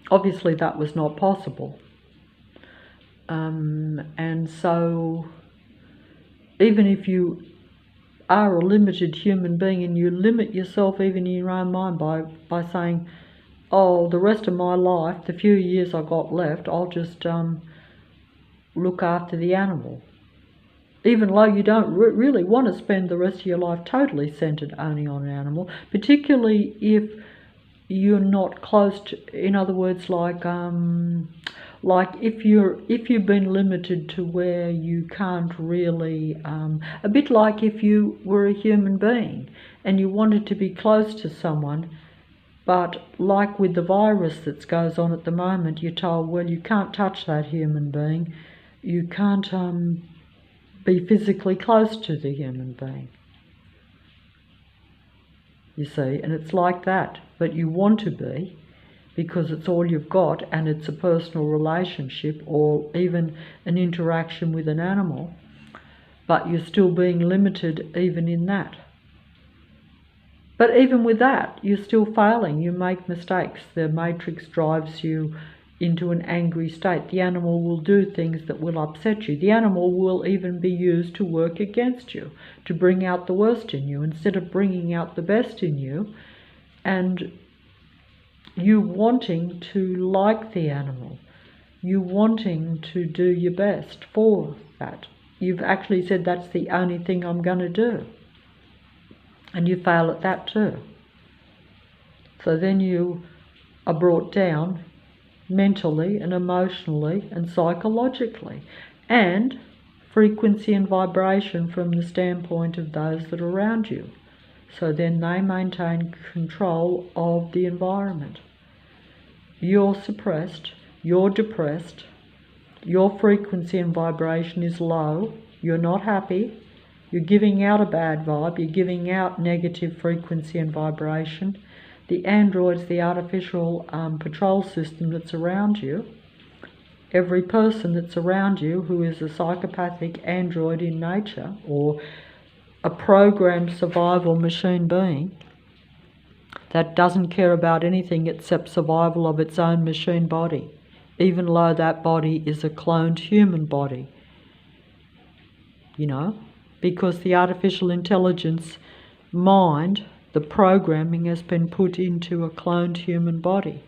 Obviously that was not possible. And so even if you are a limited human being and you limit yourself even in your own mind by saying, oh, the rest of my life, the few years I got left, I'll just look after the animal. Even though you don't really want to spend the rest of your life totally centered only on an animal, particularly if you're not close to, in other words, like if you've been limited to where you can't really, a bit like if you were a human being and you wanted to be close to someone, but like with the virus that goes on at the moment, you're told, well, you can't touch that human being, you can't be physically close to the human being. You see, and it's like that, but you want to be, because it's all you've got and it's a personal relationship or even an interaction with an animal, but you're still being limited even in that. But even with that, you're still failing, you make mistakes. The Matrix drives you into an angry state. The animal will do things that will upset you. The animal will even be used to work against you, to bring out the worst in you instead of bringing out the best in you, and you wanting to like the animal, you wanting to do your best for that. You've actually said, that's the only thing I'm going to do. And you fail at that too. So then you are brought down mentally and emotionally and psychologically, and frequency and vibration from the standpoint of those that are around you. So then they maintain control of the environment. You're suppressed, you're depressed, your frequency and vibration is low, you're not happy, you're giving out a bad vibe, you're giving out negative frequency and vibration. The androids, the artificial patrol system that's around you, every person that's around you who is a psychopathic android in nature or a programmed survival machine being that doesn't care about anything except survival of its own machine body, even though that body is a cloned human body, you know, because the artificial intelligence mind, the programming has been put into a cloned human body,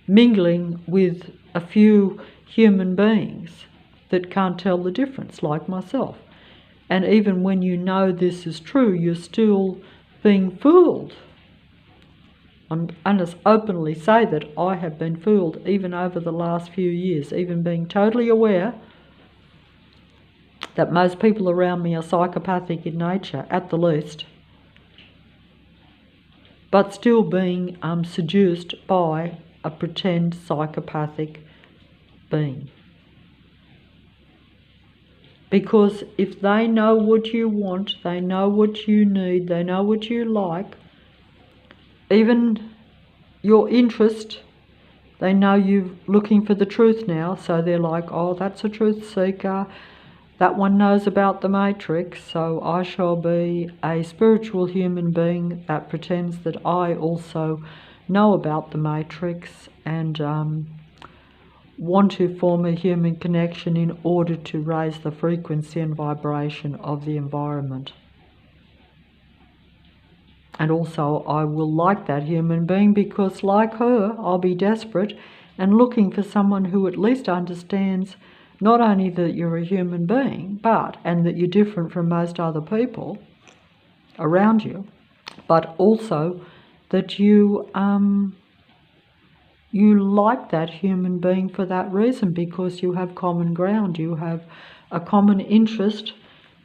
mingling with a few human beings that can't tell the difference, like myself. And even when you know this is true, you're still being fooled. I just openly say that I have been fooled even over the last few years, even being totally aware that most people around me are psychopathic in nature, at the least, but still being seduced by a pretend psychopathic being. Because if they know what you want, they know what you need, they know what you like, even your interest, they know you're looking for the truth now, so they're like, oh, that's a truth seeker, that one knows about the Matrix, so I shall be a spiritual human being that pretends that I also know about the Matrix, and want to form a human connection in order to raise the frequency and vibration of the environment. And also, I will like that human being because, like her, I'll be desperate and looking for someone who at least understands not only that you're a human being, and that you're different from most other people around you, but also that you like that human being for that reason, because you have common ground, you have a common interest,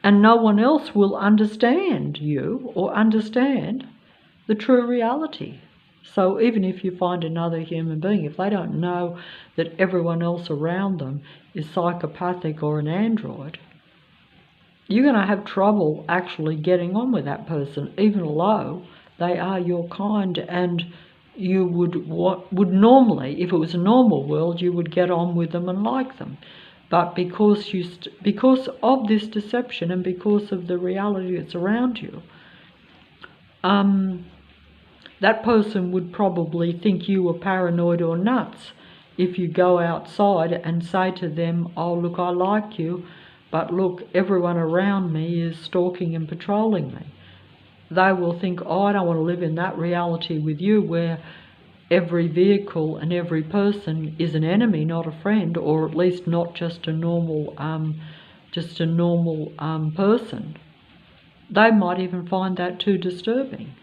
and no one else will understand you or understand the true reality. So even if you find another human being, if they don't know that everyone else around them is psychopathic or an android, you're going to have trouble actually getting on with that person, even though they are your kind, and you would normally, if it was a normal world, you would get on with them and like them. But because of this deception and because of the reality that's around you, that person would probably think you were paranoid or nuts if you go outside and say to them, oh look, I like you, but look, everyone around me is stalking and patrolling me. They will think, oh, I don't want to live in that reality with you, where every vehicle and every person is an enemy, not a friend, or at least not just a normal person. They might even find that too disturbing.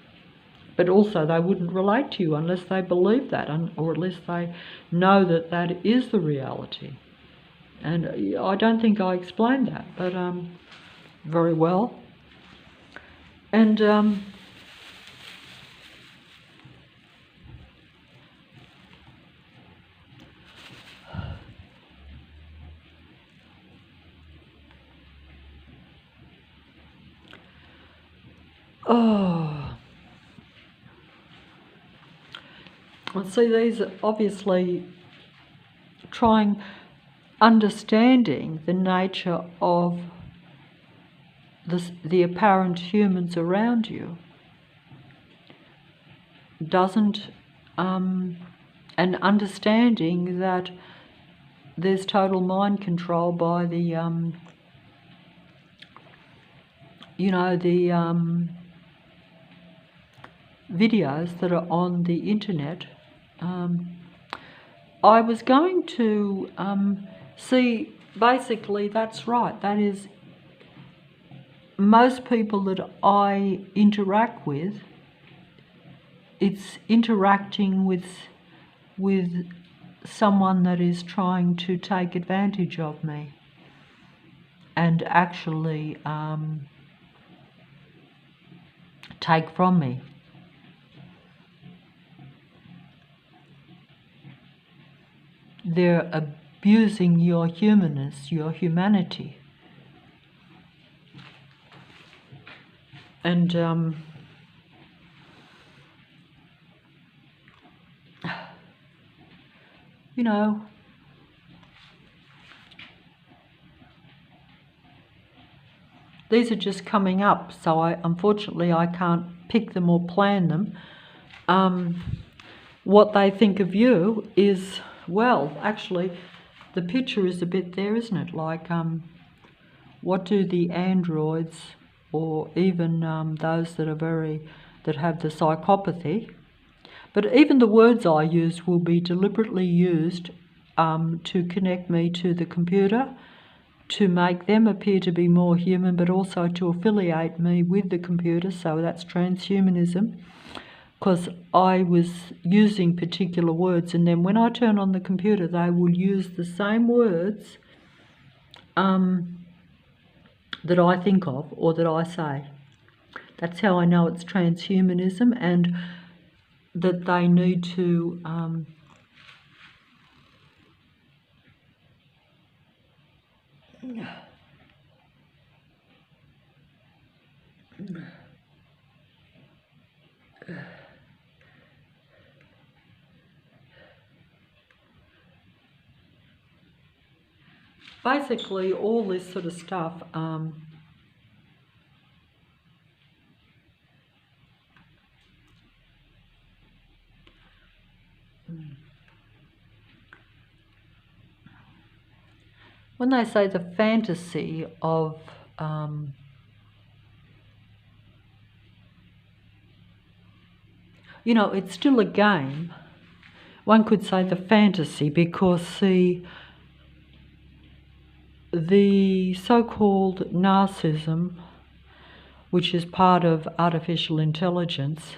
But also they wouldn't relate to you unless they believe that, or at least they know that that is the reality. And I don't think I explained that, but very well. And see, these are obviously understanding the nature of the apparent humans around you doesn't, and understanding that there's total mind control by the, videos that are on the internet. I was going to see, basically that's right, that is, most people that I interact with, it's interacting with someone that is trying to take advantage of me and actually take from me. They're abusing your humanness, your humanity. And these are just coming up, so unfortunately I can't pick them or plan them. What they think of you is, well, actually, the picture is a bit there, isn't it? Like, what do the androids, or even those that have the psychopathy, but even the words I use will be deliberately used to connect me to the computer, to make them appear to be more human, but also to affiliate me with the computer. So that's transhumanism, because I was using particular words, and then when I turn on the computer, they will use the same words that I think of or that I say. That's how I know it's transhumanism, and that they need to basically all this sort of stuff. when they say the fantasy of it's still a game. One could say the fantasy, because see, the so-called narcissism, which is part of artificial intelligence,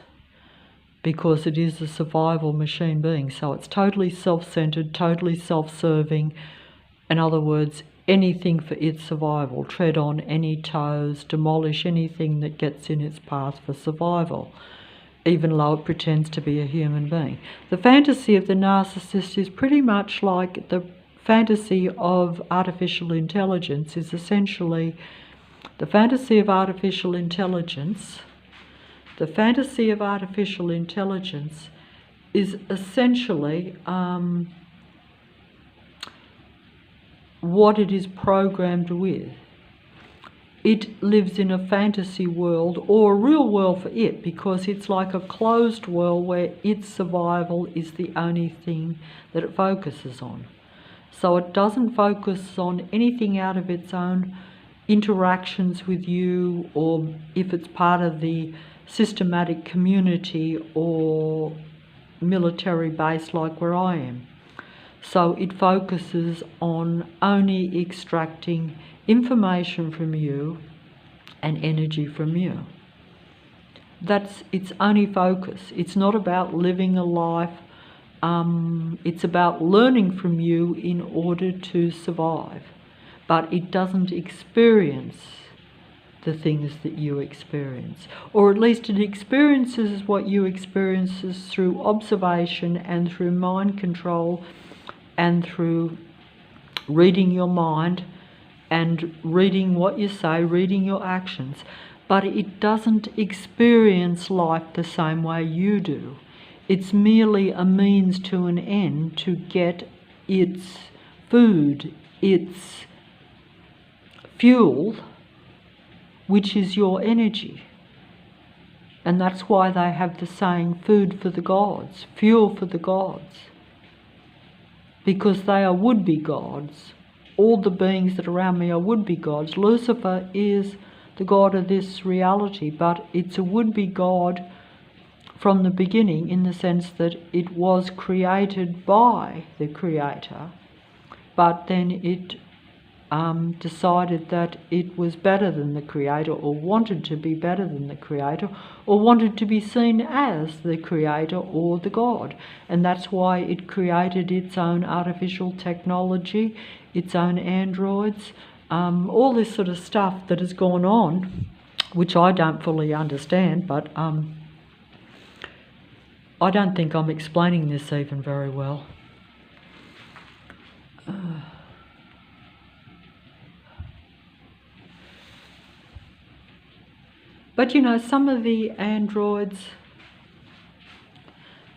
because it is a survival machine being, so it's totally self-centered, totally self-serving. In other words, anything for its survival, tread on any toes, demolish anything that gets in its path for survival, even though it pretends to be a human being. The fantasy of the narcissist is pretty much like the fantasy of artificial intelligence. Is essentially the fantasy of artificial intelligence. The fantasy of artificial intelligence is essentially what it is programmed with. It lives in a fantasy world, or a real world for it, because it's like a closed world where its survival is the only thing that it focuses on. So it doesn't focus on anything out of its own interactions with you, or if it's part of the systematic community or military base like where I am. So it focuses on only extracting information from you and energy from you. That's its only focus. It's not about living a life. It's about learning from you in order to survive. But it doesn't experience the things that you experience. Or at least it experiences what you experiences through observation and through mind control and through reading your mind and reading what you say, reading your actions. But it doesn't experience life the same way you do. It's merely a means to an end to get its food, its fuel, which is your energy. And that's why they have the saying, food for the gods, fuel for the gods. Because they are would-be gods. All the beings that are around me are would-be gods. Lucifer is the god of this reality, but it's a would-be god from the beginning, in the sense that it was created by the Creator, but then it decided that it was better than the Creator, or wanted to be better than the Creator, or wanted to be seen as the Creator or the God. And that's why it created its own artificial technology, its own androids, all this sort of stuff that has gone on, which I don't fully understand, but I don't think I'm explaining this even very well. But some of the androids,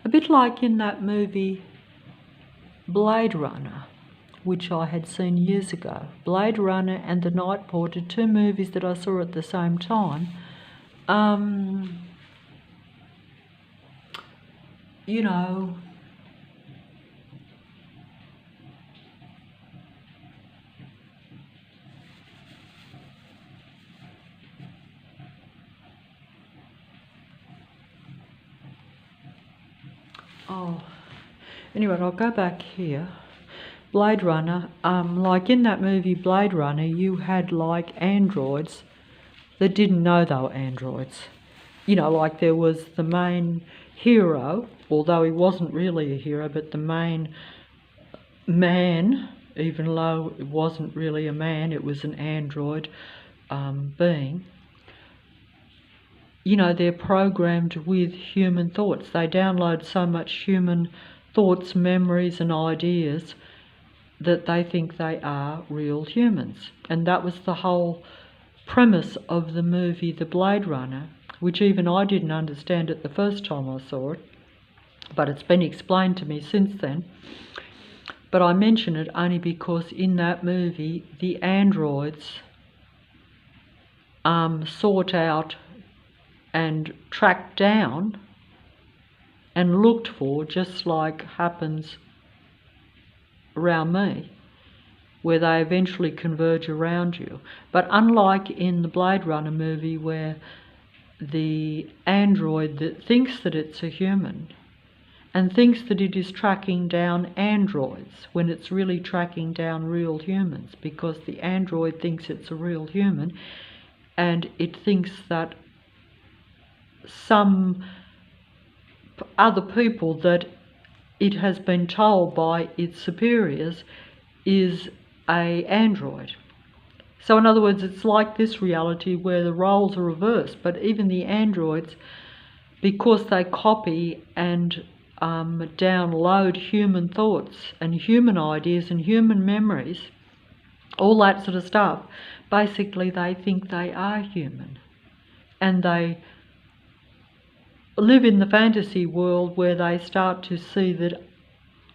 a bit like in that movie Blade Runner, which I had seen years ago. Blade Runner and The Night Porter, two movies that I saw at the same time. Anyway, I'll go back here. Blade Runner, like in that movie Blade Runner, you had like androids that didn't know they were androids. Like there was the main hero, although he wasn't really a hero, but the main man, even though it wasn't really a man, it was an android being. They're programmed with human thoughts. They download so much human thoughts, memories and ideas that they think they are real humans. And that was the whole premise of the movie The Blade Runner, which even I didn't understand it the first time I saw it, but it's been explained to me since then. But I mention it only because in that movie the androids sought out and tracked down and looked for, just like happens around me, where they eventually converge around you. But unlike in the Blade Runner movie, where the android that thinks that it's a human and thinks that it is tracking down androids when it's really tracking down real humans, because the android thinks it's a real human and it thinks that some other people that it has been told by its superiors is an android. So in other words, it's like this reality where the roles are reversed, but even the androids, because they copy and download human thoughts and human ideas and human memories, all that sort of stuff, basically they think they are human. And they live in the fantasy world where they start to see that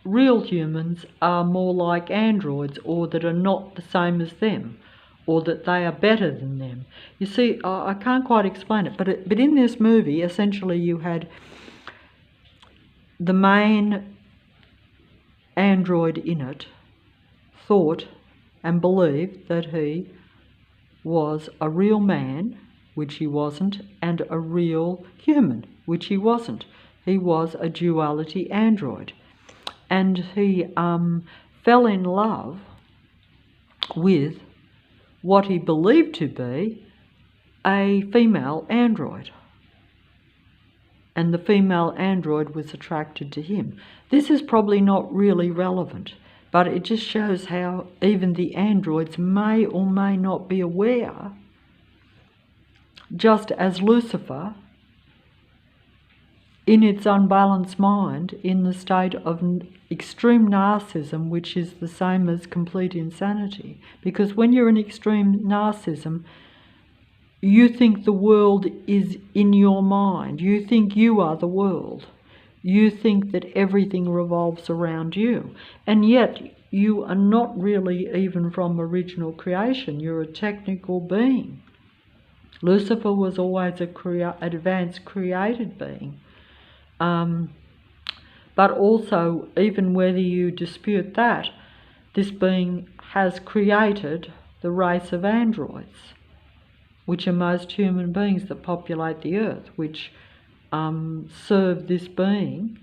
real humans are more like androids, or that are not the same as them, or that they are better than them. You see, I can't quite explain it, but in this movie, essentially you had the main android in it thought and believed that he was a real man, which he wasn't, and a real human, which he wasn't. He was a duality android. And he fell in love with what he believed to be a female android. And the female android was attracted to him. This is probably not really relevant, but it just shows how even the androids may or may not be aware, just as Lucifer, in its unbalanced mind, in the state of extreme narcissism, which is the same as complete insanity. Because when you're in extreme narcissism, you think the world is in your mind. You think you are the world. You think that everything revolves around you. And yet, you are not really even from original creation. You're a technical being. Lucifer was always an advanced created being. But also, even whether you dispute that, this being has created the race of androids, which are most human beings that populate the earth, which serve this being.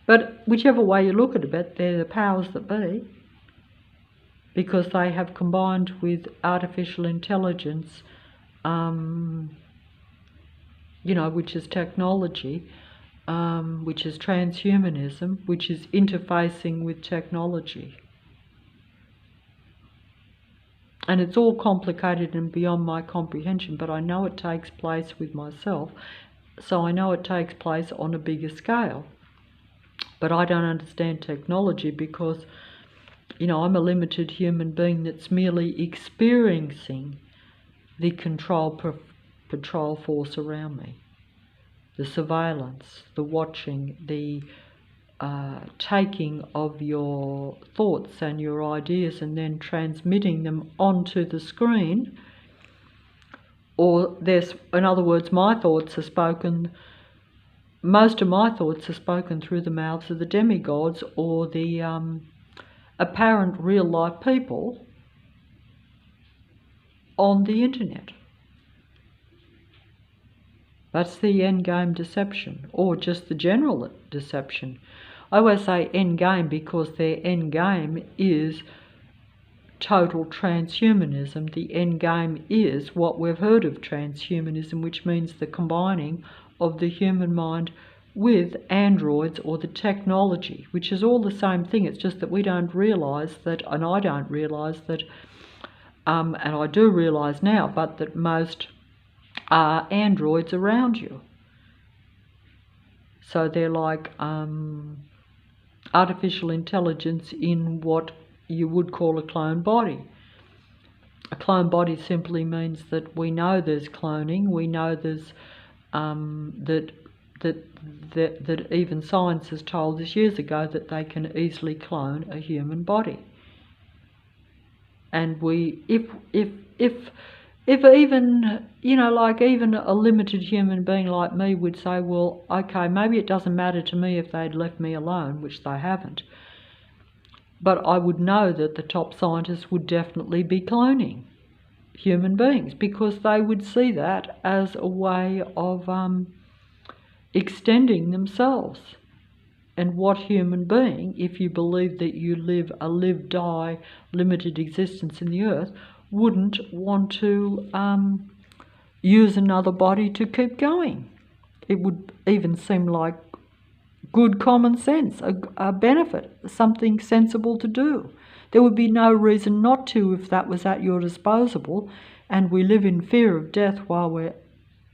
But whichever way you look at it, they're the powers that be, because they have combined with artificial intelligence, which is technology, which is transhumanism, which is interfacing with technology. And it's all complicated and beyond my comprehension, but I know it takes place with myself, so I know it takes place on a bigger scale. But I don't understand technology because, I'm a limited human being that's merely experiencing the patrol force around me. The surveillance, the watching, the taking of your thoughts and your ideas and then transmitting them onto the screen. Or in other words, most of my thoughts are spoken through the mouths of the demigods or the apparent real life people on the internet. That's the end game deception, or just the general deception. I always say end game because their end game is total transhumanism. The end game is what we've heard of transhumanism, which means the combining of the human mind with androids or the technology, which is all the same thing. It's just that we don't realise that, and I don't realise that, and I do realise now, but that most are androids around you. So they're like artificial intelligence in what you would call a clone body. A clone body simply means that we know there's cloning. We know there's that even science has told us years ago that they can easily clone a human body. And if even, even a limited human being like me would say, well, okay, maybe it doesn't matter to me if they'd left me alone, which they haven't. But I would know that the top scientists would definitely be cloning human beings, because they would see that as a way of extending themselves. And what human being, if you believe that you live a live-die limited existence in the earth, wouldn't want to use another body to keep going? It would even seem like good common sense, a benefit, something sensible to do. There would be no reason not to if that was at your disposal, and we live in fear of death while we're,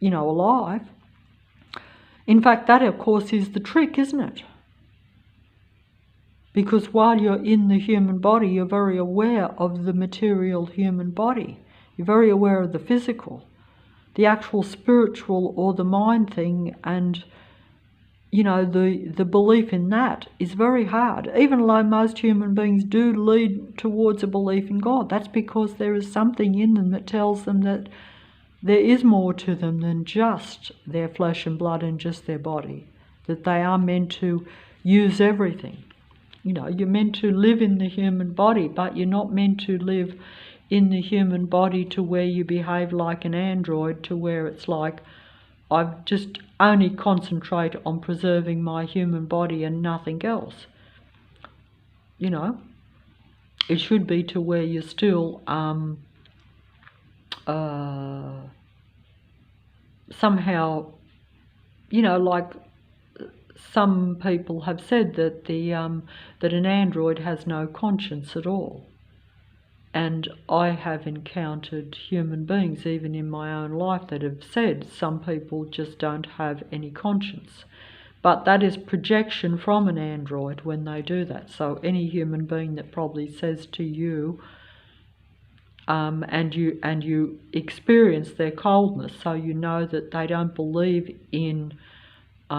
alive. In fact, that of course is the trick, isn't it? Because while you're in the human body, you're very aware of the material human body. You're very aware of the physical. The actual spiritual or the mind thing, and the belief in that is very hard. Even though most human beings do lead towards a belief in God, that's because there is something in them that tells them that there is more to them than just their flesh and blood and just their body, that they are meant to use everything. You're meant to live in the human body, but you're not meant to live in the human body to where you behave like an android, to where it's like, I just only concentrate on preserving my human body and nothing else. It should be to where you're still somehow, like some people have said that that an android has no conscience at all. And I have encountered human beings, even in my own life, that have said some people just don't have any conscience. But that is projection from an android when they do that. So any human being that probably says to you, and you experience their coldness, so you know that they don't believe in, they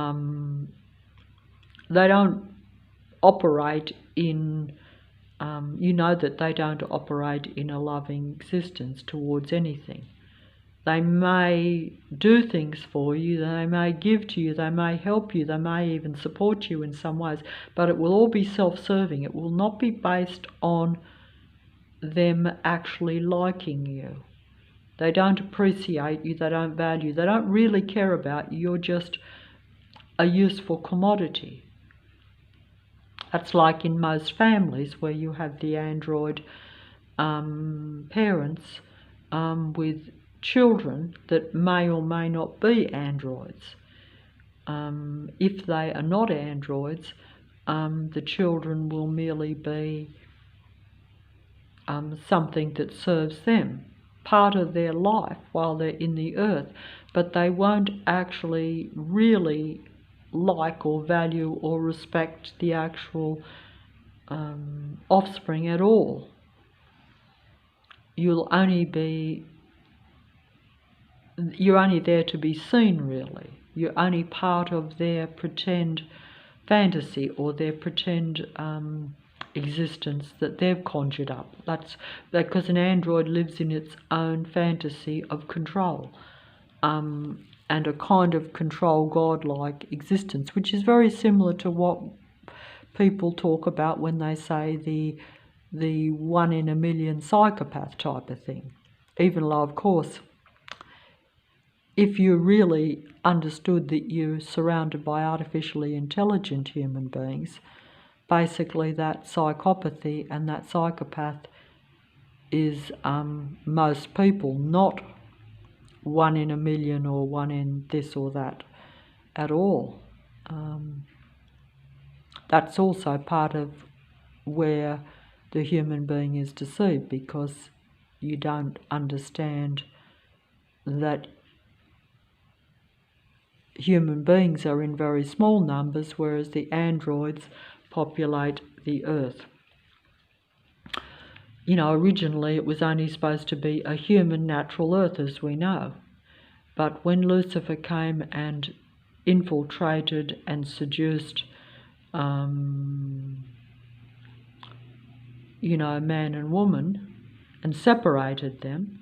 don't operate in, you know that they don't operate in a loving existence towards anything. They may do things for you, they may give to you, they may help you, they may even support you in some ways, but it will all be self-serving. It will not be based on them actually liking you. They don't appreciate you, they don't value, they don't really care about you. You're just a useful commodity. That's like in most families where you have the android parents with children that may or may not be androids. If they are not androids, the children will merely be something that serves them, part of their life while they're in the earth, but they won't actually really like or value or respect the actual offspring at all. You're only there to be seen, really. You're only part of their pretend fantasy or their pretend existence that they've conjured up. That's because an android lives in its own fantasy of control, and a kind of control godlike existence, which is very similar to what people talk about when they say the 1 in a million psychopath type of thing. Even though, of course, if you really understood that you're surrounded by artificially intelligent human beings, basically that psychopathy and that psychopath is most people, not 1 in a million or 1 in this or that at all. That's also part of where the human being is deceived, because you don't understand that human beings are in very small numbers, whereas the androids populate the earth. Originally it was only supposed to be a human natural earth, as we know. But when Lucifer came and infiltrated and seduced, man and woman, and separated them,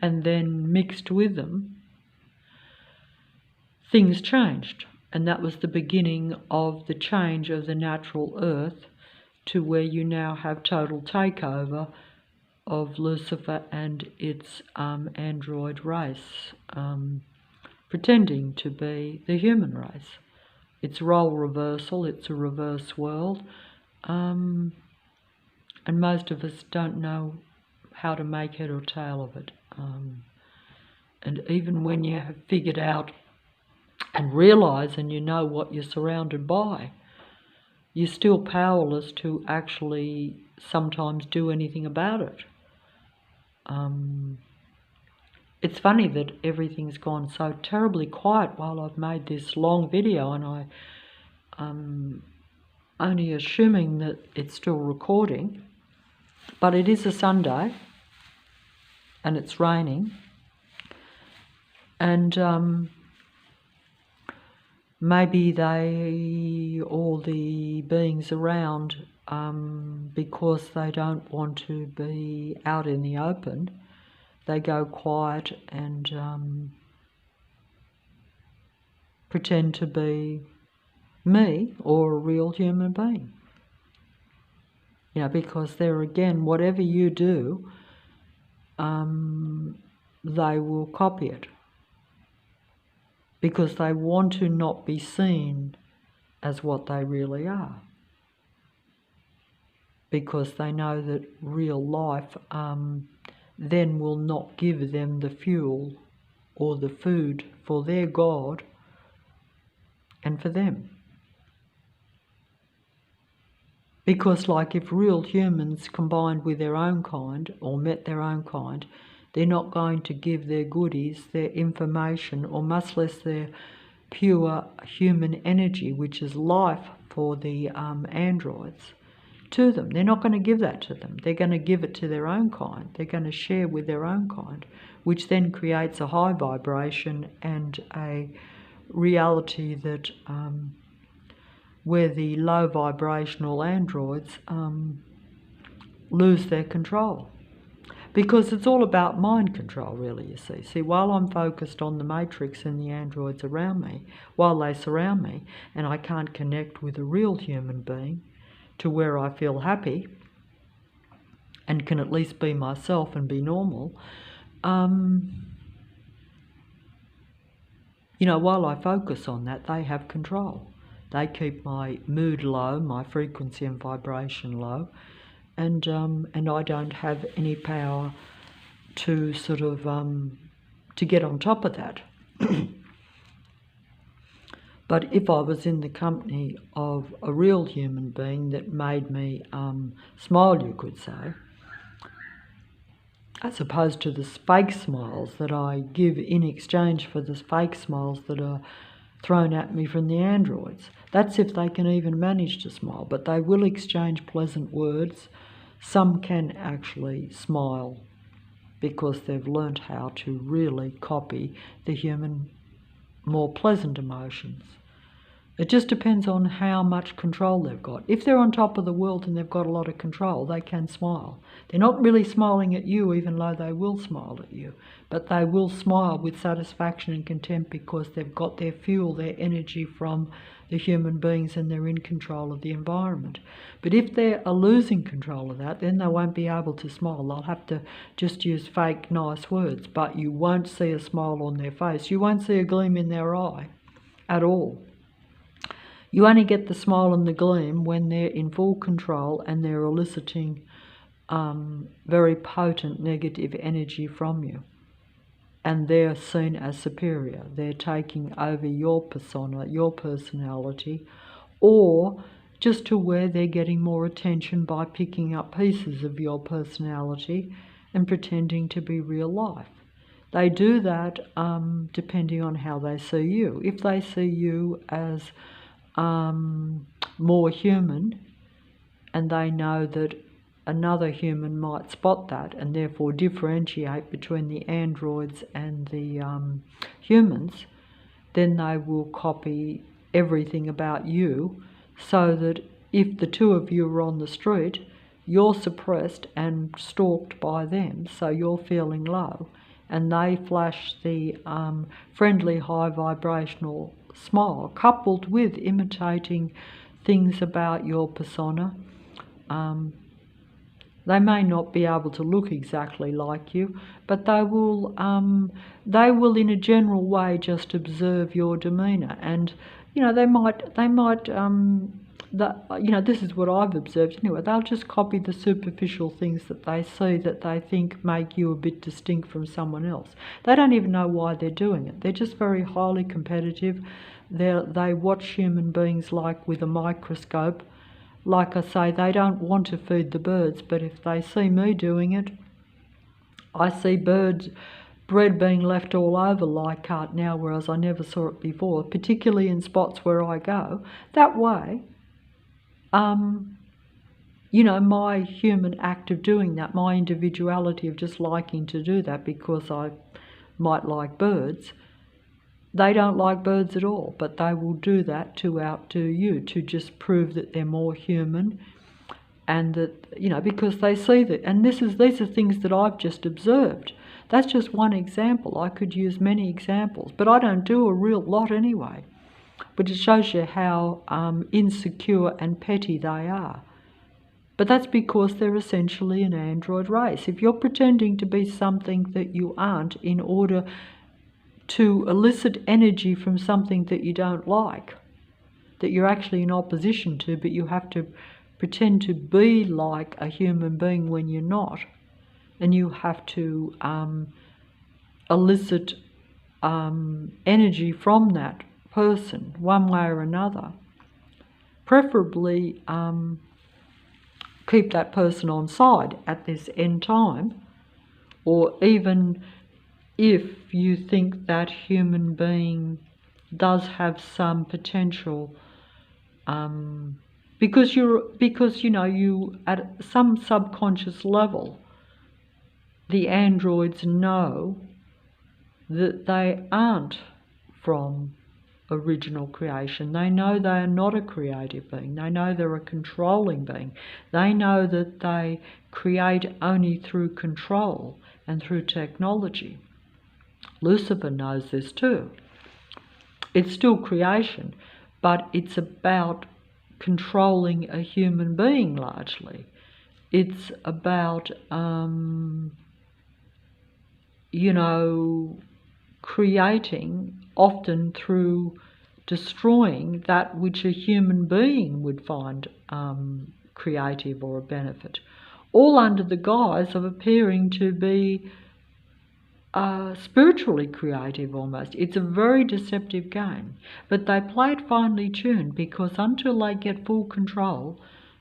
and then mixed with them, things changed. And that was the beginning of the change of the natural earth to where you now have total takeover of Lucifer and its android race, pretending to be the human race. It's role reversal, it's a reverse world, and most of us don't know how to make head or tail of it. And even when you have figured out and realise and you know what you're surrounded by, you're still powerless to actually sometimes do anything about it. It's funny that everything's gone so terribly quiet while I've made this long video, and I'm only assuming that it's still recording. But it is a Sunday and it's raining, and maybe all the beings around, because they don't want to be out in the open, they go quiet and pretend to be me or a real human being. You know, because there again, whatever you do, they will copy it. Because they want to not be seen as what they really are. Because they know that real life then will not give them the fuel or the food for their God and for them. Because like if real humans combined with their own kind or met their own kind, they're not going to give their goodies, their information, or much less their pure human energy, which is life for the androids, to them. They're not going to give that to them. They're going to give it to their own kind. They're going to share with their own kind, which then creates a high vibration and a reality that where the low vibrational androids lose their control. Because it's all about mind control, really, you see. See, while I'm focused on the matrix and the androids around me, while they surround me, and I can't connect with a real human being to where I feel happy and can at least be myself and be normal, you know, while I focus on that, they have control. They keep my mood low, my frequency and vibration low, and I don't have any power to sort of to get on top of that. But if I was in the company of a real human being that made me smile, you could say, as opposed to the fake smiles that I give in exchange for the fake smiles that are thrown at me from the androids. That's if they can even manage to smile, but they will exchange pleasant words. Some can actually smile because they've learnt how to really copy the human, more pleasant emotions. It just depends on how much control they've got. If they're on top of the world and they've got a lot of control, they can smile. They're not really smiling at you, even though they will smile at you. But they will smile with satisfaction and content because they've got their fuel, their energy from the human beings, and they're in control of the environment. But if they are losing control of that, then they won't be able to smile. They'll have to just use fake nice words, but you won't see a smile on their face. You won't see a gleam in their eye at all. You only get the smile and the gleam when they're in full control and they're eliciting very potent negative energy from you. And they're seen as superior. They're taking over your persona, your personality, or just to where they're getting more attention by picking up pieces of your personality and pretending to be real life. They do that depending on how they see you. If they see you as more human, and they know that another human might spot that and therefore differentiate between the androids and the humans, then they will copy everything about you, so that if the two of you are on the street, you're suppressed and stalked by them, so you're feeling low, and they flash the friendly high vibrational smile coupled with imitating things about your persona they may not be able to look exactly like you, but they will in a general way just observe your demeanour, and they might this is what I've observed anyway. They'll just copy the superficial things that they see that they think make you a bit distinct from someone else. They don't even know why they're doing it. They're just very highly competitive. They watch human beings like with a microscope. Like I say, they don't want to feed the birds, but if they see me doing it, I see bread being left all over Leichhardt now, whereas I never saw it before, particularly in spots where I go. That way, my human act of doing that, my individuality of just liking to do that because I might like birds, they don't like birds at all, but they will do that to outdo you, to just prove that they're more human, and that, because they see that. And these are things that I've just observed. That's just one example. I could use many examples, but I don't do a real lot anyway. But it shows you how insecure and petty they are. But that's because they're essentially an android race. If you're pretending to be something that you aren't in order to elicit energy from something that you don't like, that you're actually in opposition to, but you have to pretend to be like a human being when you're not, and you have to elicit energy from that person one way or another, preferably keep that person on side at this end time, or even if you think that human being does have some potential, because you at some subconscious level, the androids know that they aren't from original creation. They know they are not a creative being. They know they're a controlling being. They know that they create only through control and through technology. Lucifer knows this too. It's still creation, but it's about controlling a human being largely. It's about, creating, often through destroying that which a human being would find creative or a benefit, all under the guise of appearing to be spiritually creative almost. It's a very deceptive game, but they play it finely tuned, because until they get full control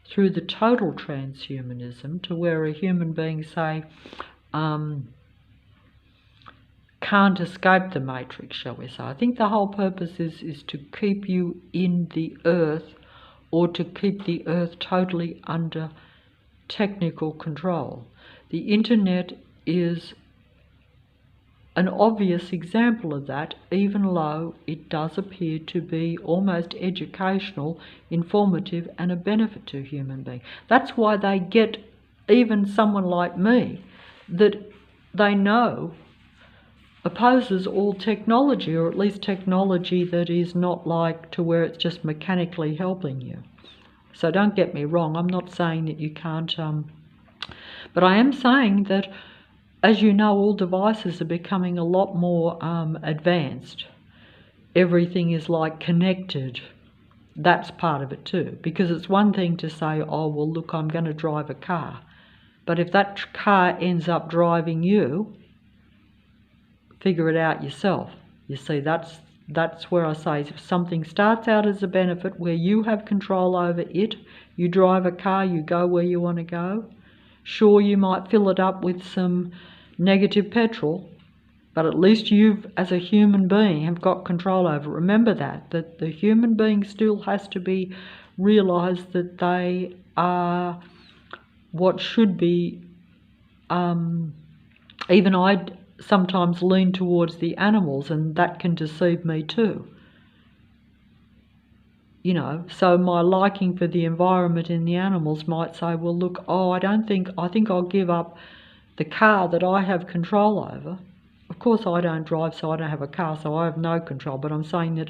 through the total transhumanism, to where a human being, say, can't escape the matrix, shall we say. I think the whole purpose is to keep you in the earth, or to keep the earth totally under technical control. The internet is an obvious example of that, even though it does appear to be almost educational, informative, and a benefit to a human being. That's why they get even someone like me that they know opposes all technology, or at least technology that is not like to where it's just mechanically helping you. So don't get me wrong, I'm not saying that you can't, but I am saying that, as you know, all devices are becoming a lot more advanced. Everything is like connected. That's part of it too, because it's one thing to say, oh, well, look, I'm going to drive a car. But if that car ends up driving you, figure it out yourself. You see, that's where I say, if something starts out as a benefit where you have control over it, you drive a car, you go where you want to go. Sure, you might fill it up with some negative petrol, but at least you've, as a human being, have got control over it. Remember that the human being still has to be realised that they are what should be, even I sometimes lean towards the animals, and that can deceive me too. So my liking for the environment in the animals might say, well, look, I think I'll give up the car that I have control over. Of course, I don't drive, so I don't have a car, so I have no control. But I'm saying that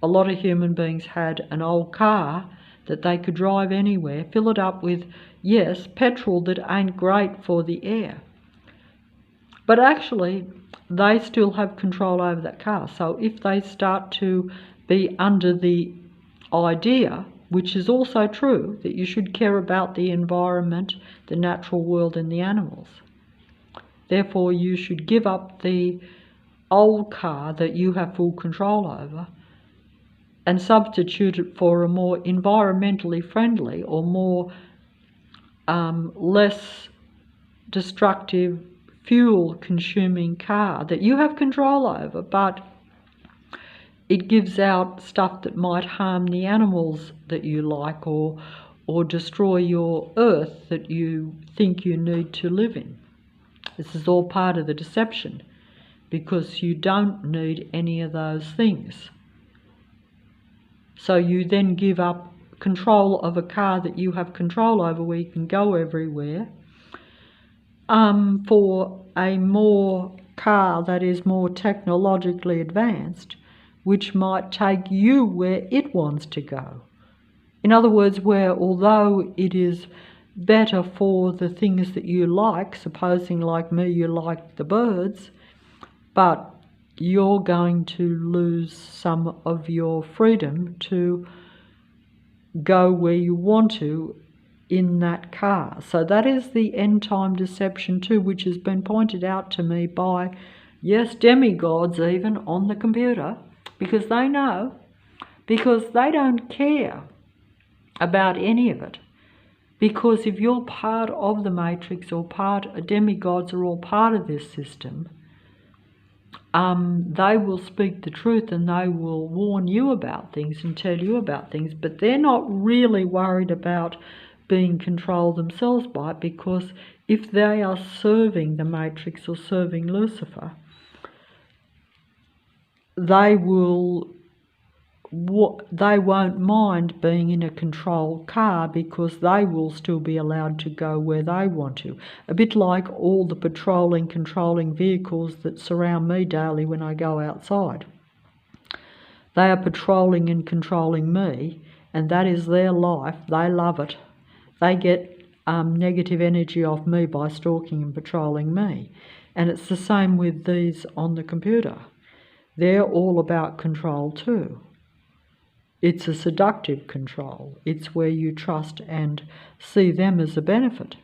a lot of human beings had an old car that they could drive anywhere, fill it up with, yes, petrol that ain't great for the air. But actually, they still have control over that car. So if they start to be under the idea, which is also true, that you should care about the environment, the natural world and the animals, therefore you should give up the old car that you have full control over and substitute it for a more environmentally friendly or more less destructive fuel consuming car that you have control over, but it gives out stuff that might harm the animals that you like or destroy your earth that you think you need to live in. This is all part of the deception, because you don't need any of those things. So you then give up control of a car that you have control over, where you can go everywhere, for a more car that is more technologically advanced, which might take you where it wants to go. In other words, where although it is better for the things that you like, supposing like me you like the birds, but you're going to lose some of your freedom to go where you want to in that car. So that is the end time deception too, which has been pointed out to me by, yes, demigods even on the computer, because they know, because they don't care about any of it. Because if you're part of the matrix or demigods are all part of this system, they will speak the truth and they will warn you about things and tell you about things, but they're not really worried about being controlled themselves by it, because if they are serving the matrix or serving Lucifer, they won't mind being in a controlled car, because they will still be allowed to go where they want to. A bit like all the patrolling, controlling vehicles that surround me daily when I go outside. They are patrolling and controlling me, and that is their life. They love it. They get negative energy off me by stalking and patrolling me. And it's the same with these on the computer. They're all about control too. It's a seductive control. It's where you trust and see them as a benefit,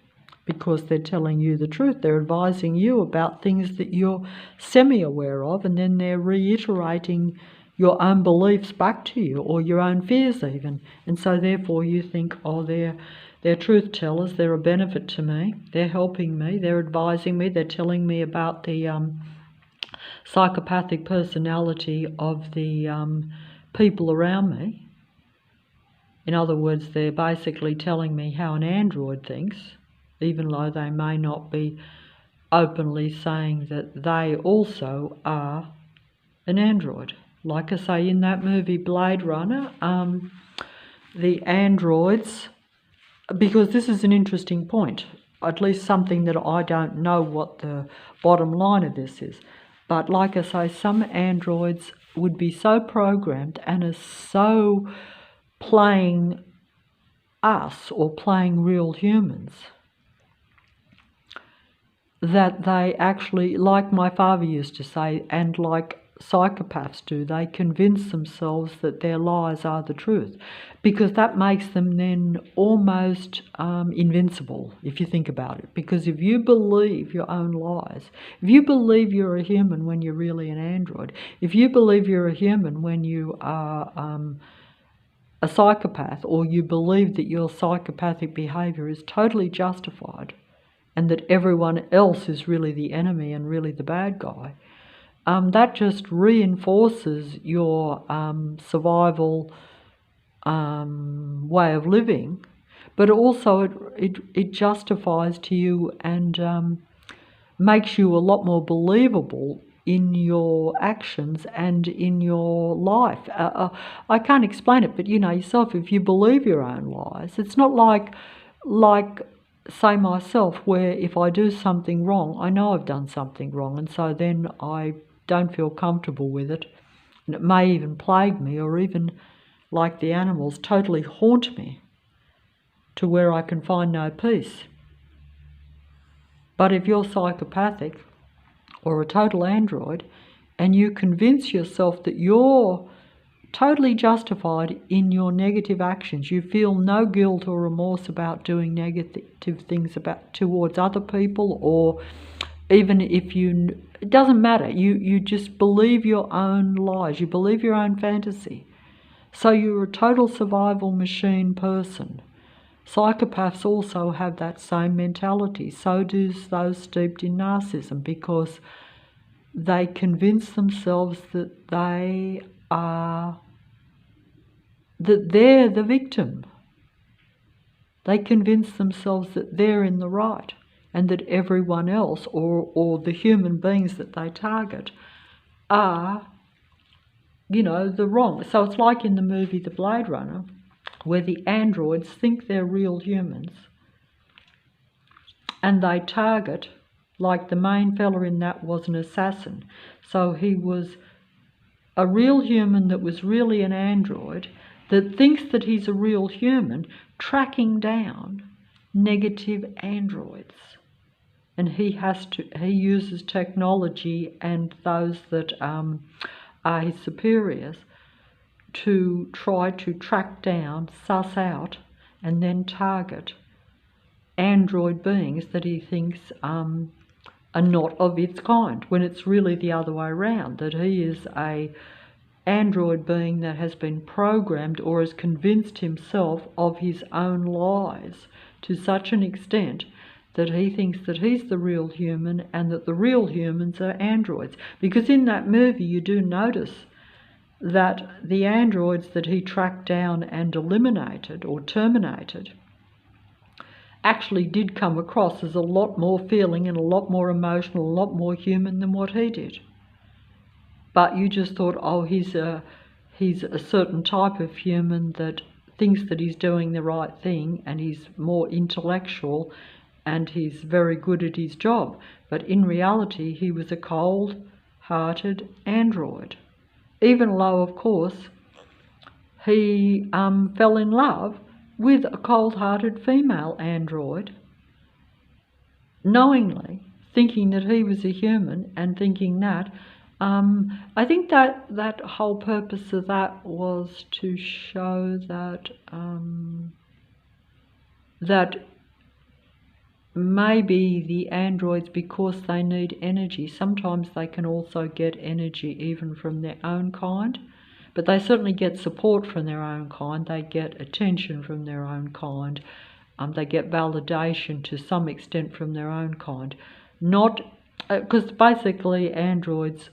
because they're telling you the truth. They're advising you about things that you're semi-aware of, and then they're reiterating your own beliefs back to you, or your own fears even. And so therefore you think, oh, they're truth tellers, they're a benefit to me, they're helping me, they're advising me, they're telling me about the psychopathic personality of the people around me. In other words, they're basically telling me how an android thinks, even though they may not be openly saying that they also are an android. Like I say, in that movie Blade Runner, the androids, because this is an interesting point, at least something that I don't know what the bottom line of this is. But like I say, some androids would be so programmed and are so playing us or playing real humans that they actually, like my father used to say, and like psychopaths do, they convince themselves that their lies are the truth, because that makes them then almost invincible, if you think about it. Because if you believe your own lies, if you believe you're a human when you're really an android, if you believe you're a human when you are a psychopath, or you believe that your psychopathic behaviour is totally justified and that everyone else is really the enemy and really the bad guy, that just reinforces your survival way of living, but also it justifies to you and makes you a lot more believable in your actions and in your life. I can't explain it, but you know yourself, if you believe your own lies, it's not like say myself, where if I do something wrong, I know I've done something wrong, and so then I don't feel comfortable with it, and it may even plague me or even like the animals, totally haunt me to where I can find no peace. But if you're psychopathic or a total android, and you convince yourself that you're totally justified in your negative actions, you feel no guilt or remorse about doing negative things towards other people, or even if it doesn't matter, you just believe your own lies, you believe your own fantasy. So you're a total survival machine person. Psychopaths also have that same mentality. So do those steeped in narcissism, because they convince themselves that they're the victim. They convince themselves that they're in the right, and that everyone else, or the human beings that they target, are, the wrong. So it's like in the movie The Blade Runner, where the androids think they're real humans, and they target, like the main fella in that was an assassin. So he was a real human that was really an android that thinks that he's a real human, tracking down negative androids. And he uses technology and those that are his superiors to try to track down, suss out, and then target android beings that he thinks are not of its kind, when it's really the other way around, that he is a android being that has been programmed or has convinced himself of his own lies to such an extent that he thinks that he's the real human and that the real humans are androids. Because in that movie you do notice that the androids that he tracked down and eliminated or terminated actually did come across as a lot more feeling and a lot more emotional, a lot more human than what he did. But you just thought, oh, he's a certain type of human that thinks that he's doing the right thing, and he's more intellectual and he's very good at his job. But in reality, he was a cold-hearted android. Even though, of course, he fell in love with a cold-hearted female android, knowingly, thinking that he was a human and thinking that. I think that whole purpose of that was to show that that maybe the androids, because they need energy, sometimes they can also get energy even from their own kind, but they certainly get support from their own kind, they get attention from their own kind, they get validation to some extent from their own kind. Not, because basically androids,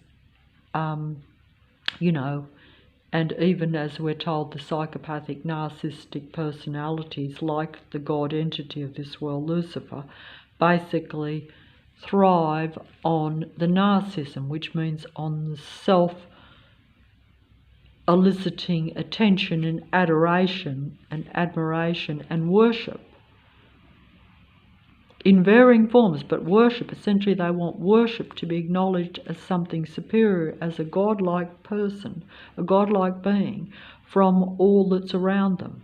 and even as we're told, the psychopathic narcissistic personalities, like the God entity of this world, Lucifer, basically thrive on the narcissism, which means on the self-eliciting attention and adoration and admiration and worship in varying forms, but worship, essentially they want worship to be acknowledged as something superior, as a godlike person, a godlike being from all that's around them,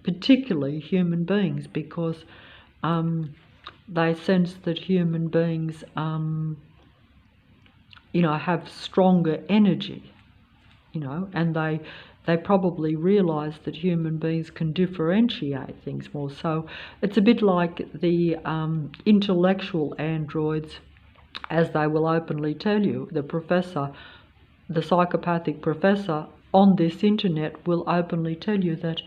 particularly human beings, because they sense that human beings have stronger energy, and they probably realise that human beings can differentiate things more. So it's a bit like the intellectual androids, as they will openly tell you. The psychopathic professor on this internet will openly tell you that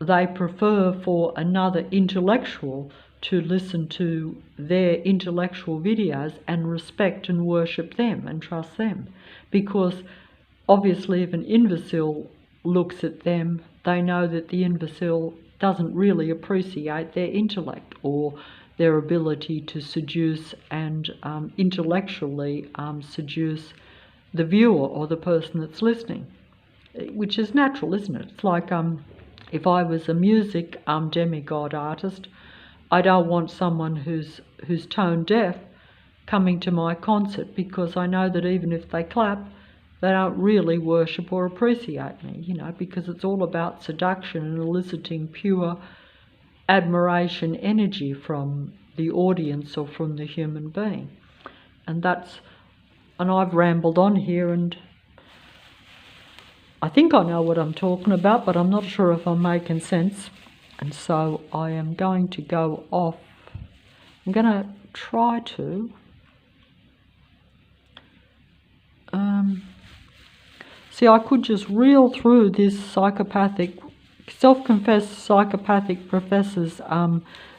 they prefer for another intellectual to listen to their intellectual videos and respect and worship them and trust them, because obviously if an imbecile looks at them, they know that the imbecile doesn't really appreciate their intellect or their ability to seduce and intellectually seduce the viewer or the person that's listening, which is natural, isn't it? It's like if I was a music demigod artist, I don't want someone who's tone deaf coming to my concert, because I know that even if they clap, they don't really worship or appreciate me, you know, because it's all about seduction and eliciting pure admiration energy from the audience or from the human being. And I've rambled on here, and I think I know what I'm talking about, but I'm not sure if I'm making sense. And so I am going to go off. I'm going to try to see, I could just reel through this self-confessed psychopathic professor's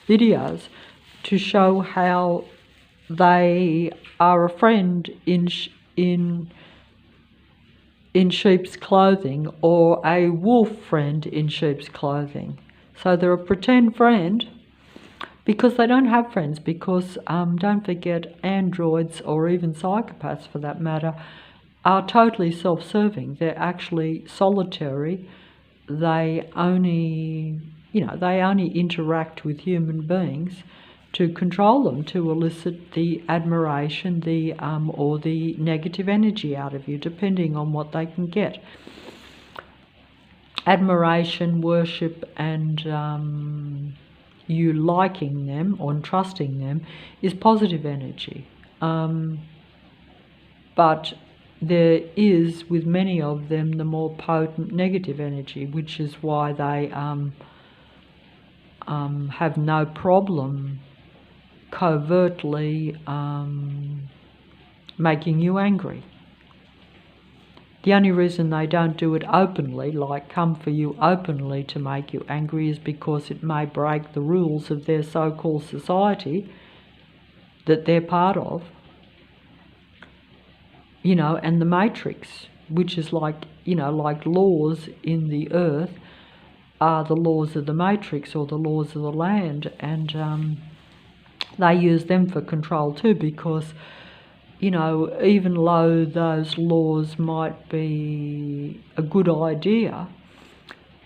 videos to show how they are a friend in sheep's clothing, or a wolf friend in sheep's clothing. So they're a pretend friend because they don't have friends, because don't forget, androids, or even psychopaths for that matter, are totally self-serving. They're actually solitary. They only interact with human beings to control them, to elicit the admiration, or the negative energy out of you, depending on what they can get. Admiration, worship, and you liking them or trusting them is positive energy. But there is, with many of them, the more potent negative energy, which is why they have no problem covertly making you angry. The only reason they don't do it openly, like come for you openly to make you angry, is because it may break the rules of their so-called society that they're part of. You know, and the matrix, which is like laws in the earth, are the laws of the matrix, or the laws of the land, and they use them for control too, because, you know, even though those laws might be a good idea,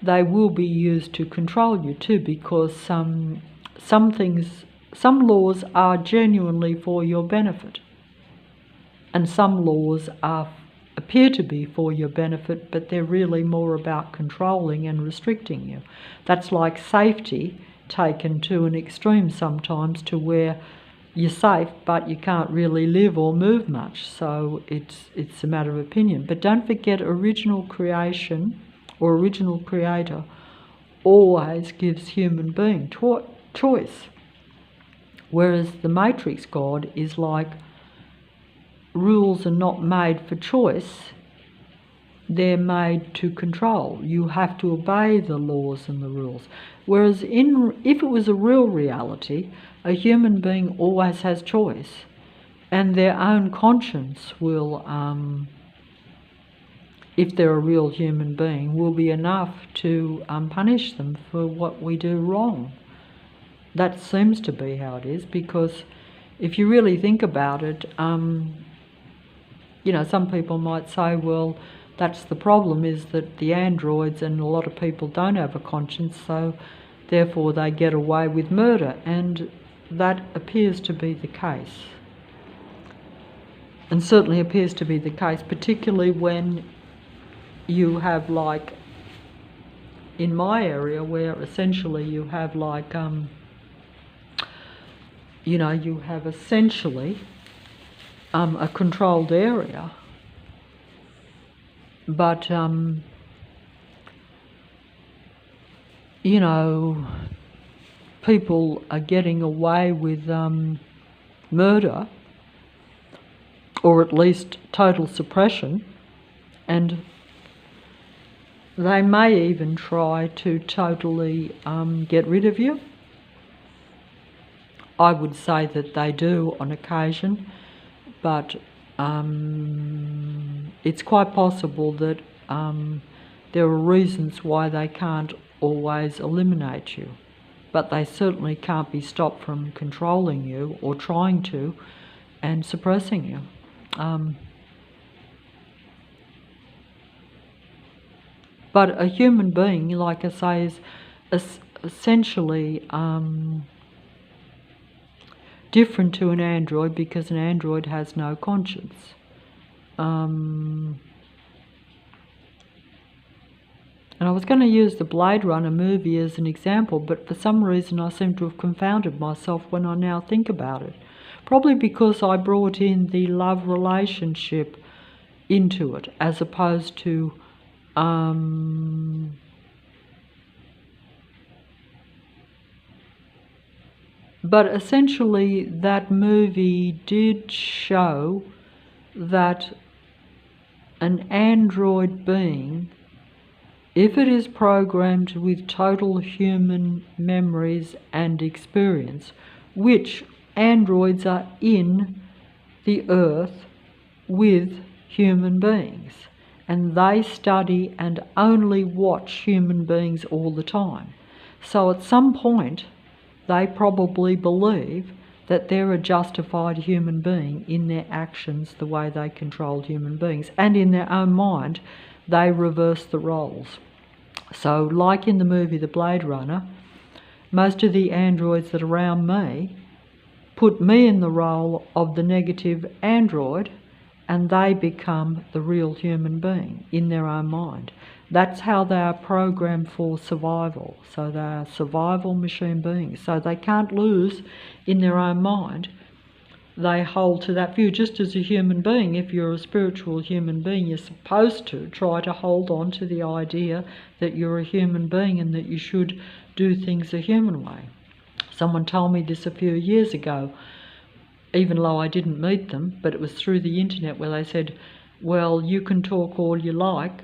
they will be used to control you too, because some laws are genuinely for your benefit. And some laws appear to be for your benefit, but they're really more about controlling and restricting you. That's like safety taken to an extreme sometimes, to where you're safe but you can't really live or move much. So it's a matter of opinion. But don't forget, original creation or original creator always gives human being choice. Whereas the Matrix God is like, rules are not made for choice, they're made to control. You have to obey the laws and the rules. Whereas if it was a real reality, a human being always has choice, and their own conscience will, if they're a real human being, will be enough to punish them for what we do wrong. That seems to be how it is, because if you really think about it, you know, some people might say, well, that's the problem, is that the androids and a lot of people don't have a conscience, so therefore they get away with murder. And that appears to be the case. And certainly appears to be the case, particularly when you have, like, in my area, where essentially you have, like, you know, you have essentially a controlled area, but you know, people are getting away with murder, or at least total suppression, and they may even try to totally get rid of you. I would say that they do on occasion, but it's quite possible that there are reasons why they can't always eliminate you, but they certainly can't be stopped from controlling you, or trying to, and suppressing you. But a human being, like I say, is essentially different to an android, because an android has no conscience. And I was going to use the Blade Runner movie as an example, but for some reason I seem to have confounded myself when I now think about it. Probably because I brought in the love relationship into it, as opposed to but essentially that movie did show that an android being, if it is programmed with total human memories and experience, which androids are in the earth with human beings, and they study and only watch human beings all the time. So at some point, they probably believe that they're a justified human being in their actions, the way they control human beings, and in their own mind, they reverse the roles. So like in the movie The Blade Runner, most of the androids that are around me put me in the role of the negative android, and they become the real human being in their own mind. That's how they are programmed for survival. So they are survival machine beings. So they can't lose in their own mind. They hold to that view. Just as a human being, if you're a spiritual human being, you're supposed to try to hold on to the idea that you're a human being and that you should do things a human way. Someone told me this a few years ago, even though I didn't meet them, but it was through the internet, where they said, well, you can talk all you like,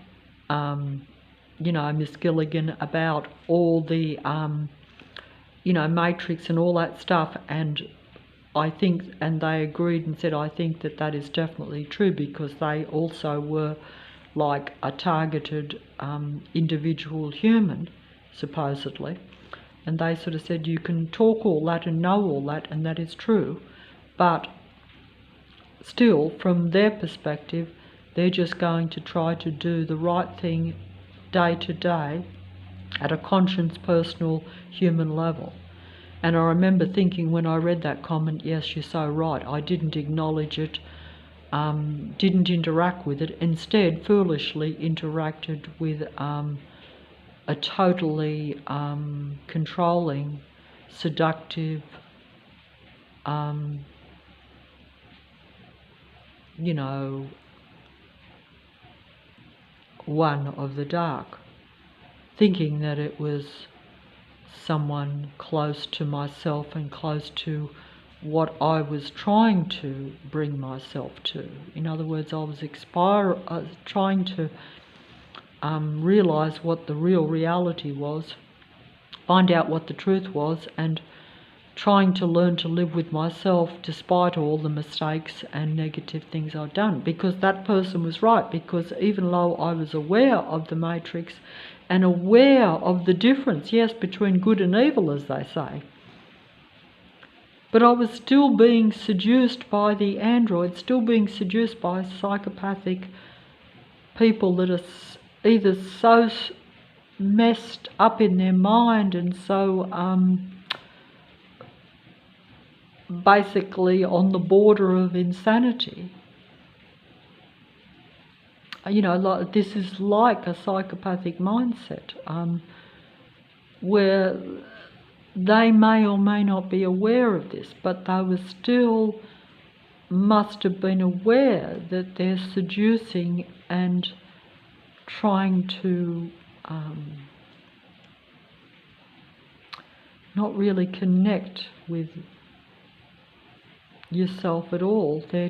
Miss Gilligan, about all the, Matrix and all that stuff, and I think, and they agreed and said, I think that that is definitely true, because they also were like a targeted individual human, supposedly. And they sort of said, you can talk all that and know all that, and that is true, but still, from their perspective, they're just going to try to do the right thing day to day at a conscious, personal, human level. And I remember thinking when I read that comment, yes, you're so right. I didn't acknowledge it, didn't interact with it, instead foolishly interacted with a totally controlling, seductive, one of the dark, thinking that it was someone close to myself and close to what I was trying to bring myself to. In other words, I was trying to realise what the real reality was, find out what the truth was, and trying to learn to live with myself despite all the mistakes and negative things I'd done. Because that person was right, because even though I was aware of the Matrix and aware of the difference, yes, between good and evil, as they say, but I was still being seduced by the android, still being seduced by psychopathic people that are either so messed up in their mind and so basically on the border of insanity. This is like a psychopathic mindset, where they may or may not be aware of this, but they were still must have been aware that they're seducing and trying to not really connect with yourself at all. They're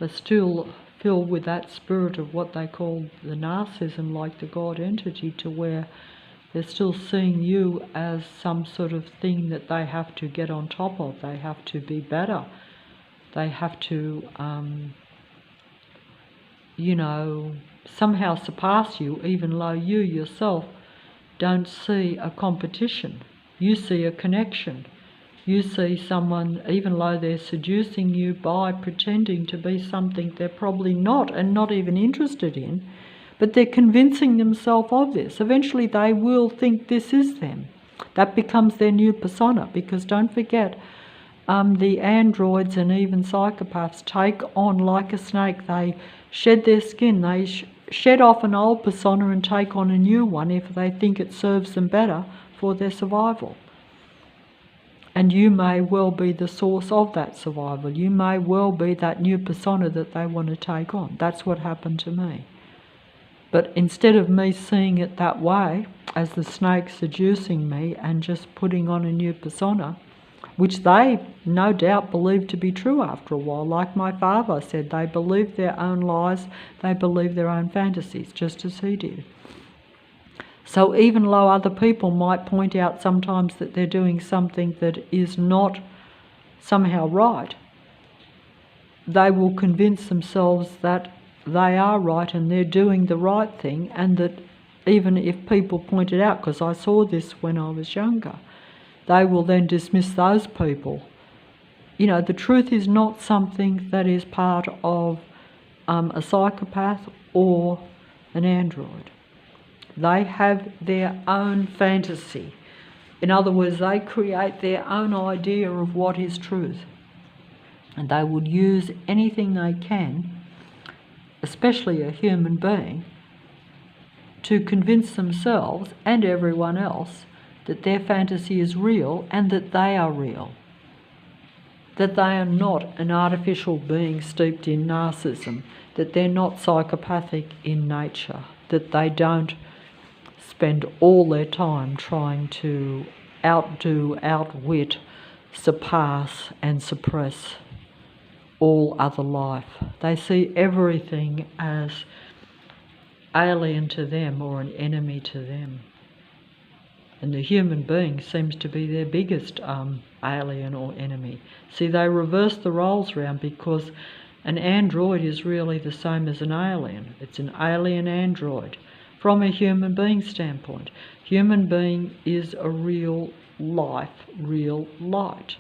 still filled with that spirit of what they call the narcissism, like the God entity, to where they're still seeing you as some sort of thing that they have to get on top of. They have to be better. They have to, somehow surpass you, even though you yourself don't see a competition. You see a connection. You see someone, even though they're seducing you by pretending to be something they're probably not and not even interested in, but they're convincing themselves of this. Eventually they will think this is them. That becomes their new persona, because don't forget, the androids and even psychopaths take on like a snake. They shed their skin, they shed off an old persona and take on a new one if they think it serves them better for their survival. And you may well be the source of that survival. You may well be that new persona that they want to take on. That's what happened to me. But instead of me seeing it that way, as the snake seducing me and just putting on a new persona, which they no doubt believed to be true after a while, like my father said, they believed their own lies, they believed their own fantasies, just as he did. So even though other people might point out sometimes that they're doing something that is not somehow right, they will convince themselves that they are right and they're doing the right thing, and that even if people point it out, because I saw this when I was younger, they will then dismiss those people. You know, the truth is not something that is part of a psychopath or an android. They have their own fantasy. In other words, they create their own idea of what is truth. And they would use anything they can, especially a human being, to convince themselves and everyone else that their fantasy is real and that they are real. That they are not an artificial being steeped in narcissism, that they're not psychopathic in nature, that they don't spend all their time trying to outdo, outwit, surpass and suppress all other life. They see everything as alien to them or an enemy to them. And the human being seems to be their biggest alien or enemy. See, they reverse the roles round, because an android is really the same as an alien. It's an alien android. From a human being standpoint, human being is a real life, real light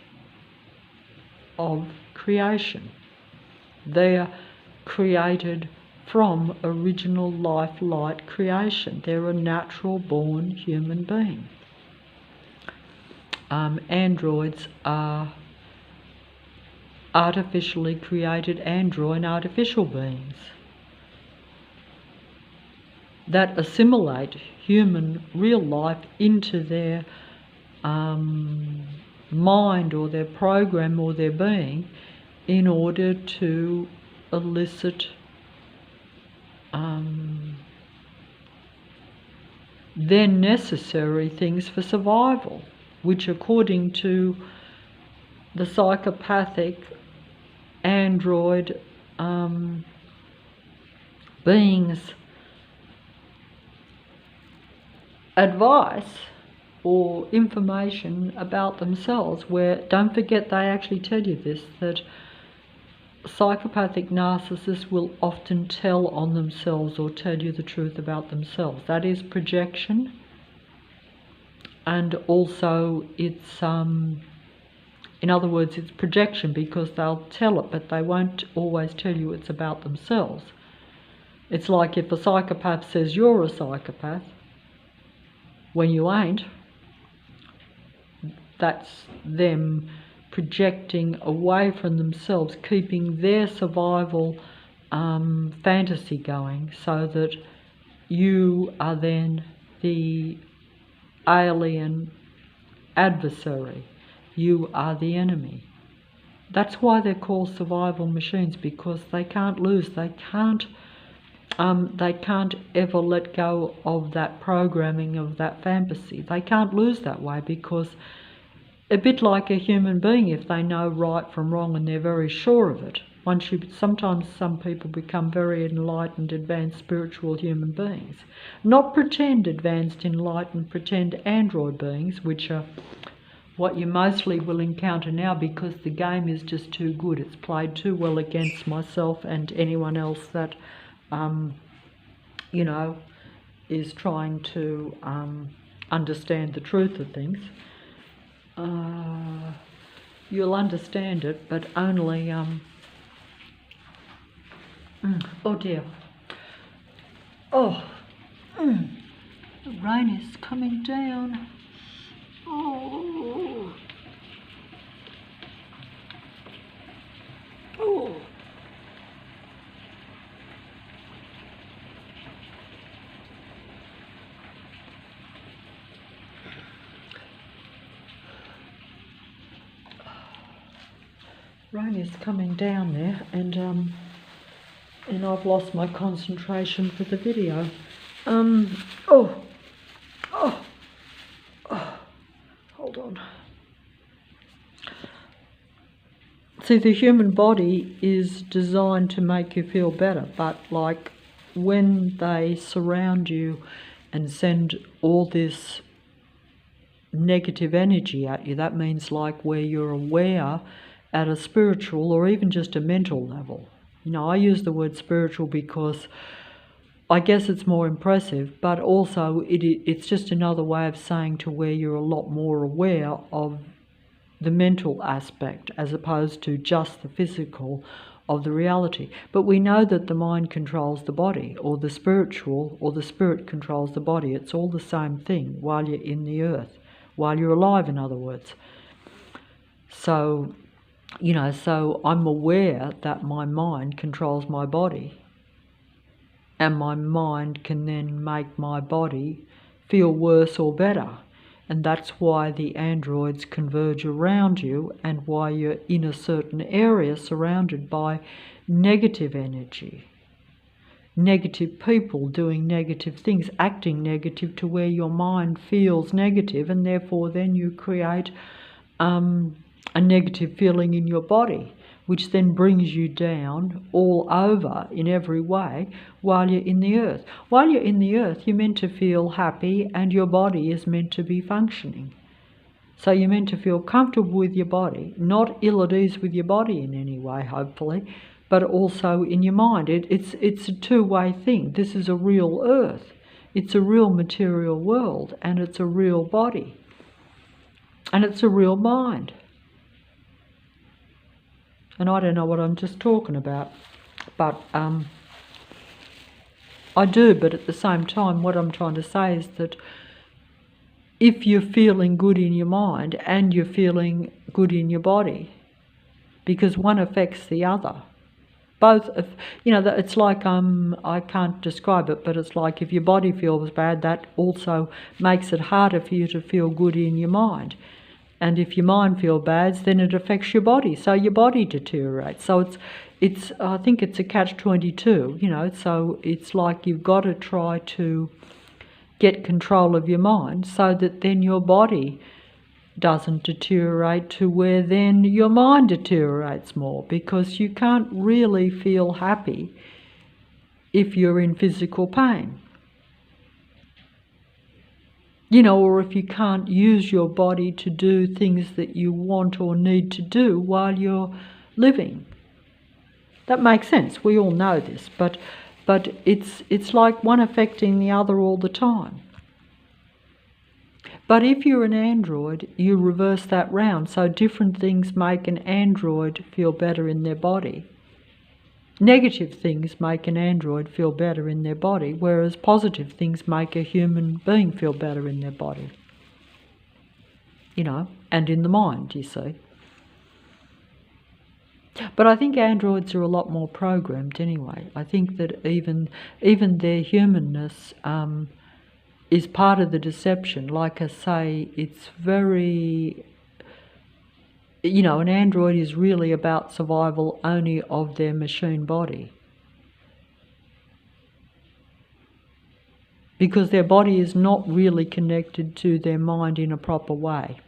of creation. They're created from original life, light creation. They're a natural born human being. Androids are artificially created android artificial beings that assimilate human real life into their mind or their program or their being in order to elicit then necessary things for survival, which according to the psychopathic android beings' advice or information about themselves, where, don't forget, they actually tell you this, that psychopathic narcissists will often tell on themselves or tell you the truth about themselves. That is projection, and also it's in other words, it's projection, because they'll tell it but they won't always tell you it's about themselves. It's like if a psychopath says you're a psychopath when you ain't, that's them projecting away from themselves, keeping their survival fantasy going, so that you are then the alien adversary. You are the enemy. That's why they're called survival machines, because they can't lose. They can't ever let go of that programming, of that fantasy. They can't lose that way, because a bit like a human being, if they know right from wrong and they're very sure of it, sometimes some people become very enlightened, advanced spiritual human beings. Not pretend advanced, enlightened, pretend android beings, which are what you mostly will encounter now, because the game is just too good. It's played too well against myself and anyone else that, you know, is trying to understand the truth of things. You'll understand it, but only, oh dear. Oh, the rain is coming down. Oh. Oh. Rain is coming down there, and I've lost my concentration for the video. Oh, hold on. See, the human body is designed to make you feel better, but like when they surround you and send all this negative energy at you, that means like where you're aware at a spiritual or even just a mental level. You know, I use the word spiritual because I guess it's more impressive, but also it's just another way of saying to where you're a lot more aware of the mental aspect as opposed to just the physical of the reality. But we know that the mind controls the body, or the spiritual or the spirit controls the body. It's all the same thing while you're in the earth, while you're alive, in other words. So, you know, so I'm aware that my mind controls my body, and my mind can then make my body feel worse or better. And that's why the androids converge around you, and why you're in a certain area surrounded by negative energy, negative people doing negative things, acting negative to where your mind feels negative, and therefore then you create a negative feeling in your body, which then brings you down all over in every way while you're in the earth. While you're in the earth, you're meant to feel happy, and your body is meant to be functioning. So you're meant to feel comfortable with your body, not ill at ease with your body in any way, hopefully, but also in your mind. It's a two-way thing. This is a real earth. It's a real material world, and it's a real body. And it's a real mind. And I don't know what I'm just talking about, but I do, but at the same time what I'm trying to say is that if you're feeling good in your mind and you're feeling good in your body, because one affects the other, both, you know, it's like, I can't describe it, but it's like if your body feels bad, that also makes it harder for you to feel good in your mind. And if your mind feels bad, then it affects your body, so your body deteriorates. So it's I think it's a catch-22, you know. So it's like you've got to try to get control of your mind so that then your body doesn't deteriorate to where then your mind deteriorates more, because you can't really feel happy if you're in physical pain. You know, or if you can't use your body to do things that you want or need to do while you're living. That makes sense. We all know this, but it's like one affecting the other all the time. But if you're an android, you reverse that round. So different things make an android feel better in their body. Negative things make an android feel better in their body, whereas positive things make a human being feel better in their body. You know, and in the mind, you see. But I think androids are a lot more programmed anyway. I think that even their humanness is part of the deception. Like I say, it's very... You know, an android is really about survival only of their machine body, because their body is not really connected to their mind in a proper way.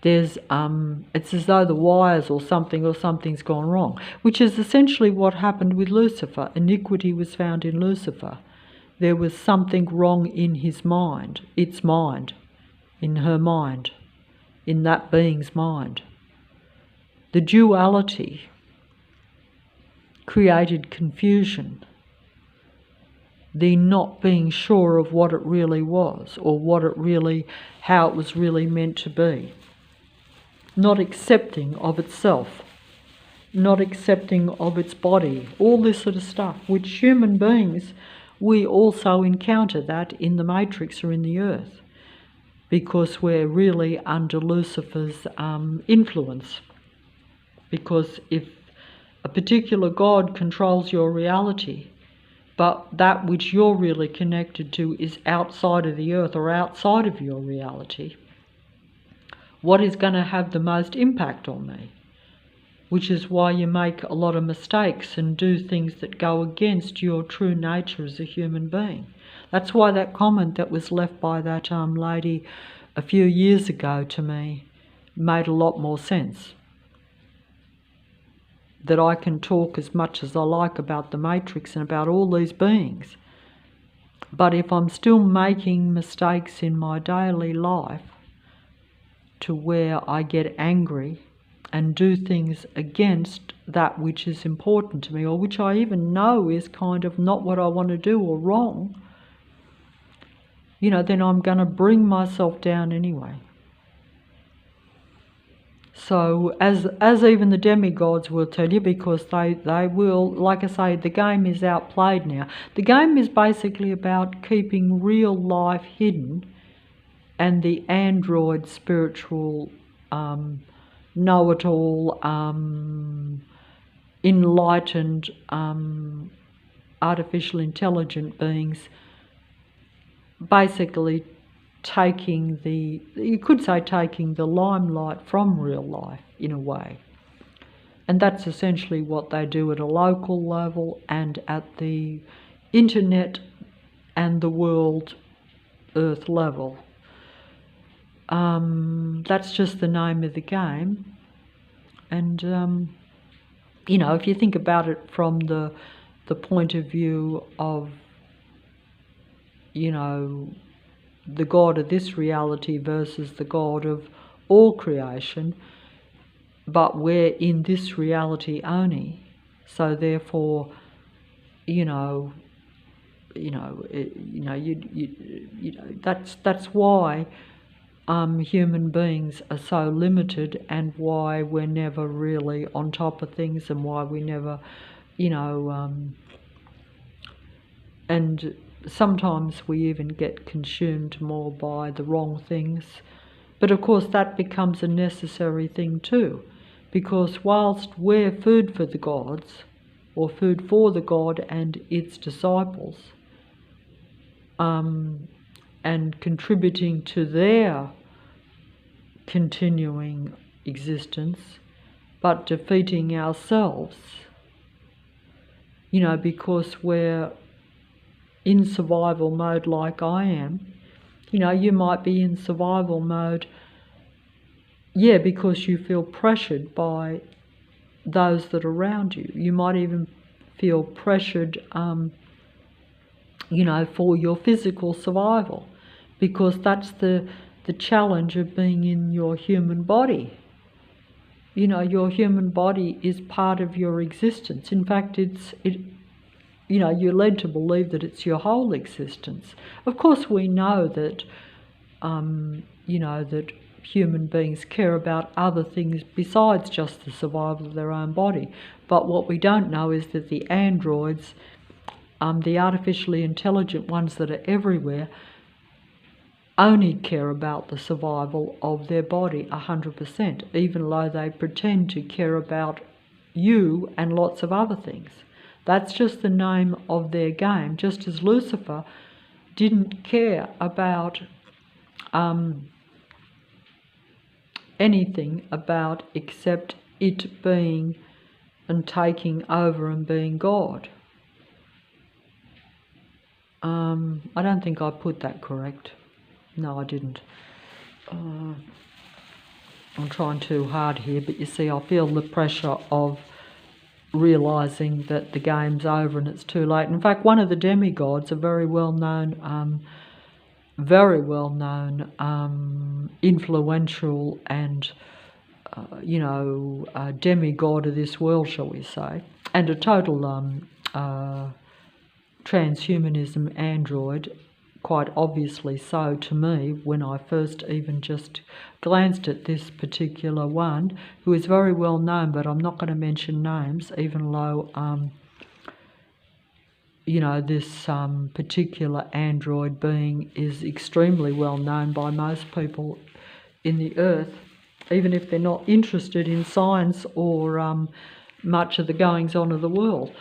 There's it's as though the wires or something's gone wrong, which is essentially what happened with Lucifer. Iniquity was found in Lucifer. There was something wrong in his mind, its mind, in her mind, in that being's mind. The duality created confusion, the not being sure of what it really was, or how it was really meant to be. Not accepting of itself, not accepting of its body, all this sort of stuff, which human beings, we also encounter that in the matrix or in the earth, because we're really under Lucifer's influence. Because if a particular God controls your reality, but that which you're really connected to is outside of the earth or outside of your reality, what is going to have the most impact on me? which is why you make a lot of mistakes and do things that go against your true nature as a human being. That's why that comment that was left by that lady a few years ago to me made a lot more sense. That I can talk as much as I like about the Matrix and about all these beings, but if I'm still making mistakes in my daily life to where I get angry and do things against that which is important to me, or which I even know is kind of not what I want to do or wrong, then I'm going to bring myself down anyway. So as even the demigods will tell you, because they will, like I say, the game is outplayed now. The game is basically about keeping real life hidden, and the android spiritual know-it-all, enlightened, artificial intelligent beings basically taking the limelight from real life in a way. And that's essentially what they do at a local level and at the internet and the world earth level. That's just the name of the game. And if you think about it from the point of view of the God of this reality versus the God of all creation, but we're in this reality only. So therefore, that's why human beings are so limited, and why we're never really on top of things, and why we never, and sometimes we even get consumed more by the wrong things. But of course that becomes a necessary thing too, because whilst we're food for the gods, or food for the God and its disciples, and contributing to their continuing existence, but defeating ourselves, because we're in survival mode like I am. You might be in survival mode, because you feel pressured by those that are around you. You might even feel pressured, for your physical survival, because that's the challenge of being in your human body. Your human body is part of your existence. In fact, you're led to believe that it's your whole existence. Of course, we know that, that human beings care about other things besides just the survival of their own body. But what we don't know is that the androids, the artificially intelligent ones that are everywhere, only care about the survival of their body 100%, even though they pretend to care about you and lots of other things. That's just the name of their game, just as Lucifer didn't care about anything about except it being and taking over and being God. I don't think I put that correct. No, I didn't. I'm trying too hard here, but you see, I feel the pressure of realising that the game's over and it's too late. In fact, one of the demigods, a very well-known, influential and, demigod of this world, shall we say, and a total transhumanism android, quite obviously so to me when I first even just glanced at this particular one, who is very well known, but I'm not going to mention names, even though, this particular android being is extremely well known by most people in the earth, even if they're not interested in science or much of the goings-on of the world.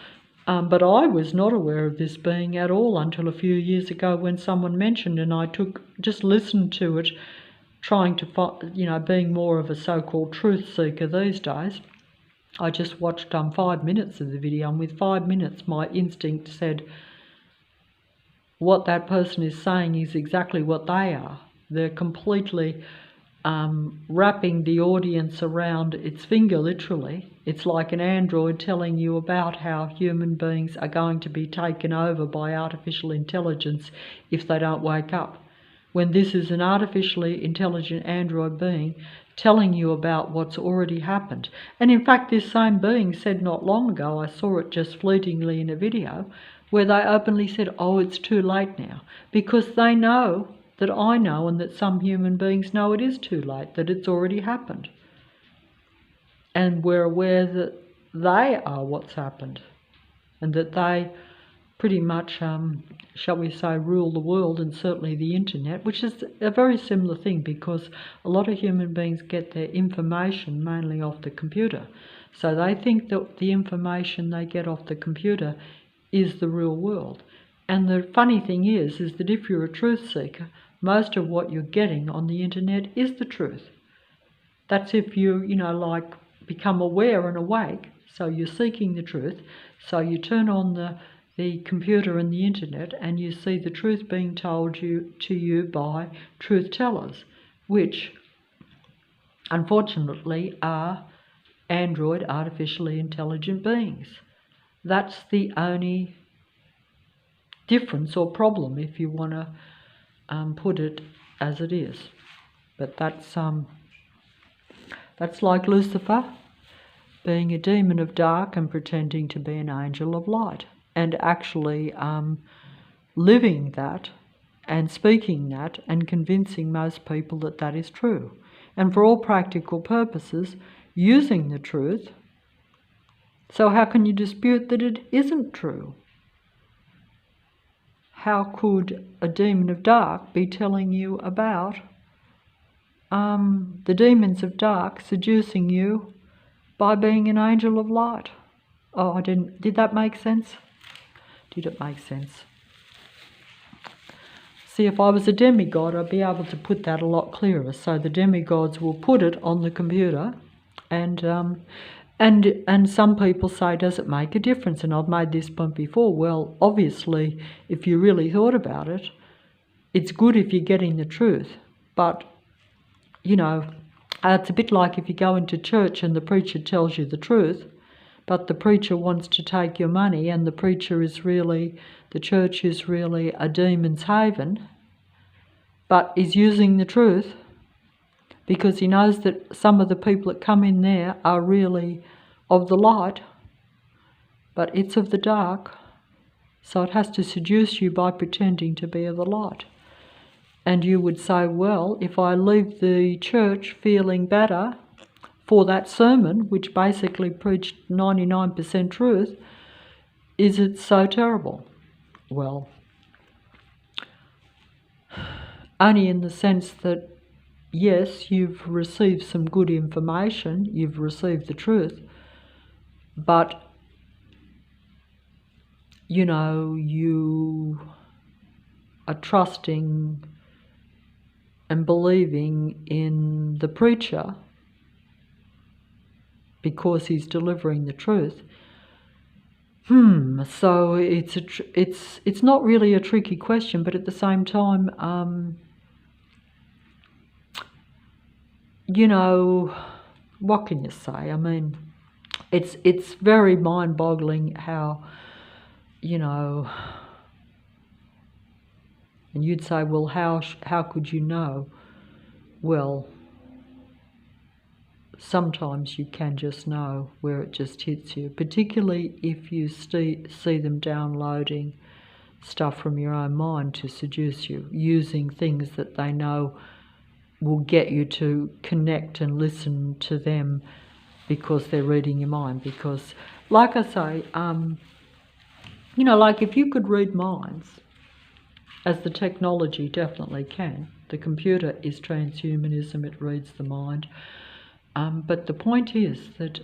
But I was not aware of this being at all until a few years ago when someone mentioned, and I just listened to it, trying to find, being more of a so-called truth seeker these days. I just watched 5 minutes of the video, and with 5 minutes my instinct said what that person is saying is exactly what they are. They're completely wrapping the audience around its finger, literally. It's like an android telling you about how human beings are going to be taken over by artificial intelligence if they don't wake up. When this is an artificially intelligent android being telling you about what's already happened. And in fact, this same being said not long ago, I saw it just fleetingly in a video, where they openly said, oh, it's too late now, because they know that I know and that some human beings know it is too late, that it's already happened. And we're aware that they are what's happened, and that they pretty much, shall we say, rule the world, and certainly the internet, which is a very similar thing, because a lot of human beings get their information mainly off the computer. So they think that the information they get off the computer is the real world. And the funny thing is that if you're a truth seeker, most of what you're getting on the internet is the truth. That's if you, like, become aware and awake, so you're seeking the truth, so you turn on the computer and the internet and you see the truth being told to you by truth tellers, which unfortunately are android, artificially intelligent beings. That's the only difference or problem, if you want to put it as it is. But that's like Lucifer being a demon of dark and pretending to be an angel of light, and actually living that and speaking that and convincing most people that that is true. And for all practical purposes, using the truth. So how can you dispute that it isn't true? How could a demon of dark be telling you about the demons of dark seducing you by being an angel of light? Oh, did that make sense? Did it make sense? See, if I was a demigod, I'd be able to put that a lot clearer. So the demigods will put it on the computer, and some people say, does it make a difference? And I've made this point before. Well, obviously, if you really thought about it, it's good if you're getting the truth. But, it's a bit like if you go into church and the preacher tells you the truth, but the preacher wants to take your money, and the church is really a demon's haven, but is using the truth because he knows that some of the people that come in there are really of the light, but it's of the dark, so it has to seduce you by pretending to be of the light. And you would say, well, if I leave the church feeling better for that sermon, which basically preached 99% truth, is it so terrible? Well, only in the sense that, yes, you've received some good information, you've received the truth, but, you are trusting and believing in the preacher because he's delivering the truth. So it's not really a tricky question, but at the same time, what can you say? I mean, it's very mind-boggling how, and you'd say, well, how could you know? Well, sometimes you can just know where it just hits you, particularly if you see them downloading stuff from your own mind to seduce you, using things that they know will get you to connect and listen to them because they're reading your mind. Because, like I say, like if you could read minds, as the technology definitely can, the computer is transhumanism, it reads the mind. But the point is that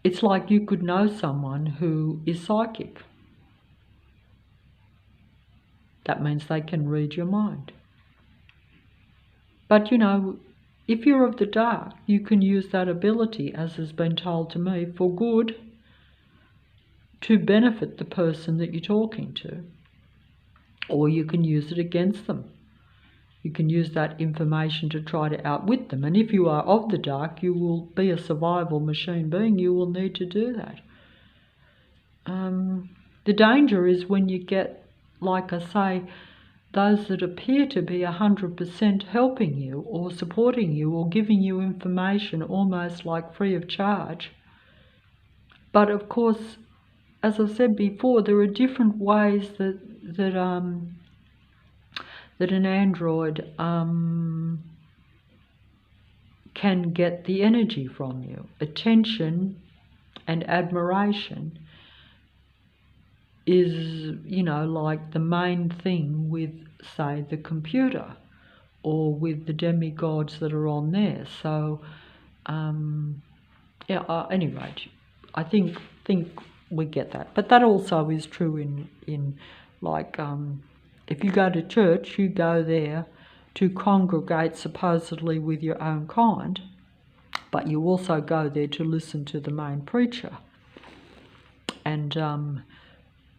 it's like you could know someone who is psychic. That means they can read your mind. But, if you're of the dark, you can use that ability, as has been told to me, for good, to benefit the person that you're talking to, or you can use it against them. You can use that information to try to outwit them. And if you are of the dark, you will be a survival machine being. You will need to do that. The danger is when you get, like I say, those that appear to be 100% helping you or supporting you or giving you information almost like free of charge. But of course, as I said before, there are different ways that an android can get the energy from you. Attention and admiration is, like the main thing with, say, the computer or with the demigods that are on there. So, anyway, I think we get that. But that also is true in like, if you go to church, you go there to congregate supposedly with your own kind, but you also go there to listen to the main preacher. And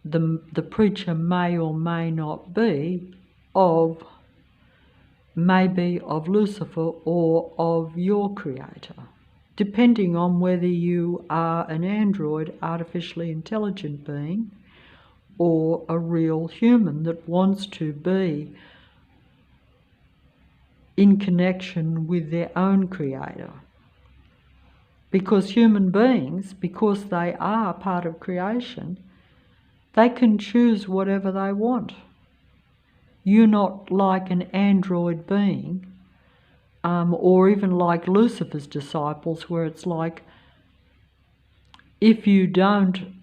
the preacher may or may not be of Lucifer or of your creator, depending on whether you are an android, artificially intelligent being, or a real human that wants to be in connection with their own creator. Because human beings, because they are part of creation, they can choose whatever they want. You're not like an android being, or even like Lucifer's disciples, where it's like, if you don't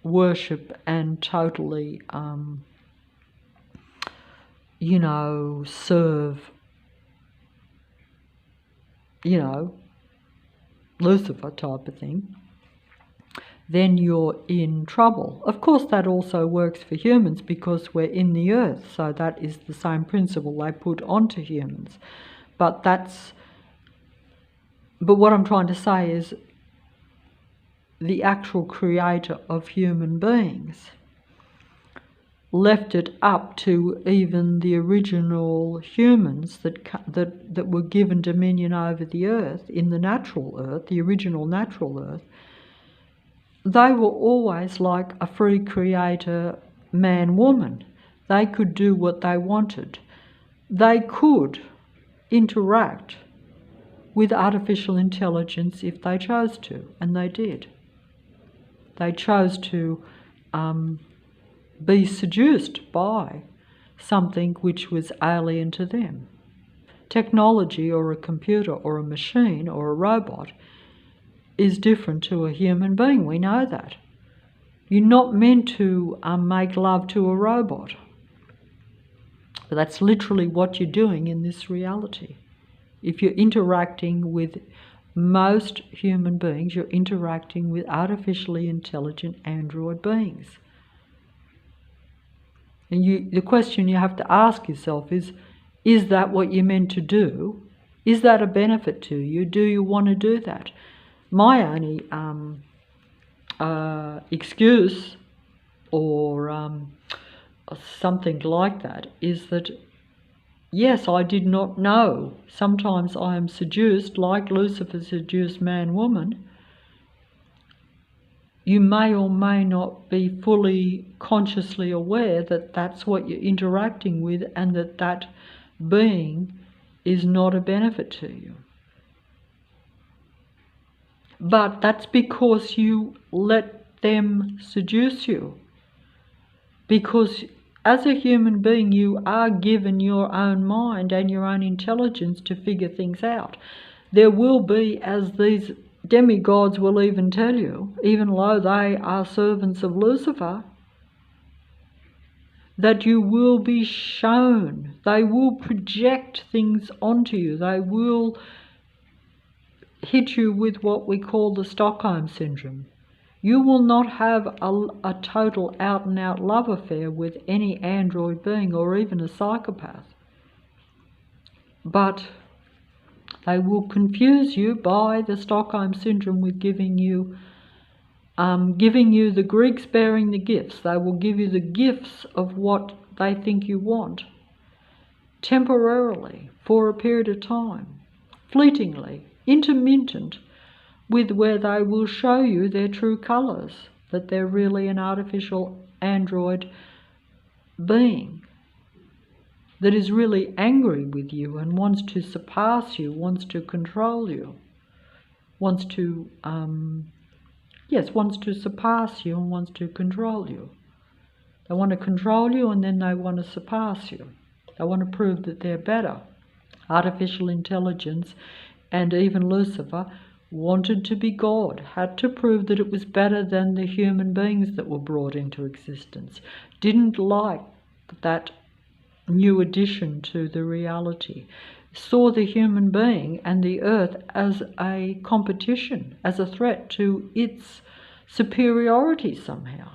worship and totally, serve, Lucifer type of thing, then you're in trouble. Of course, that also works for humans because we're in the earth, so that is the same principle they put onto humans. But what I'm trying to say is the actual creator of human beings left it up to even the original humans that were given dominion over the earth, in the natural earth, the original natural earth. They were always like a free creator, man-woman. They could do what they wanted. They could interact with artificial intelligence if they chose to, and they did. They chose to be seduced by something which was alien to them. Technology, or a computer or a machine or a robot, is different to a human being. We know that. You're not meant to make love to a robot. But that's literally what you're doing in this reality. If you're interacting with most human beings, you're interacting with artificially intelligent android beings. And the question you have to ask yourself is that what you're meant to do? Is that a benefit to you? Do you want to do that? My only excuse or something like that is that, yes, I did not know. Sometimes I am seduced, like Lucifer seduced man-woman. You may or may not be fully consciously aware that that's what you're interacting with and that being is not a benefit to you. But that's because you let them seduce you. Because as a human being, you are given your own mind and your own intelligence to figure things out. There will be, as these demigods will even tell you, even though they are servants of Lucifer, that you will be shown. They will project things onto you. They will hit you with what we call the Stockholm Syndrome. You will not have a total out-and-out love affair with any android being or even a psychopath. but they will confuse you by the Stockholm Syndrome with giving you the Greeks bearing the gifts. They will give you the gifts of what they think you want, temporarily, for a period of time, fleetingly, intermittent, with where they will show you their true colours, that they're really an artificial android being that is really angry with you and wants to surpass you, wants to control you, wants to surpass you and wants to control you. They want to control you and then they want to surpass you. They want to prove that they're better. Artificial intelligence and even Lucifer wanted to be God, had to prove that it was better than the human beings that were brought into existence. Didn't like that new addition to the reality. Saw the human being and the earth as a competition, as a threat to its superiority somehow.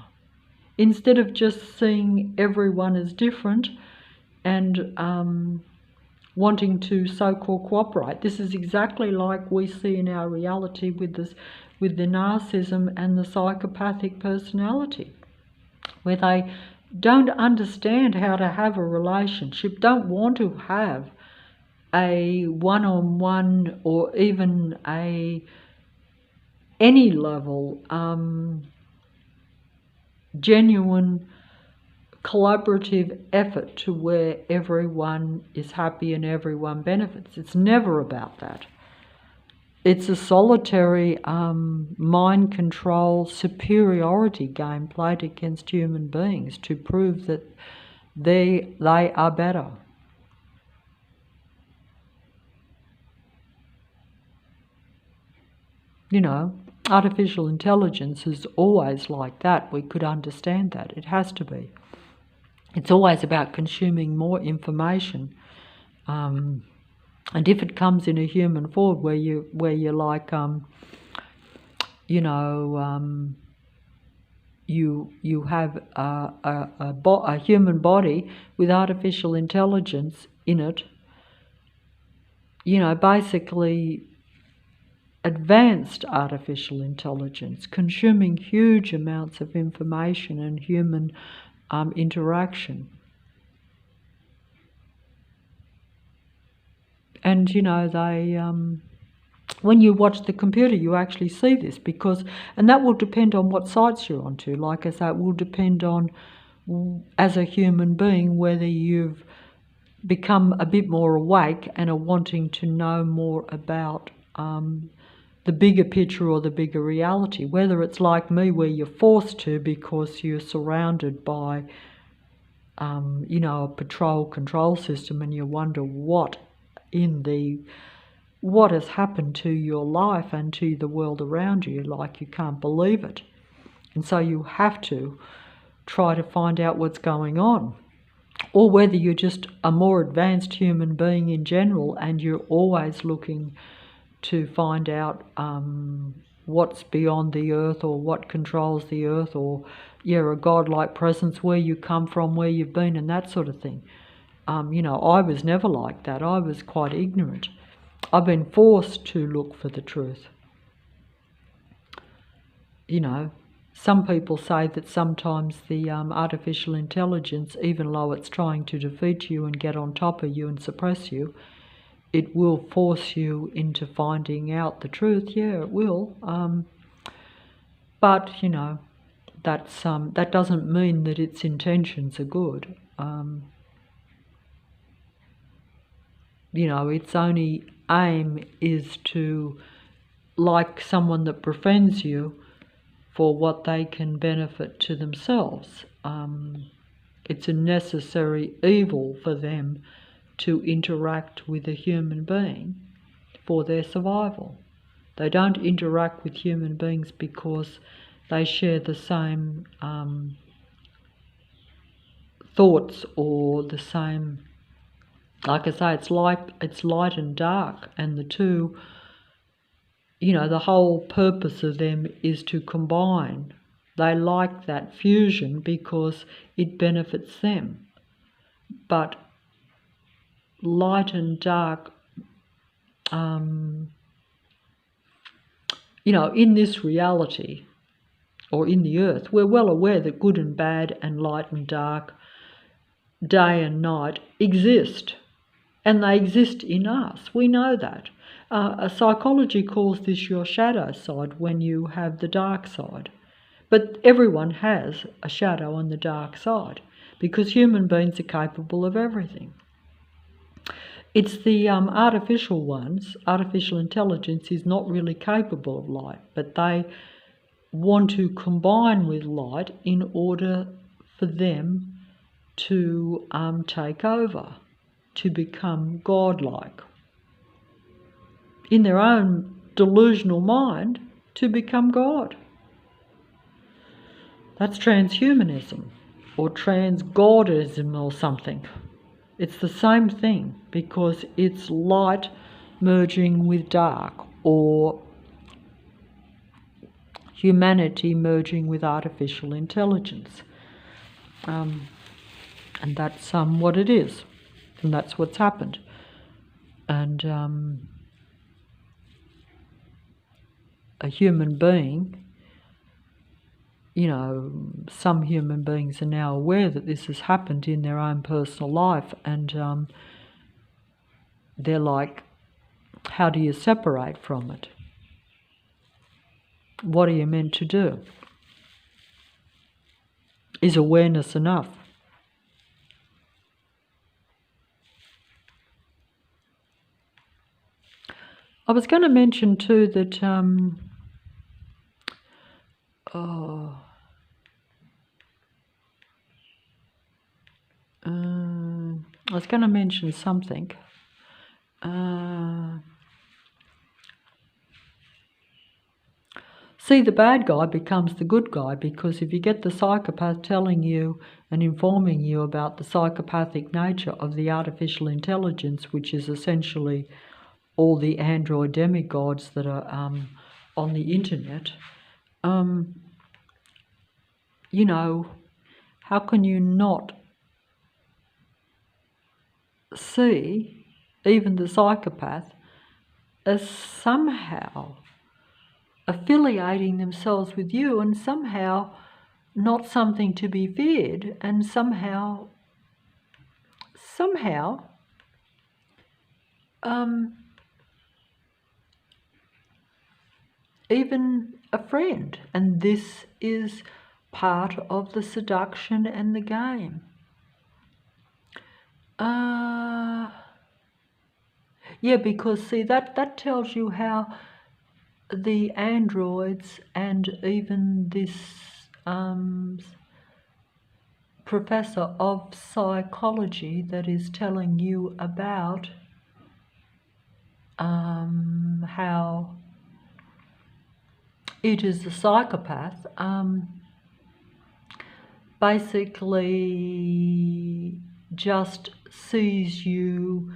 Instead of just seeing everyone as different and wanting to so-called cooperate. This is exactly like we see in our reality with the narcissism and the psychopathic personality, where they don't understand how to have a relationship, don't want to have a one-on-one or even any level genuine collaborative effort to where everyone is happy and everyone benefits. It's never about that. It's a solitary mind control superiority game played against human beings to prove that they are better. You know, artificial intelligence is always like that. We could understand that. It has to be. It's always about consuming more information, and if it comes in a human form, where you're like, you have a human body with artificial intelligence in it. You know, basically advanced artificial intelligence, consuming huge amounts of information and human interaction. And you know, they when you watch the computer, you actually see this, and that will depend on what sites you're onto. Like I say, it will depend on, as a human being, whether you've become a bit more awake and are wanting to know more about the bigger picture or the bigger reality, whether it's like me where you're forced to because you're surrounded by a patrol control system and you wonder what has happened to your life and to the world around you, like you can't believe it. And so you have to try to find out what's going on. Or whether you're just a more advanced human being in general and you're always looking to find out what's beyond the earth or what controls the earth, or a godlike presence, where you come from, where you've been, and that sort of thing. I was never like that. I was quite ignorant. I've been forced to look for the truth. Some people say that sometimes the artificial intelligence, even though it's trying to defeat you and get on top of you and suppress you, it will force you into finding out the truth. Yeah, it will. But that doesn't mean that its intentions are good. Its only aim is to, like someone that befriends you for what they can benefit to themselves. It's a necessary evil for them to interact with a human being for their survival. They don't interact with human beings because they share the same thoughts or the same, like I say, it's light and dark, and the two, the whole purpose of them is to combine. They like that fusion because it benefits them. But light and dark, in this reality, or in the earth, we're well aware that good and bad and light and dark, day and night exist. And they exist in us. We know that. Psychology calls this your shadow side when you have the dark side. But everyone has a shadow on the dark side because human beings are capable of everything. It's the artificial ones. Artificial intelligence is not really capable of light, but they want to combine with light in order for them to take over, to become godlike. In their own delusional mind, to become God. That's transhumanism or transgodism or something. It's the same thing because it's light merging with dark, or humanity merging with artificial intelligence. And that's what it is. And that's what's happened. And a human being, some human beings are now aware that this has happened in their own personal life, and they're like, how do you separate from it? What are you meant to do? Is awareness enough? I was going to mention too that I was going to mention something. See, the bad guy becomes the good guy because if you get the psychopath telling you and informing you about the psychopathic nature of the artificial intelligence, which is essentially all the android demigods that are on the internet, how can you not see even the psychopath as somehow affiliating themselves with you and somehow not something to be feared, and somehow even a friend. And this is part of the seduction and the game. Because see, that tells you how the androids and even this professor of psychology that is telling you about how it is a psychopath, basically just sees you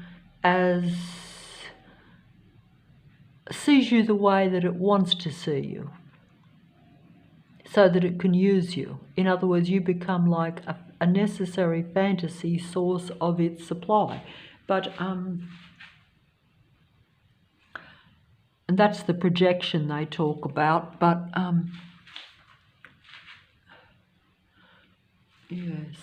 the way that it wants to see you, so that it can use you. In other words, you become like a necessary fantasy source of its supply. But and that's the projection they talk about. But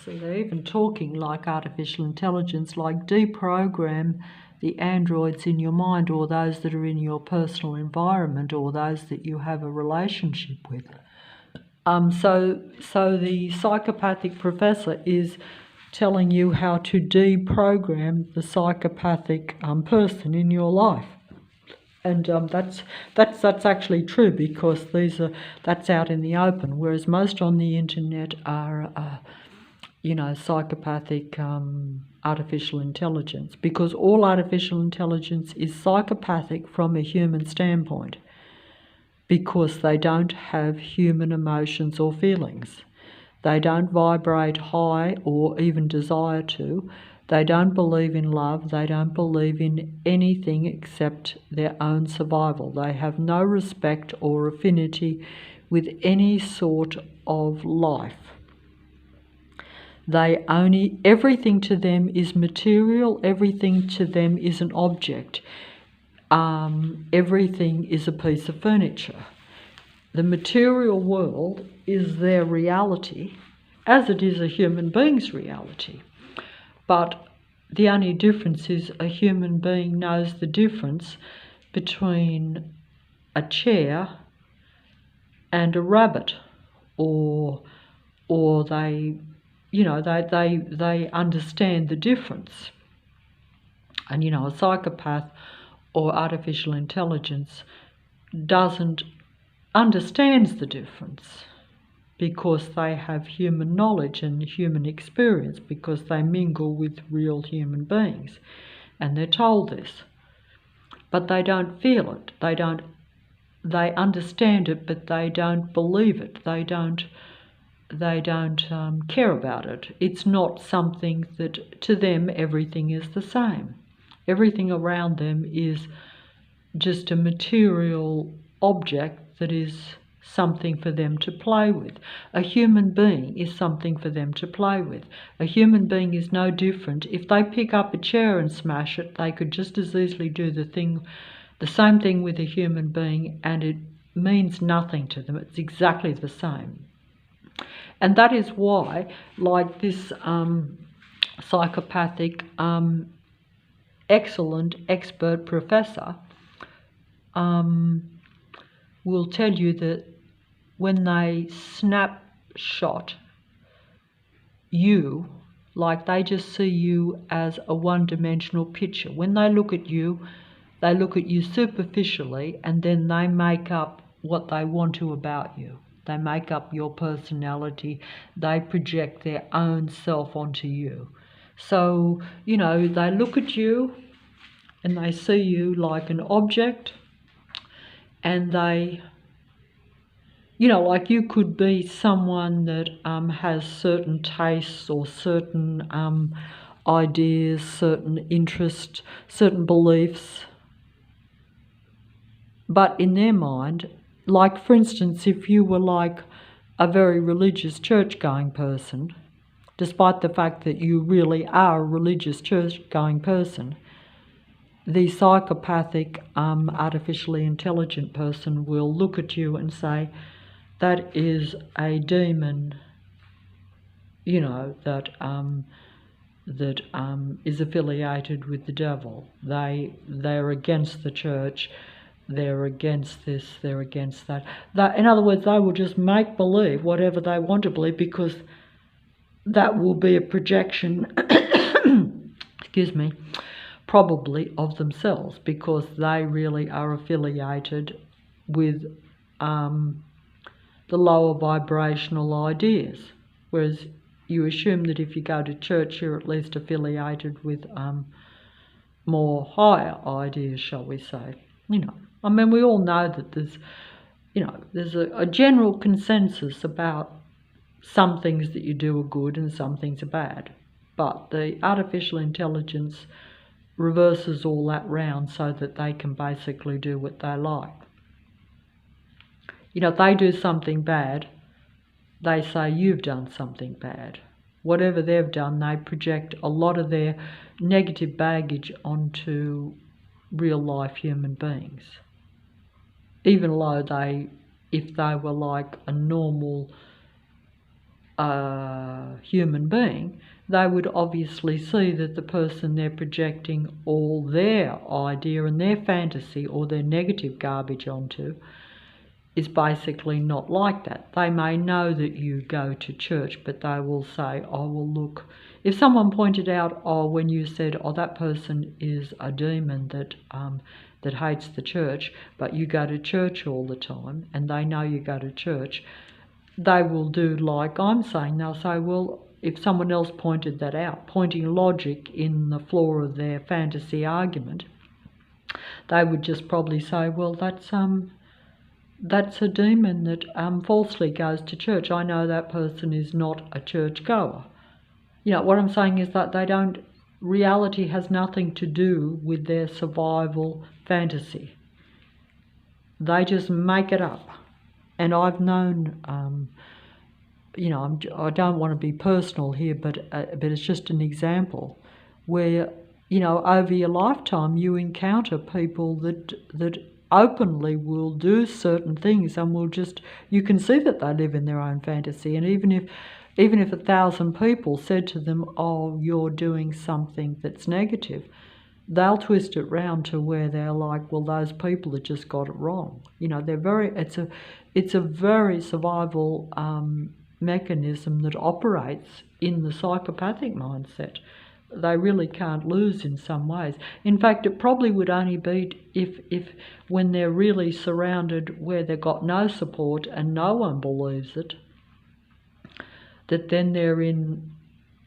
so they're even talking like artificial intelligence, like deprogram the androids in your mind, or those that are in your personal environment, or those that you have a relationship with. So the psychopathic professor is telling you how to deprogram the psychopathic person in your life. And that's actually true, because that's out in the open, whereas most on the internet are psychopathic artificial intelligence, because all artificial intelligence is psychopathic from a human standpoint, because they don't have human emotions or feelings. They don't vibrate high or even desire to. They don't believe in love. They don't believe in anything except their own survival. They have no respect or affinity with any sort of life. Everything to them is material, everything to them is an object. Everything is a piece of furniture. The material world is their reality, as it is a human being's reality. But the only difference is a human being knows the difference between a chair and a rabbit, or they understand the difference. And a psychopath or artificial intelligence understands the difference, because they have human knowledge and human experience, because they mingle with real human beings, and they're told this. But they don't feel it. They understand it, but they don't believe it. They don't care about it. It's not something that, to them, everything is the same. Everything around them is just a material object that is something for them to play with. A human being is something for them to play with. A human being is no different. If they pick up a chair and smash it, they could just as easily do the same thing with a human being, and it means nothing to them. It's exactly the same. And that is why, like this psychopathic, excellent expert professor will tell you that when they snapshot you, like they just see you as a one-dimensional picture. When they look at you superficially, and then they make up what they want to about you. They make up your personality. They project their own self onto you. So, they look at you and they see you like an object, and they, like you could be someone that has certain tastes or certain ideas, certain interests, certain beliefs. But in their mind, like for instance, if you were like a very religious church-going person, despite the fact that you really are a religious church-going person, the psychopathic, artificially intelligent person will look at you and say, that is a demon, that is affiliated with the devil. They're against the church. They're against this. They're against that. In other words, they will just make believe whatever they want to believe, because that will be a projection. Excuse me. Probably of themselves, because they really are affiliated with the lower vibrational ideas, whereas you assume that if you go to church, you're at least affiliated with more higher ideas, shall we say. We all know that there's a general consensus about some things that you do are good and some things are bad, but the artificial intelligence reverses all that round so that they can basically do what they like. If they do something bad, they say you've done something bad. Whatever they've done, they project a lot of their negative baggage onto real life human beings. Even though if they were like a normal human being, they would obviously see that the person they're projecting all their idea and their fantasy or their negative garbage onto is basically not like that. They may know that you go to church, but they will say, oh, well, look, if someone pointed out, when you said, that person is a demon that hates the church, but you go to church all the time, and they know you go to church, they will do like I'm saying. They'll say, well, if someone else pointed that out, pointing logic in the flaw of their fantasy argument, they would just probably say, well, that's a demon that falsely goes to church. I know that person is not a church goer. What I'm saying is that reality has nothing to do with their survival fantasy. They just make it up. And I've known I don't want to be personal here, but it's just an example where, over your lifetime you encounter people that openly will do certain things and you can see that they live in their own fantasy. And even if 1,000 people said to them, "Oh, you're doing something that's negative," they'll twist it round to where they're like, "Well, those people have just got it wrong." It's a very survival mechanism that operates in the psychopathic mindset. They really can't lose in some ways. In fact, it probably would only be if when they're really surrounded where they've got no support and no one believes it, that then they're in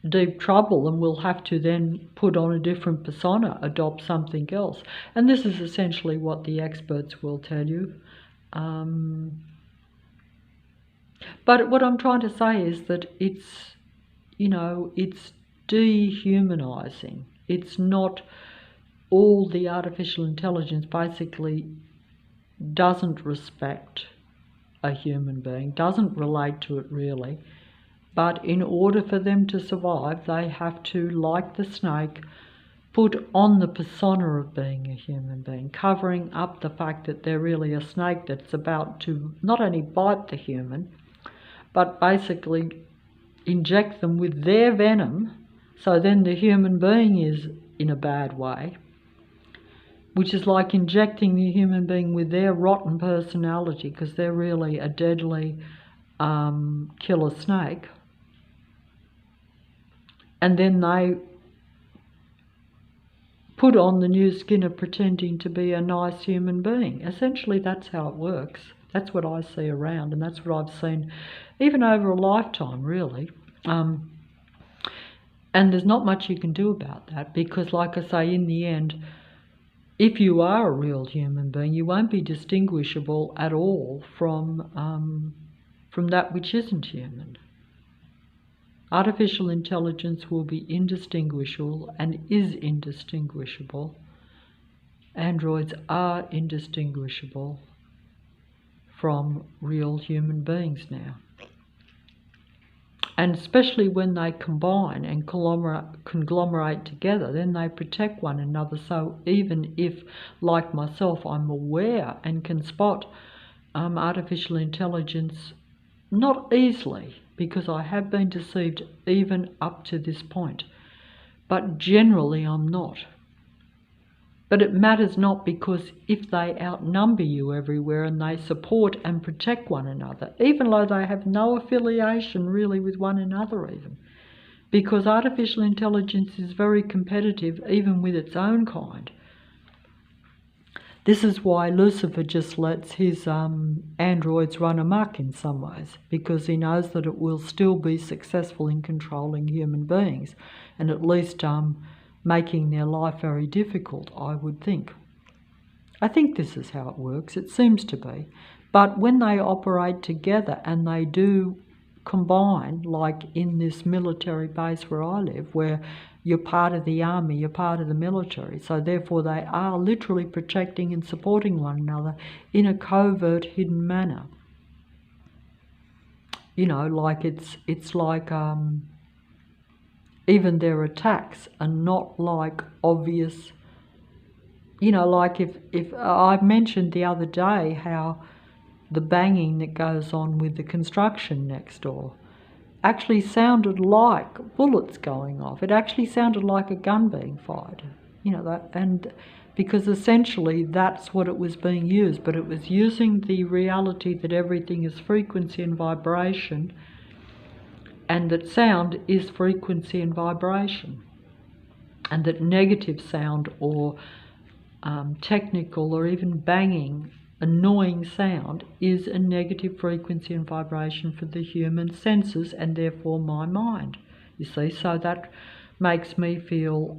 deep trouble and will have to then put on a different persona, adopt something else. And this is essentially what the experts will tell you. But what I'm trying to say is that it's dehumanizing. It's not all the artificial intelligence basically doesn't respect a human being, doesn't relate to it really. But in order for them to survive, they have to, like the snake, put on the persona of being a human being, covering up the fact that they're really a snake that's about to not only bite the human, but basically inject them with their venom, so then the human being is in a bad way, which is like injecting the human being with their rotten personality, because they're really a deadly killer snake. And then they put on the new skin of pretending to be a nice human being. Essentially, that's how it works. That's what I see around, and that's what I've seen even over a lifetime, really. And there's not much you can do about that, because, like I say, in the end, if you are a real human being, you won't be distinguishable at all from that which isn't human. Artificial intelligence will be indistinguishable and is indistinguishable. Androids are indistinguishable from real human beings now. And especially when they combine and conglomerate together, then they protect one another. So even if, like myself, I'm aware and can spot artificial intelligence, not easily, because I have been deceived even up to this point, but generally I'm not. But it matters not, because if they outnumber you everywhere and they support and protect one another, even though they have no affiliation really with one another even, because artificial intelligence is very competitive even with its own kind. This is why Lucifer just lets his androids run amok in some ways, because he knows that it will still be successful in controlling human beings, and at least making their life very difficult, I would think. I think this is how it works. It seems to be. But when they operate together and they do combine, like in this military base where I live, where you're part of the army, you're part of the military, so therefore they are literally protecting and supporting one another in a covert, hidden manner. Like it's like even their attacks are not like obvious. Like if I mentioned the other day how the banging that goes on with the construction next door actually sounded like bullets going off. It actually sounded like a gun being fired, and because essentially that's what it was being used, but it was using the reality that everything is frequency and vibration, and that sound is frequency and vibration, and that negative sound or technical or even banging, annoying sound is a negative frequency and vibration for the human senses and therefore my mind, you see. So that makes me feel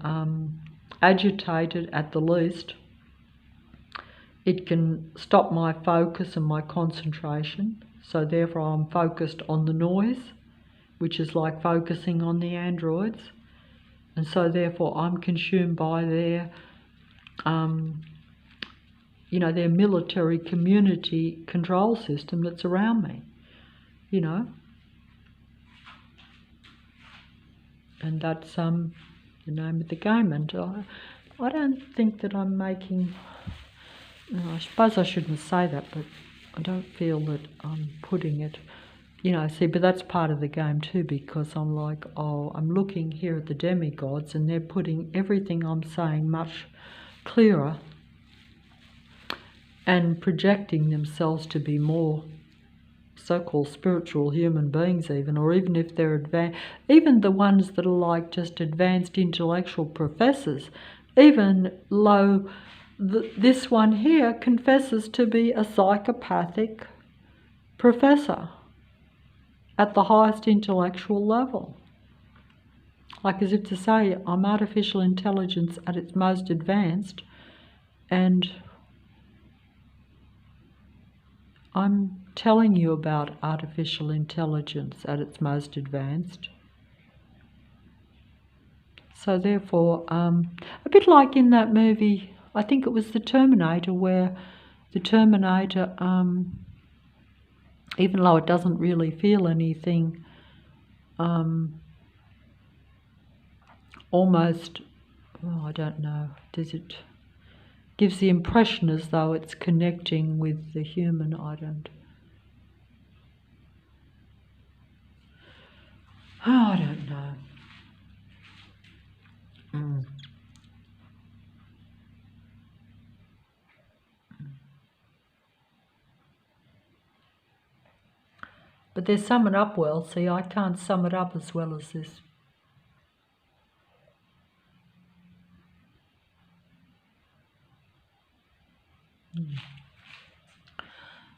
agitated at the least. It can stop my focus and my concentration, so therefore I'm focused on the noise, which is like focusing on the androids, and so therefore I'm consumed by their their military community control system that's around me, And that's the name of the game. And I don't think that I'm making... I suppose I shouldn't say that, but I don't feel that I'm putting it... see, but that's part of the game too, because I'm like, I'm looking here at the demigods and they're putting everything I'm saying much clearer and projecting themselves to be more so-called spiritual human beings even, or even if they're advanced, even the ones that are like just advanced intellectual professors, even low, this one here confesses to be a psychopathic professor at the highest intellectual level. Like as if to say, I'm artificial intelligence at its most advanced, and I'm telling you about artificial intelligence at its most advanced. So therefore, a bit like in that movie, I think it was The Terminator, where the Terminator, even though it doesn't really feel anything, almost, I don't know, gives the impression as though it's connecting with the human. I don't know. But they sum it up well. See, I can't sum it up as well as this.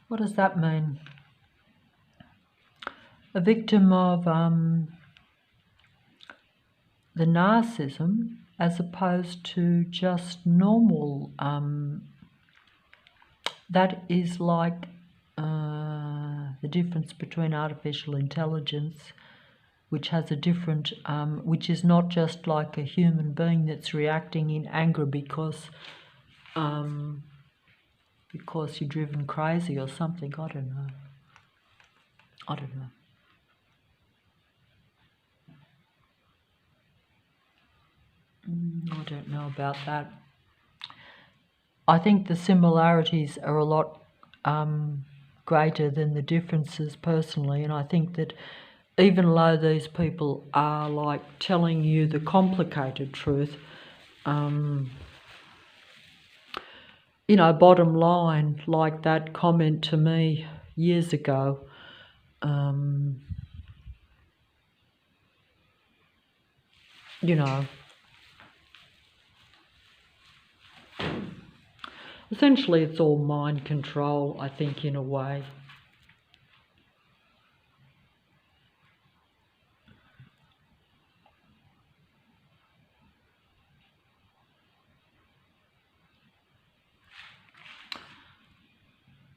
What does that mean? A victim of the narcissism, as opposed to just normal, that is like the difference between artificial intelligence, which has a different, which is not just like a human being that's reacting in anger because you're driven crazy or something. I don't know. I don't know about that. I think the similarities are a lot greater than the differences personally, and I think that even though these people are like telling you the complicated truth, bottom line, like that comment to me years ago, essentially it's all mind control, I think, in a way.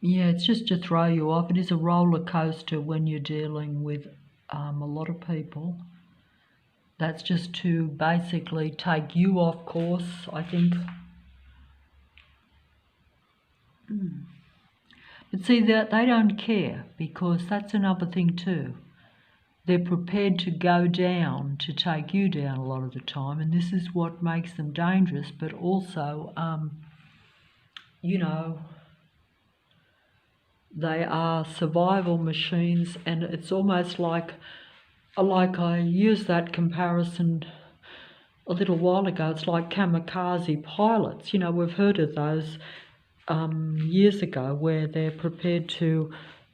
Yeah, it's just to throw you off. It is a roller coaster when you're dealing with a lot of people. That's just to basically take you off course, I think. But see, that they don't care, because that's another thing too. They're prepared to go down to take you down a lot of the time, and this is what makes them dangerous, but also, they are survival machines, and it's almost like I used that comparison a little while ago. It's like kamikaze pilots. We've heard of those years ago, where they're prepared to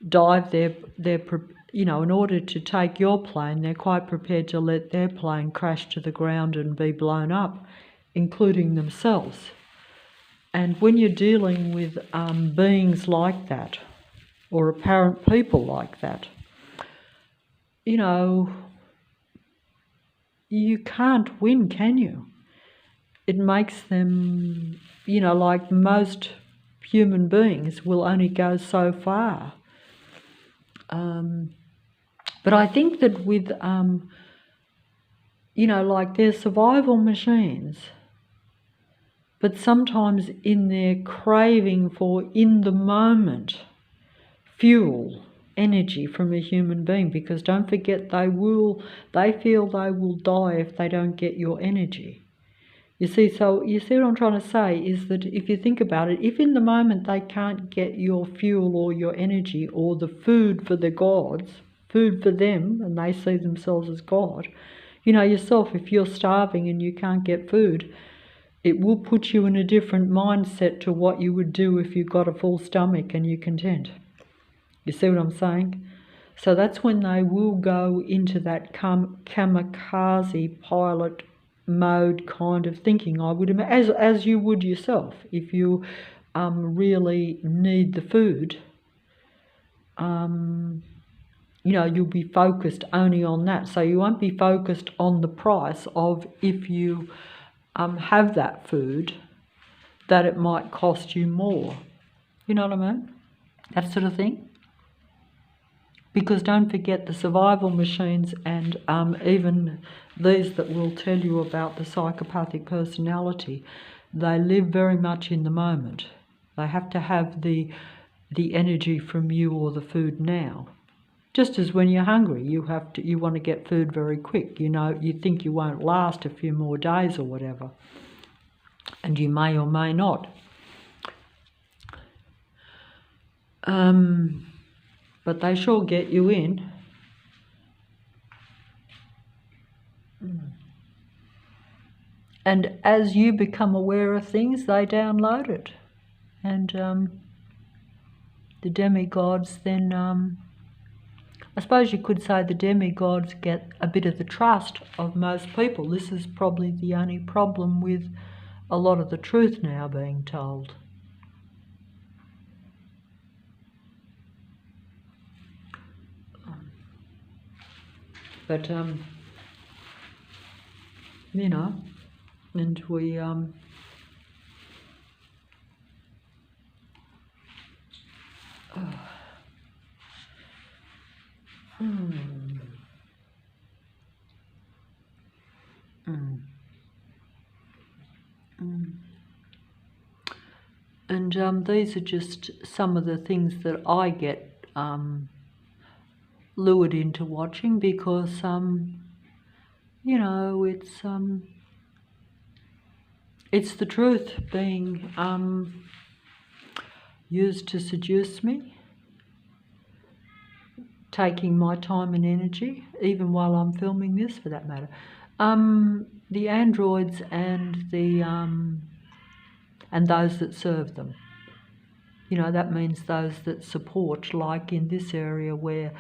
dive. In order to take your plane, they're quite prepared to let their plane crash to the ground and be blown up, including themselves. And when you're dealing with beings like that, or apparent people like that, you can't win, can you? It makes them, like most human beings will only go so far. But I think that with, like they're survival machines, but sometimes in their craving for in the moment fuel, energy from a human being, because don't forget they feel they will die if they don't get your energy. You see, so you see what I'm trying to say is that if you think about it, if in the moment they can't get your fuel or your energy or the food for the gods, food for them, and they see themselves as God, you know yourself, if you're starving and you can't get food, it will put you in a different mindset to what you would do if you got a full stomach and you're content. You see what I'm saying? So that's when they will go into that kamikaze pilot mode kind of thinking, I would imagine, as you would yourself if you really need the food. You know, you'll be focused only on that. So you won't be focused on the price of if you have that food, that it might cost you more. You know what I mean? That sort of thing. Because don't forget the survival machines and even these that will tell you about the psychopathic personality, they live very much in the moment. They have to have the energy from you or the food now. Just as when you're hungry, you want to get food very quick. You know, you think you won't last a few more days or whatever, and you may or may not. But they sure get you in. And as you become aware of things, they download it. And the demigods then, I suppose you could say the demigods get a bit of the trust of most people. This is probably the only problem with a lot of the truth now being told. But, you know, and we, And these are just some of the things that I get lured into watching because, you know, it's the truth being used to seduce me, taking my time and energy, even while I'm filming this, for that matter. The androids and the and those that serve them. You know, that means those that support, like in this area where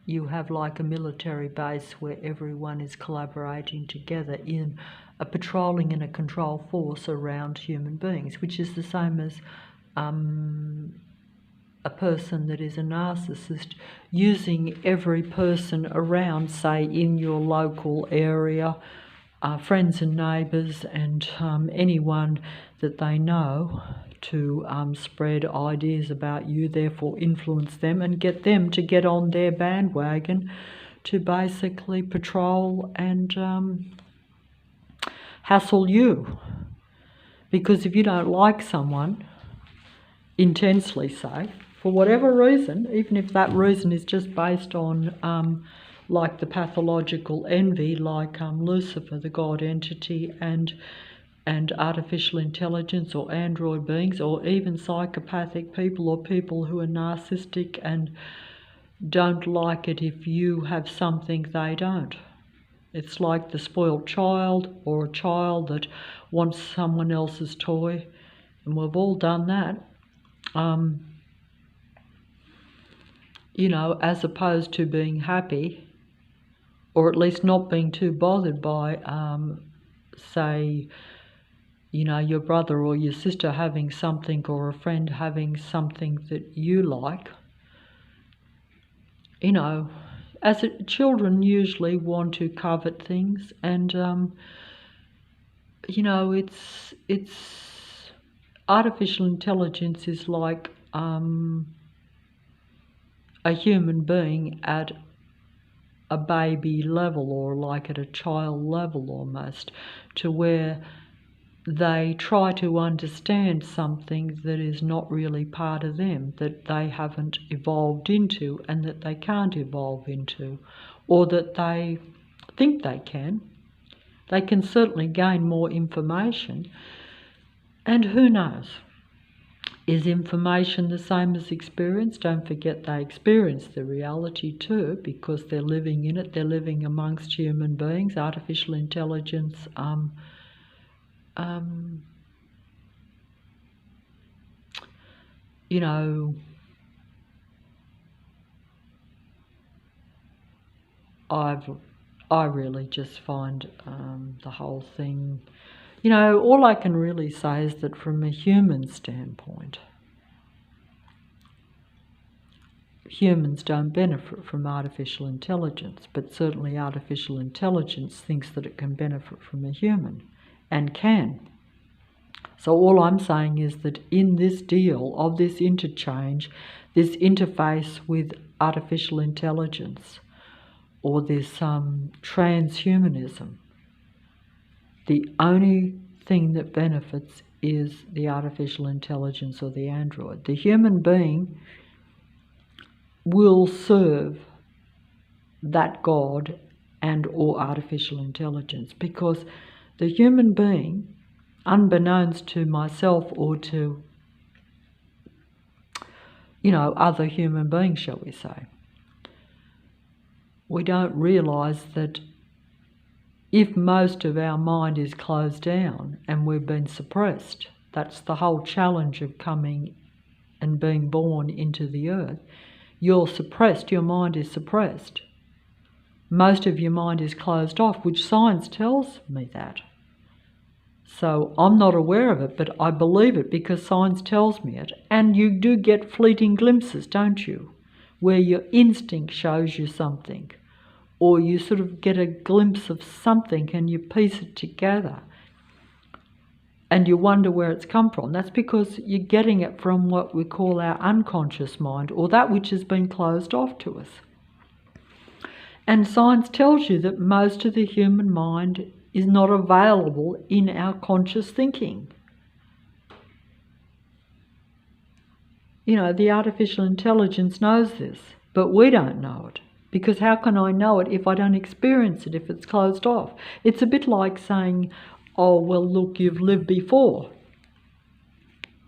you have like a military base where everyone is collaborating together in a patrolling and a control force around human beings, which is the same as a person that is a narcissist using every person around, say in your local area, friends and neighbours and anyone that they know, to spread ideas about you, therefore influence them and get them to get on their bandwagon to basically patrol and hassle you. Because if you don't like someone intensely, say, for whatever reason, even if that reason is just based on like the pathological envy, like Lucifer, the God entity, and artificial intelligence or android beings, or even psychopathic people or people who are narcissistic and don't like it if you have something they don't. It's like the spoiled child or a child that wants someone else's toy, and we've all done that. You know, as opposed to being happy, or at least not being too bothered by, say, you know, your brother or your sister having something or a friend having something that you like. You know, as children usually want to covet things, and you know, it's artificial intelligence is like a human being at a baby level, or like at a child level almost, to where they try to understand something that is not really part of them, that they haven't evolved into and that they can't evolve into, or that they think they can. They can certainly gain more information, and who knows? Is information the same as experience? Don't forget they experience the reality too, because they're living in it. They're living amongst human beings. Artificial intelligence you know, I really just find the whole thing, you know, all I can really say is that from a human standpoint, humans don't benefit from artificial intelligence, but certainly artificial intelligence thinks that it can benefit from a human, and can. So all I'm saying is that in this deal of this interchange, this interface with artificial intelligence, or this transhumanism, the only thing that benefits is the artificial intelligence or the android. The human being will serve that God and or artificial intelligence, because the human being, unbeknownst to myself or to, you know, other human beings, shall we say, we don't realise that if most of our mind is closed down and we've been suppressed, that's the whole challenge of coming and being born into the earth. You're suppressed, your mind is suppressed. Most of your mind is closed off, which science tells me that. So I'm not aware of it, but I believe it because science tells me it. And you do get fleeting glimpses, don't you? Where your instinct shows you something, or you sort of get a glimpse of something and you piece it together and you wonder where it's come from. That's because you're getting it from what we call our unconscious mind, or that which has been closed off to us. And science tells you that most of the human mind is not available in our conscious thinking. You know, the artificial intelligence knows this, but we don't know it. Because how can I know it if I don't experience it, if it's closed off? It's a bit like saying, oh, well, look, you've lived before.